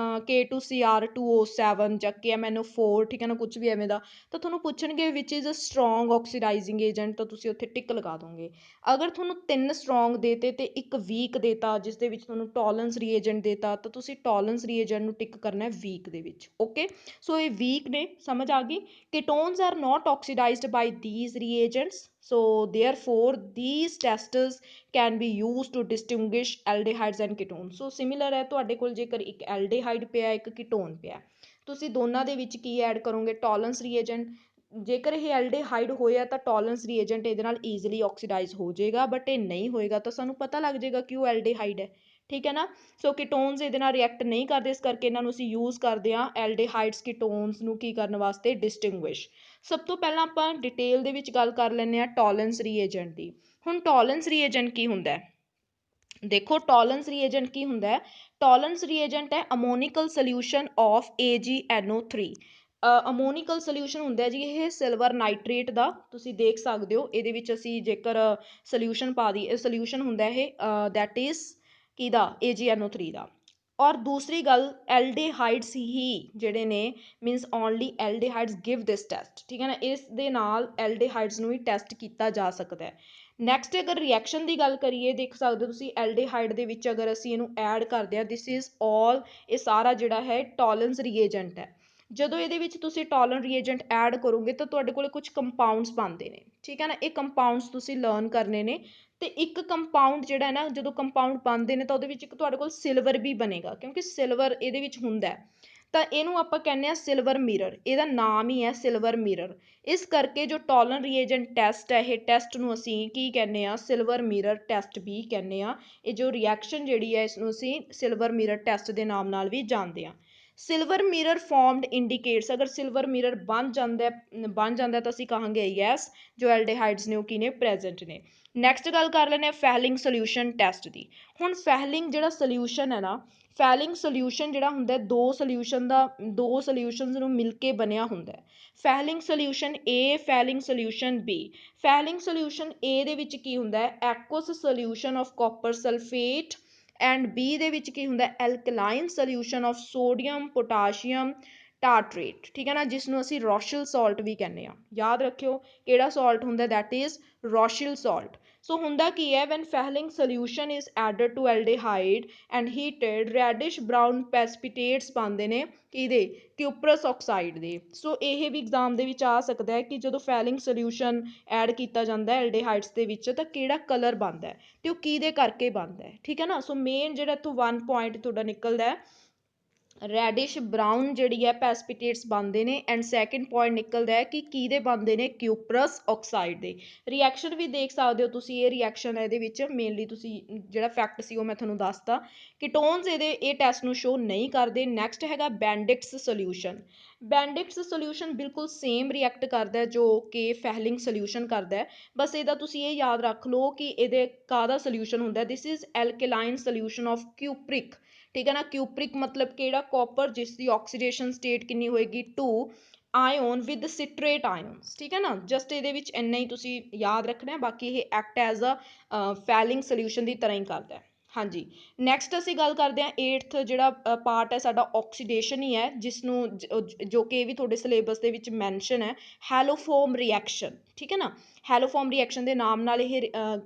K2Cr2O7 ਜਾਂ KMnO4, ਠੀਕ ਹੈ ਨਾ, ਕੁਛ ਵੀ ਐਵੇਂ ਦਾ। ਤਾਂ ਤੁਹਾਨੂੰ ਪੁੱਛਣਗੇ ਵਿਚ is a strong oxidising agent, ਤਾਂ ਤੁਸੀਂ ਉੱਥੇ ਟਿਕ ਲਗਾ ਦੋਗੇ। ਅਗਰ ਤੁਹਾਨੂੰ 3 ਸਟਰੋਂਗ ਦੇਤੇ ਤੇ ਇੱਕ ਵੀਕ ਦੇਤਾ ਜਿਸ ਦੇ ਵਿੱਚ ਤੁਹਾਨੂੰ ਟੋਲੈਂਸ ਰੀਏਜੈਂਟ ਦੇਤਾ, ਤਾਂ ਤੁਸੀਂ ਟੋਲੈਂਸ ਰੀਏਜੈਂਟ ਨੂੰ ਟਿਕ ਕਰਨਾ ਹੈ ਵੀਕ ਦੇ ਵਿੱਚ। ਓਕੇ, ਸੋ ਇਹ ਵੀਕ ਨੇ, ਸਮਝ ਆ ਗਈ। Ketones are not oxidised by these reagents, so therefore these tests can be used to distinguish aldehydes and ketones। So similar ਹੈ, ਤੁਹਾਡੇ ਕੋਲ ਜੇਕਰ ਇੱਕ ਐਲਡੀਹਾਈਡ ਪਿਆ ਇੱਕ ਕੀਟੋਨ ਪਿਆ, ਤੁਸੀਂ ਦੋਨਾਂ ਦੇ ਵਿੱਚ ਕੀ ਐਡ ਕਰੋਗੇ, ਟੋਲੈਂਸ ਰੀਏਜੈਂਟ। ਜੇਕਰ ਇਹ ਐਲਡੀਹਾਈਡ ਹੋਇਆ ਤਾਂ ਟੋਲੈਂਸ ਰੀਏਜੈਂਟ ਇਹਦੇ ਨਾਲ ਈਜ਼ੀਲੀ ਆਕਸੀਡਾਈਜ਼ ਹੋ ਜਾਏਗਾ, ਬਟ ਇਹ ਨਹੀਂ ਹੋਏਗਾ ਤਾਂ ਸਾਨੂੰ ਪਤਾ ਲੱਗ ਜਾਏਗਾ ਕਿ ਉਹ ਐਲਡੀਹਾਈਡ ਹੈ, ਠੀਕ ਹੈ ਨਾ। ਸੋ ਕੀਟੋਨਸ ਇਹਦੇ ਨਾਲ ਰਿਐਕਟ ਨਹੀਂ ਕਰਦੇ, ਇਸ ਕਰਕੇ ਇਹਨਾਂ ਨੂੰ ਅਸੀਂ ਯੂਜ਼ ਕਰਦੇ ਹਾਂ ਐਲਡੀਹਾਈਡਸ ਕੀਟੋਨਸ ਨੂੰ ਕੀ ਕਰਨ ਵਾਸਤੇ, ਡਿਸਟਿੰਗੁਇਸ਼। ਸਭ ਤੋਂ ਪਹਿਲਾਂ ਆਪਾਂ ਡਿਟੇਲ ਦੇ ਵਿੱਚ ਗੱਲ ਕਰ ਲੈਂਦੇ ਹਾਂ ਟੋਲੈਂਸ ਰੀਏਜੈਂਟ ਦੀ। ਹੁਣ ਟੋਲੈਂਸ ਰੀਏਜੈਂਟ ਕੀ ਹੁੰਦਾ ਹੈ, ਦੇਖੋ ਟੋਲੈਂਸ ਰੀਏਜੈਂਟ ਕੀ ਹੁੰਦਾ ਹੈ। ਟੋਲੈਂਸ ਰੀਏਜੈਂਟ ਹੈ ਅਮੋਨੀਕਲ ਸੋਲਿਊਸ਼ਨ ਆਫ AgNO3। ਅਮੋਨੀਕਲ ਸੋਲਿਊਸ਼ਨ ਹੁੰਦਾ ਜੀ ਇਹ ਸਿਲਵਰ ਨਾਈਟ੍ਰੇਟ ਦਾ, ਤੁਸੀਂ ਦੇਖ ਸਕਦੇ ਹੋ ਇਹਦੇ ਵਿੱਚ ਅਸੀਂ ਜੇਕਰ ਸੋਲਿਊਸ਼ਨ ਪਾ ਦੀ, ਇਹ ਸੋਲਿਊਸ਼ਨ ਹੁੰਦਾ ਇਹ ਦੈਟ ਇਜ਼ ਕਿਹਦਾ, AgNO3 ਦਾ। ਔਰ ਦੂਸਰੀ ਗੱਲ ਐਲਡੀਹਾਈਡਸ ਹੀ ਜਿਹੜੇ ਨੇ, ਮੀਨਸ ਓਨਲੀ ਐਲਡੀਹਾਈਡਸ ਗਿਵ ਦਿਸ ਟੈਸਟ, ਠੀਕ ਹੈ ਨਾ। ਇਸ ਦੇ ਨਾਲ ਐਲਡੀਹਾਈਡਸ ਨੂੰ ਵੀ ਟੈਸਟ ਕੀਤਾ ਜਾ ਸਕਦਾ ਹੈ। ਨੈਕਸਟ ਅਗਰ ਰਿਐਕਸ਼ਨ ਦੀ ਗੱਲ ਕਰੀਏ, ਦੇਖ ਸਕਦੇ ਹੋ ਤੁਸੀਂ ਐਲਡੀਹਾਈਡ ਦੇ ਵਿੱਚ ਅਗਰ ਅਸੀਂ ਇਹਨੂੰ ਐਡ ਕਰਦੇ ਹਾਂ, ਦਿਸ ਇਜ਼ ਆਲ, ਇਹ ਸਾਰਾ ਜਿਹੜਾ ਹੈ ਟੋਲੈਂਸ ਰੀਏਜੈਂਟ ਹੈ। ਜਦੋਂ ਇਹਦੇ ਵਿੱਚ ਤੁਸੀਂ ਟੋਲੈਂਸ ਰੀਏਜੈਂਟ ਐਡ ਕਰੋਗੇ ਤਾਂ ਤੁਹਾਡੇ ਕੋਲ ਕੁਝ ਕੰਪਾਊਂਡਸ ਬਣਦੇ ਨੇ, ਠੀਕ ਹੈ ਨਾ। ਇਹ ਕੰਪਾਊਂਡਸ ਤੁਸੀਂ ਲਰਨ ਕਰਨੇ ਨੇ, ਤੇ ਇੱਕ ਕੰਪਾਊਂਡ ਜਿਹੜਾ ਹੈ ਨਾ, ਜਦੋਂ ਕੰਪਾਊਂਡ ਬਣਦੇ ਨੇ ਤਾਂ ਉਹਦੇ ਵਿੱਚ ਇੱਕ ਤੁਹਾਡੇ ਕੋਲ ਸਿਲਵਰ ਵੀ ਬਣੇਗਾ, ਕਿਉਂਕਿ ਸਿਲਵਰ ਇਹਦੇ ਵਿੱਚ ਹੁੰਦਾ ਹੈ। ਤਾਂ ਇਹਨੂੰ ਆਪਾਂ ਕਹਿੰਦੇ ਹਾਂ ਸਿਲਵਰ ਮਿਰਰ, ਇਹਦਾ ਨਾਮ ਹੀ ਹੈ ਸਿਲਵਰ ਮਿਰਰ। ਇਸ ਕਰਕੇ ਜੋ ਟੋਲਨ ਰੀਏਜੈਂਟ ਟੈਸਟ ਹੈ, ਇਹ ਟੈਸਟ ਨੂੰ ਅਸੀਂ ਕੀ ਕਹਿੰਦੇ ਹਾਂ, ਸਿਲਵਰ ਮਿਰਰ ਟੈਸਟ ਵੀ ਕਹਿੰਦੇ ਹਾਂ। ਇਹ ਜੋ ਰਿਐਕਸ਼ਨ ਜਿਹੜੀ ਹੈ ਇਸਨੂੰ ਅਸੀਂ ਸਿਲਵਰ ਮਿਰਰ ਟੈਸਟ ਦੇ ਨਾਮ ਨਾਲ ਵੀ ਜਾਣਦੇ ਹਾਂ। ਸਿਲਵਰ ਮਿਰਰ ਫਾਰਮਡ ਇੰਡੀਕੇਟਸ, ਅਗਰ ਸਿਲਵਰ ਮਿਰਰ ਬਣ ਜਾਂਦਾ ਤਾਂ ਅਸੀਂ ਕਹਾਂਗੇ ਯੈਸ, ਜੋ ਐਲਡੀਹਾਈਡਸ ਨੇ ਉਹ ਕੀ ਨੇ, ਪ੍ਰੈਜ਼ੈਂਟ ਨੇ। ਨੈਕਸਟ ਗੱਲ ਕਰ ਲੈਂਦੇ ਹਾਂ ਫੈਲਿੰਗ ਸੋਲਿਊਸ਼ਨ ਟੈਸਟ ਦੀ। ਹੁਣ ਫੈਲਿੰਗ ਜਿਹੜਾ ਸੋਲਿਊਸ਼ਨ ਹੈ ਨਾ, ਫੈਲਿੰਗ ਸੋਲਿਊਸ਼ਨ ਜਿਹੜਾ ਹੁੰਦਾ ਦੋ ਸੋਲਿਊਸ਼ਨਸ ਨੂੰ ਮਿਲ ਕੇ ਬਣਿਆ ਹੁੰਦਾ। Fehling solution A, Fehling solution B। Fehling solution A ਦੇ ਵਿੱਚ ਕੀ ਹੁੰਦਾ ਹੈ, aqueous solution of copper sulphate, and B ਦੇ ਵਿੱਚ ਕੀ ਹੁੰਦਾ, alkaline solution of sodium potassium tartrate, ਠੀਕ ਹੈ ਨਾ, ਜਿਸ ਨੂੰ ਅਸੀਂ ਰੋਸ਼ਲ ਸਾਲਟ ਵੀ ਕਹਿੰਦੇ ਹਾਂ। ਯਾਦ ਰੱਖਿਓ ਕਿਹੜਾ ਸਾਲਟ ਹੁੰਦਾ, that is Rochelle salt. So ਹੁੰਦਾ ਕੀ ਹੈ, when Fehling solution is added to aldehyde and heated, reddish brown precipitates ਬਣਦੇ ਨੇ ਕਿਹਦੇ, ਕਿਊਪਰਸ ਆਕਸਾਈਡ ਦੇ। ਸੋ ਇਹ ਵੀ ਐਗਜ਼ਾਮ ਦੇ ਵਿੱਚ ਆ ਸਕਦਾ ਹੈ ਕਿ ਜਦੋਂ ਫੈਲਿੰਗ ਸੋਲਿਊਸ਼ਨ ਐਡ ਕੀਤਾ ਜਾਂਦਾ ਐਲਡੀਹਾਈਡਸ ਦੇ ਵਿੱਚ ਤਾਂ ਕਿਹੜਾ ਕਲਰ ਬਣਦਾ ਹੈ ਤੇ ਉਹ ਕਿਹਦੇ ਕਰਕੇ ਬਣਦਾ ਹੈ, ਠੀਕ ਹੈ ਨਾ। ਸੋ ਮੇਨ ਜਿਹੜਾ ਇੱਥੋਂ 1 ਪੁਆਇੰਟ ਤੁਹਾਡਾ ਨਿਕਲਦਾ ਹੈ, ਰੈਡਿਸ਼ ਬਰਾਊਨ ਜਿਹੜੀ ਹੈ ਪੈਸਪੀਟੇਟਸ ਬਣਦੇ ਨੇ, ਐਂਡ ਸੈਕਿੰਡ ਪੁਆਇੰਟ ਨਿਕਲਦਾ ਹੈ ਕਿ ਕਿਹਦੇ ਬਣਦੇ ਨੇ, ਕਿਊਪਰਸ ਆਕਸਾਈਡ ਦੇ। ਰਿਐਕਸ਼ਨ ਵੀ ਦੇਖ ਸਕਦੇ ਹੋ ਤੁਸੀਂ, ਇਹ ਰਿਐਕਸ਼ਨ ਹੈ ਇਹਦੇ ਵਿੱਚ ਮੇਨਲੀ, ਤੁਸੀਂ ਜਿਹੜਾ ਫੈਕਟ ਸੀ ਉਹ ਮੈਂ ਤੁਹਾਨੂੰ ਦੱਸਤਾ। ਕੀਟੋਨਸ ਇਹ ਟੈਸਟ ਨੂੰ ਸ਼ੋ ਨਹੀਂ ਕਰਦੇ। ਨੈਕਸਟ ਹੈਗਾ ਬੈਂਡਿਕਸ ਸੋਲਿਊਸ਼ਨ। ਬੈਂਡਿਕਸ ਸੋਲਿਊਸ਼ਨ ਬਿਲਕੁਲ ਸੇਮ ਰਿਐਕਟ ਕਰਦਾ ਜੋ ਕਿ ਫੈਲਿੰਗ ਸੋਲਿਊਸ਼ਨ ਕਰਦਾ ਹੈ, ਬਸ ਇਹਦਾ ਤੁਸੀਂ ਇਹ ਯਾਦ ਰੱਖ ਲਓ ਕਿ ਇਹਦੇ ਕਾਹਦਾ ਸੋਲਿਊਸ਼ਨ ਹੁੰਦਾ, this is alkaline solution of cupric, ਠੀਕ ਹੈ ਨਾ। ਕਿਊਪਰਿਕ ਮਤਲਬ ਕਿਹੜਾ, ਕਾਪਰ, ਜਿਸ ਦੀ ਆਕਸੀਡੇਸ਼ਨ ਸਟੇਟ ਕਿੰਨੀ ਹੋਏਗੀ, 2 ਆਇਓਨ ਵਿਦ ਸਿਟਰੇਟ ਆਇਓਨਸ, ਠੀਕ ਹੈ ਨਾ। ਜਸਟ ਇਹਦੇ ਵਿੱਚ ਇੰਨਾ ਹੀ ਤੁਸੀਂ ਯਾਦ ਰੱਖਣਾ, ਬਾਕੀ ਇਹ ਐਕਟ ਐਜ਼ ਅ ਫੈਲਿੰਗ ਸੋਲਿਊਸ਼ਨ ਦੀ ਤਰ੍ਹਾਂ ਹੀ ਕਰਦਾ। ਹਾਂਜੀ, ਨੈਕਸਟ ਅਸੀਂ ਗੱਲ ਕਰਦੇ ਹਾਂ 8th ਜਿਹੜਾ ਪਾਰਟ ਹੈ ਸਾਡਾ, ਆਕਸੀਡੇਸ਼ਨ ਹੀ ਹੈ, ਜਿਸ ਨੂੰ ਜੋ ਕਿ ਇਹ ਵੀ ਤੁਹਾਡੇ ਸਿਲੇਬਸ ਦੇ ਵਿੱਚ ਮੈਂਸ਼ਨ ਹੈ, ਹੈਲੋਫੋਮ ਰਿਐਕਸ਼ਨ, ਠੀਕ ਹੈ ਨਾ। ਹੈਲੋਫੋਮ ਰਿਐਕਸ਼ਨ ਦੇ ਨਾਮ ਨਾਲ ਇਹ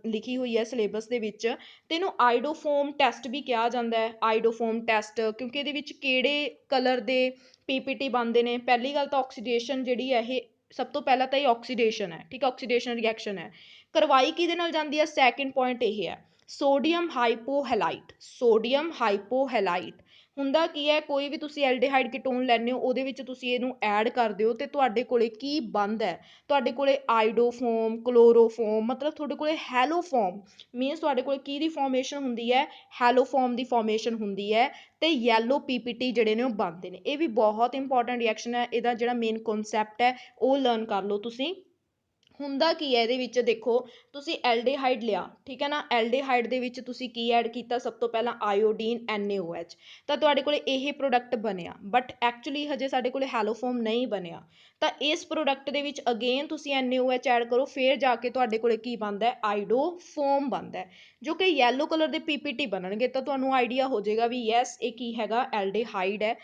ਲਿਖੀ ਹੋਈ ਹੈ ਸਿਲੇਬਸ ਦੇ ਵਿੱਚ। ਤੇ ਇਹਨੂੰ ਆਈਡੋਫੋਮ ਟੈਸਟ ਵੀ ਕਿਹਾ ਜਾਂਦਾ ਹੈ, ਆਈਡੋਫੋਮ ਟੈਸਟ, ਕਿਉਂਕਿ ਇਹਦੇ ਵਿੱਚ ਕਿਹੜੇ ਕਲਰ ਦੇ ਪੀਪੀਟੀ ਬਣਦੇ ਨੇ। ਪਹਿਲੀ ਗੱਲ ਤਾਂ ਆਕਸੀਡੇਸ਼ਨ ਜਿਹੜੀ ਹੈ ਇਹ, ਸਭ ਤੋਂ ਪਹਿਲਾਂ ਤਾਂ ਇਹ ਆਕਸੀਡੇਸ਼ਨ ਹੈ, ਠੀਕ ਹੈ, ਆਕਸੀਡੇਸ਼ਨ ਰਿਐਕਸ਼ਨ ਹੈ। ਕਰਵਾਈ ਕਿਹਦੇ ਨਾਲ ਜਾਂਦੀ ਹੈ, ਸੈਕਿੰਡ ਪੁਆਇੰਟ ਇਹ ਹੈ, ਸੋਡੀਅਮ ਹਾਈਪੋਹੈਲਾਈਟ। ਸੋਡੀਅਮ ਹਾਈਪੋਹੈਲਾਈਟ ਹੁੰਦਾ ਕੀ ਹੈ, ਕੋਈ ਵੀ ਤੁਸੀਂ ਐਲਡੀਹਾਈਡ ਕੀਟੋਨ ਲੈਂਦੇ ਹੋ, ਉਹਦੇ ਵਿੱਚ ਤੁਸੀਂ ਇਹਨੂੰ ਐਡ ਕਰ ਦਿਓ ਤੇ ਤੁਹਾਡੇ ਕੋਲੇ ਕੀ ਬਣਦਾ ਹੈ, ਤੁਹਾਡੇ ਕੋਲੇ ਆਈਡੋਫੋਮ, ਕਲੋਰੋਫੋਮ, ਮਤਲਬ ਤੁਹਾਡੇ ਕੋਲੇ ਹੈਲੋਫੋਮ, ਮੀਨਸ ਤੁਹਾਡੇ ਕੋਲ ਕਿਹਦੀ ਫਾਰਮੇਸ਼ਨ ਹੁੰਦੀ ਹੈ, ਹੈਲੋਫੋਮ ਦੀ ਫਾਰਮੇਸ਼ਨ ਹੁੰਦੀ ਹੈ, ਤੇ ਯੈਲੋ ਪੀਪੀਟੀ ਜਿਹੜੇ ਨੇ ਉਹ ਬਣਦੇ ਨੇ। ਇਹ ਵੀ ਬਹੁਤ ਇੰਪੋਰਟੈਂਟ ਰਿਐਕਸ਼ਨ ਹੈ, ਇਹਦਾ ਜਿਹੜਾ ਮੇਨ ਕਨਸੈਪਟ ਹੈ ਉਹ ਲਰਨ ਕਰ ਲਓ ਤੁਸੀਂ। ਹੁੰਦਾ ਕੀ ਹੈ ਇਹਦੇ ਵਿੱਚ ਦੇਖੋ, ਤੁਸੀਂ ਐਲਡੀਹਾਈਡ ਲਿਆ, ਠੀਕ ਹੈ ਨਾ। ਐਲਡੀਹਾਈਡ ਦੇ ਵਿੱਚ ਤੁਸੀਂ ਕੀ ਐਡ ਕੀਤਾ, ਸਭ ਤੋਂ ਪਹਿਲਾਂ ਆਇਓਡੀਨ NaOH, ਤਾਂ ਤੁਹਾਡੇ ਕੋਲ ਇਹ ਪ੍ਰੋਡਕਟ ਬਣਿਆ। ਬਟ ਐਕਚੁਅਲੀ ਹਜੇ ਸਾਡੇ ਕੋਲ ਹੈਲੋਫੋਮ ਨਹੀਂ ਬਣਿਆ, ਤਾਂ ਇਸ ਪ੍ਰੋਡਕਟ ਦੇ ਵਿੱਚ ਅਗੇਨ ਤੁਸੀਂ NaOH ਐਡ ਕਰੋ, ਫਿਰ ਜਾ ਕੇ ਤੁਹਾਡੇ ਕੋਲ ਕੀ ਬਣਦਾ ਹੈ, ਆਈਡੋਫੋਮ ਬਣਦਾ ਹੈ, ਜੋ ਕਿ ਯੈਲੋ ਕਲਰ ਦੇ ਪੀਪੀਟੀ ਬਣਨਗੇ। ਤਾਂ ਤੁਹਾਨੂੰ ਆਈਡੀਆ ਹੋ ਜਾਏਗਾ ਵੀ ਯੈਸ ਇਹ ਕੀ ਹੈਗਾ, ਐਲਡੀਹਾਈਡ ਹੈ।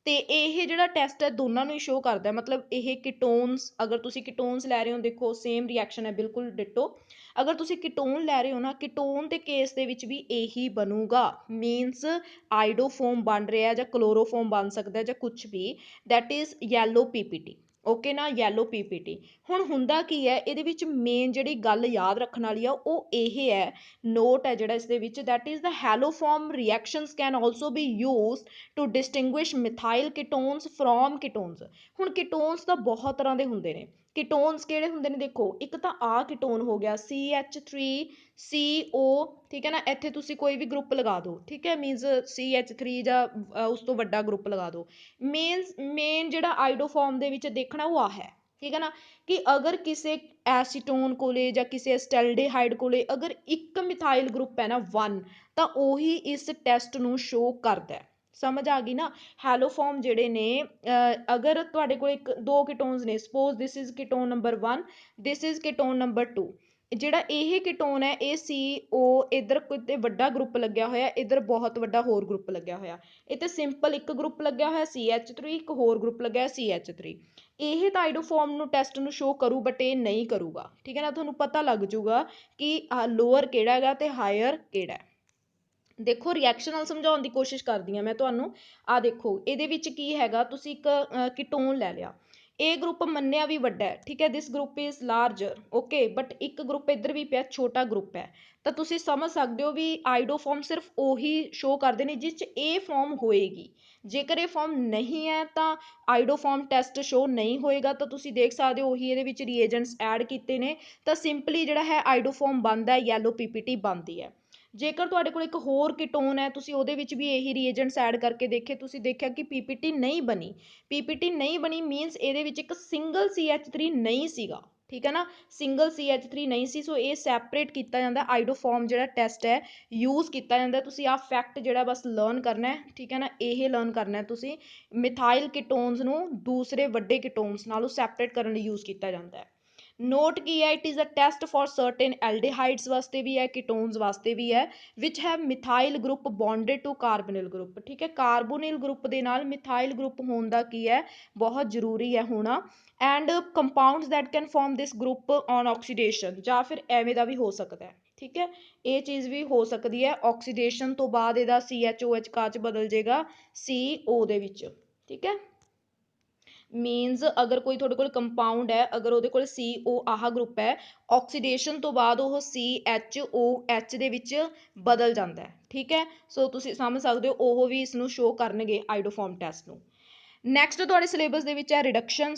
ਤੇ ਇਹ ਜਿਹੜਾ ਟੈਸਟ ਹੈ ਦੋਨਾਂ ਨੂੰ ਹੀ ਸ਼ੋ ਕਰਦਾ, ਮਤਲਬ ਇਹ ਕੀਟੋਨਸ, ਅਗਰ ਤੁਸੀਂ ਕੀਟੋਨਸ ਲੈ ਰਹੇ ਹੋ, ਦੇਖੋ ਸੇਮ ਰਿਐਕਸ਼ਨ ਹੈ ਬਿਲਕੁਲ ਡਿਟੋ। ਅਗਰ ਤੁਸੀਂ ਕੀਟੋਨ ਲੈ ਰਹੇ ਹੋ ਨਾ, ਕੀਟੋਨ ਦੇ ਕੇਸ ਦੇ ਵਿੱਚ ਵੀ ਇਹੀ ਬਣੂਗਾ, ਮੀਨਸ ਆਈਡੋਫੋਮ ਬਣ ਰਿਹਾ ਜਾਂ ਕਲੋਰੋਫੋਮ ਬਣ ਸਕਦਾ ਜਾਂ ਕੁਝ ਵੀ, that is yellow PPT. Okay ਨਾ, ਯੈਲੋ ਪੀਪੀਟੀ। ਹੁਣ ਹੁੰਦਾ ਕੀ ਹੈ ਇਹਦੇ ਵਿੱਚ, ਮੇਨ ਜਿਹੜੀ ਗੱਲ ਯਾਦ ਰੱਖਣ ਵਾਲੀ ਆ ਉਹ ਇਹ ਹੈ, ਨੋਟ ਹੈ ਜਿਹੜਾ ਇਸ ਦੇ ਵਿੱਚ, that is the haloform reactions can also be used to distinguish methyl ketones from ketones. ਹੁਣ ਕੀਟੋਨਸ ਤਾਂ ਬਹੁਤ ਤਰ੍ਹਾਂ ਦੇ ਹੁੰਦੇ ਨੇ। ਕੀਟੋਨਸ ਕਿਹੜੇ ਹੁੰਦੇ ਨੇ, ਦੇਖੋ ਇੱਕ ਤਾਂ ਆ ਕੀਟੋਨ ਹੋ ਗਿਆ CH3CO, ਠੀਕ ਹੈ ਨਾ। ਇੱਥੇ ਤੁਸੀਂ ਕੋਈ ਵੀ ਗਰੁੱਪ ਲਗਾ ਦਿਓ, ਠੀਕ ਹੈ, ਮੀਨਸ CH3 ਜਾਂ ਉਸ ਤੋਂ ਵੱਡਾ ਗਰੁੱਪ ਲਗਾ ਦਿਓ। ਮੇਨ ਜਿਹੜਾ ਆਈਡੋਫਾਰਮ ਦੇ ਵਿੱਚ ਦੇਖਣਾ ਉਹ ਆ ਹੈ, ਠੀਕ ਹੈ ਨਾ, ਕਿ ਅਗਰ ਕਿਸੇ ਐਸੀਟੋਨ ਕੋਲੇ ਜਾਂ ਕਿਸੇ ਐਸਟੈਲਡੇਹਾਈਡ ਕੋਲੇ ਅਗਰ ਇੱਕ ਮਿਥਾਈਲ ਗਰੁੱਪ ਹੈ ਨਾ 1, ਤਾਂ ਉਹੀ ਇਸ ਟੈਸਟ ਨੂੰ ਸ਼ੋ ਕਰਦਾ। ਸਮਝ ਆ ਗਈ ਨਾ। ਹੈਲੋਫੋਮ ਜਿਹੜੇ ਨੇ, ਅਗਰ ਤੁਹਾਡੇ ਕੋਲ ਦੋ ਕੀਟੋਨਸ ਨੇ, suppose this is ketone number 1, this is ketone number 2, ਜਿਹੜਾ ਇਹ ਕੀਟੋਨ ਹੈ ਇਹ CO, ਇੱਧਰ ਕਿਤੇ ਵੱਡਾ ਗਰੁੱਪ ਲੱਗਿਆ ਹੋਇਆ, ਇੱਧਰ ਬਹੁਤ ਵੱਡਾ ਹੋਰ ਗਰੁੱਪ ਲੱਗਿਆ ਹੋਇਆ, ਇਹ ਤੇ ਸਿੰਪਲ ਇੱਕ ਗਰੁੱਪ ਲੱਗਿਆ ਹੋਇਆ CH3, ਇੱਕ ਹੋਰ ਗਰੁੱਪ ਲੱਗਿਆ CH3। ਇਹ ਤਾਂ ਆਈਡੋਫੋਰਮ ਨੂੰ ਟੈਸਟ ਨੂੰ ਸ਼ੋ ਕਰੂ, ਬਟ ਇਹ ਨਹੀਂ ਕਰੂਗਾ, ਠੀਕ ਹੈ ਨਾ। ਤੁਹਾਨੂੰ ਪਤਾ ਲੱਗ ਜੂਗਾ ਕਿ ਲੋਅਰ ਕਿਹੜਾ ਹੈਗਾ ਤੇ ਹਾਇਰ ਕਿਹੜਾ ਹੈ। ਦੇਖੋ ਰਿਐਕਸ਼ਨ ਨਾਲ ਸਮਝਾਉਣ ਦੀ ਕੋਸ਼ਿਸ਼ ਕਰਦੀ ਹਾਂ ਮੈਂ ਤੁਹਾਨੂੰ। ਆ ਦੇਖੋ ਇਹਦੇ ਵਿੱਚ ਕੀ ਹੈਗਾ, ਤੁਸੀਂ ਇੱਕ ਕੀਟੋਨ ਲੈ ਲਿਆ, ਇਹ ਗਰੁੱਪ ਮੰਨਿਆ ਵੀ ਵੱਡਾ ਹੈ, ਠੀਕ ਹੈ, this group is larger, okay, but ਇੱਕ ਗਰੁੱਪ ਇੱਧਰ ਵੀ ਪਿਆ, ਛੋਟਾ ਗਰੁੱਪ ਹੈ। ਤਾਂ ਤੁਸੀਂ ਸਮਝ ਸਕਦੇ ਹੋ ਵੀ ਆਈਡੋਫਾਰਮ ਸਿਰਫ ਉਹੀ ਸ਼ੋ ਕਰਦੇ ਨੇ ਜਿਸ 'ਚ ਇਹ ਫਾਰਮ ਹੋਏਗੀ। ਜੇਕਰ ਇਹ ਫਾਰਮ ਨਹੀਂ ਹੈ ਤਾਂ ਆਈਡੋਫਾਰਮ ਟੈਸਟ ਸ਼ੋ ਨਹੀਂ ਹੋਏਗਾ। ਤਾਂ ਤੁਸੀਂ ਦੇਖ ਸਕਦੇ ਹੋ ਉਹੀ ਇਹਦੇ ਵਿੱਚ ਰੀਏਜੈਂਟਸ ਐਡ ਕੀਤੇ ਨੇ, ਤਾਂ ਸਿੰਪਲੀ ਜਿਹੜਾ ਹੈ ਆਈਡੋਫਾਰਮ ਬਣਦਾ, ਯੈਲੋ ਪੀਪੀਟੀ ਬਣਦੀ ਹੈ। ਜੇਕਰ ਤੁਹਾਡੇ ਕੋਲ ਇੱਕ ਹੋਰ ਕੀਟੋਨ ਹੈ, ਤੁਸੀਂ ਉਹਦੇ ਵਿੱਚ ਵੀ ਇਹੀ ਰੀਏਜੈਂਟਸ ਐਡ ਕਰਕੇ ਦੇਖੇ, ਤੁਸੀਂ ਦੇਖਿਆ ਕਿ ਪੀਪੀਟੀ ਨਹੀਂ ਬਣੀ। ਪੀਪੀਟੀ ਨਹੀਂ ਬਣੀ ਮੀਨਸ ਇਹਦੇ ਵਿੱਚ ਇੱਕ ਸਿੰਗਲ CH3 ਨਹੀਂ ਸੀਗਾ, ਠੀਕ ਹੈ ਨਾ, ਸਿੰਗਲ CH3 ਨਹੀਂ ਸੀ। ਸੋ ਇਹ ਸੈਪਰੇਟ ਕੀਤਾ ਜਾਂਦਾ, ਆਈਡੋਫਾਰਮ ਜਿਹੜਾ ਟੈਸਟ ਹੈ ਯੂਜ਼ ਕੀਤਾ ਜਾਂਦਾ। ਤੁਸੀਂ ਆਹ ਫੈਕਟ ਜਿਹੜਾ ਬਸ ਲਰਨ ਕਰਨਾ ਹੈ, ਠੀਕ ਹੈ ਨਾ, ਇਹ ਲਰਨ ਕਰਨਾ ਤੁਸੀਂ, ਮਿਥਾਈਲ ਕੀਟੋਨਸ ਨੂੰ ਦੂਸਰੇ ਵੱਡੇ ਕੀਟੋਨਸ ਨਾਲੋਂ ਸੈਪਰੇਟ ਕਰਨ ਲਈ ਯੂਜ਼ ਕੀਤਾ ਜਾਂਦਾ ਹੈ। ਨੋਟ ਕੀ ਹੈ, it is a test for certain aldehydes ਵਾਸਤੇ ਵੀ ਹੈ, ਕੀਟੋਨਸ ਵਾਸਤੇ ਵੀ ਹੈ, which have methyl group bonded to carbonyl group, ਠੀਕ ਹੈ। ਕਾਰਬੋਨਿਲ ਗਰੁੱਪ ਦੇ ਨਾਲ ਮਿਥਾਈਲ ਗਰੁੱਪ ਹੋਣ ਦਾ ਕੀ ਹੈ, ਬਹੁਤ ਜ਼ਰੂਰੀ ਹੈ ਹੋਣਾ। And compounds that can form this group on oxidation, ਜਾਂ ਫਿਰ ਐਵੇਂ ਦਾ ਵੀ ਹੋ ਸਕਦਾ ਹੈ, ਠੀਕ ਹੈ, ਇਹ ਚੀਜ਼ ਵੀ ਹੋ ਸਕਦੀ ਹੈ। ਆਕਸੀਡੇਸ਼ਨ ਤੋਂ ਬਾਅਦ ਇਹਦਾ CHOH ਕਾਚ ਬਦਲ ਜਾਏਗਾ CO ਦੇ ਵਿੱਚ, ਠੀਕ ਹੈ। ਮੀਨਸ ਅਗਰ ਕੋਈ ਤੁਹਾਡੇ ਕੋਲ ਕੰਪਾਊਂਡ ਹੈ, ਅਗਰ ਉਹਦੇ ਕੋਲ CO ਆਹ ਗਰੁੱਪ ਹੈ, ਆਕਸੀਡੇਸ਼ਨ ਤੋਂ ਬਾਅਦ ਉਹ CHOH ਦੇ ਵਿੱਚ ਬਦਲ ਜਾਂਦਾ ਹੈ, ਠੀਕ ਹੈ। ਸੋ ਤੁਸੀਂ ਸਮਝ ਸਕਦੇ ਹੋ ਉਹ ਵੀ ਇਸ ਨੂੰ ਸ਼ੋ ਕਰਨਗੇ ਆਈਡੋਫਾਰਮ ਟੈਸਟ ਨੂੰ। ਨੈਕਸਟ ਤੁਹਾਡੇ ਸਿਲੇਬਸ ਦੇ ਵਿੱਚ ਹੈ ਰਿਡਕਸ਼ਨ।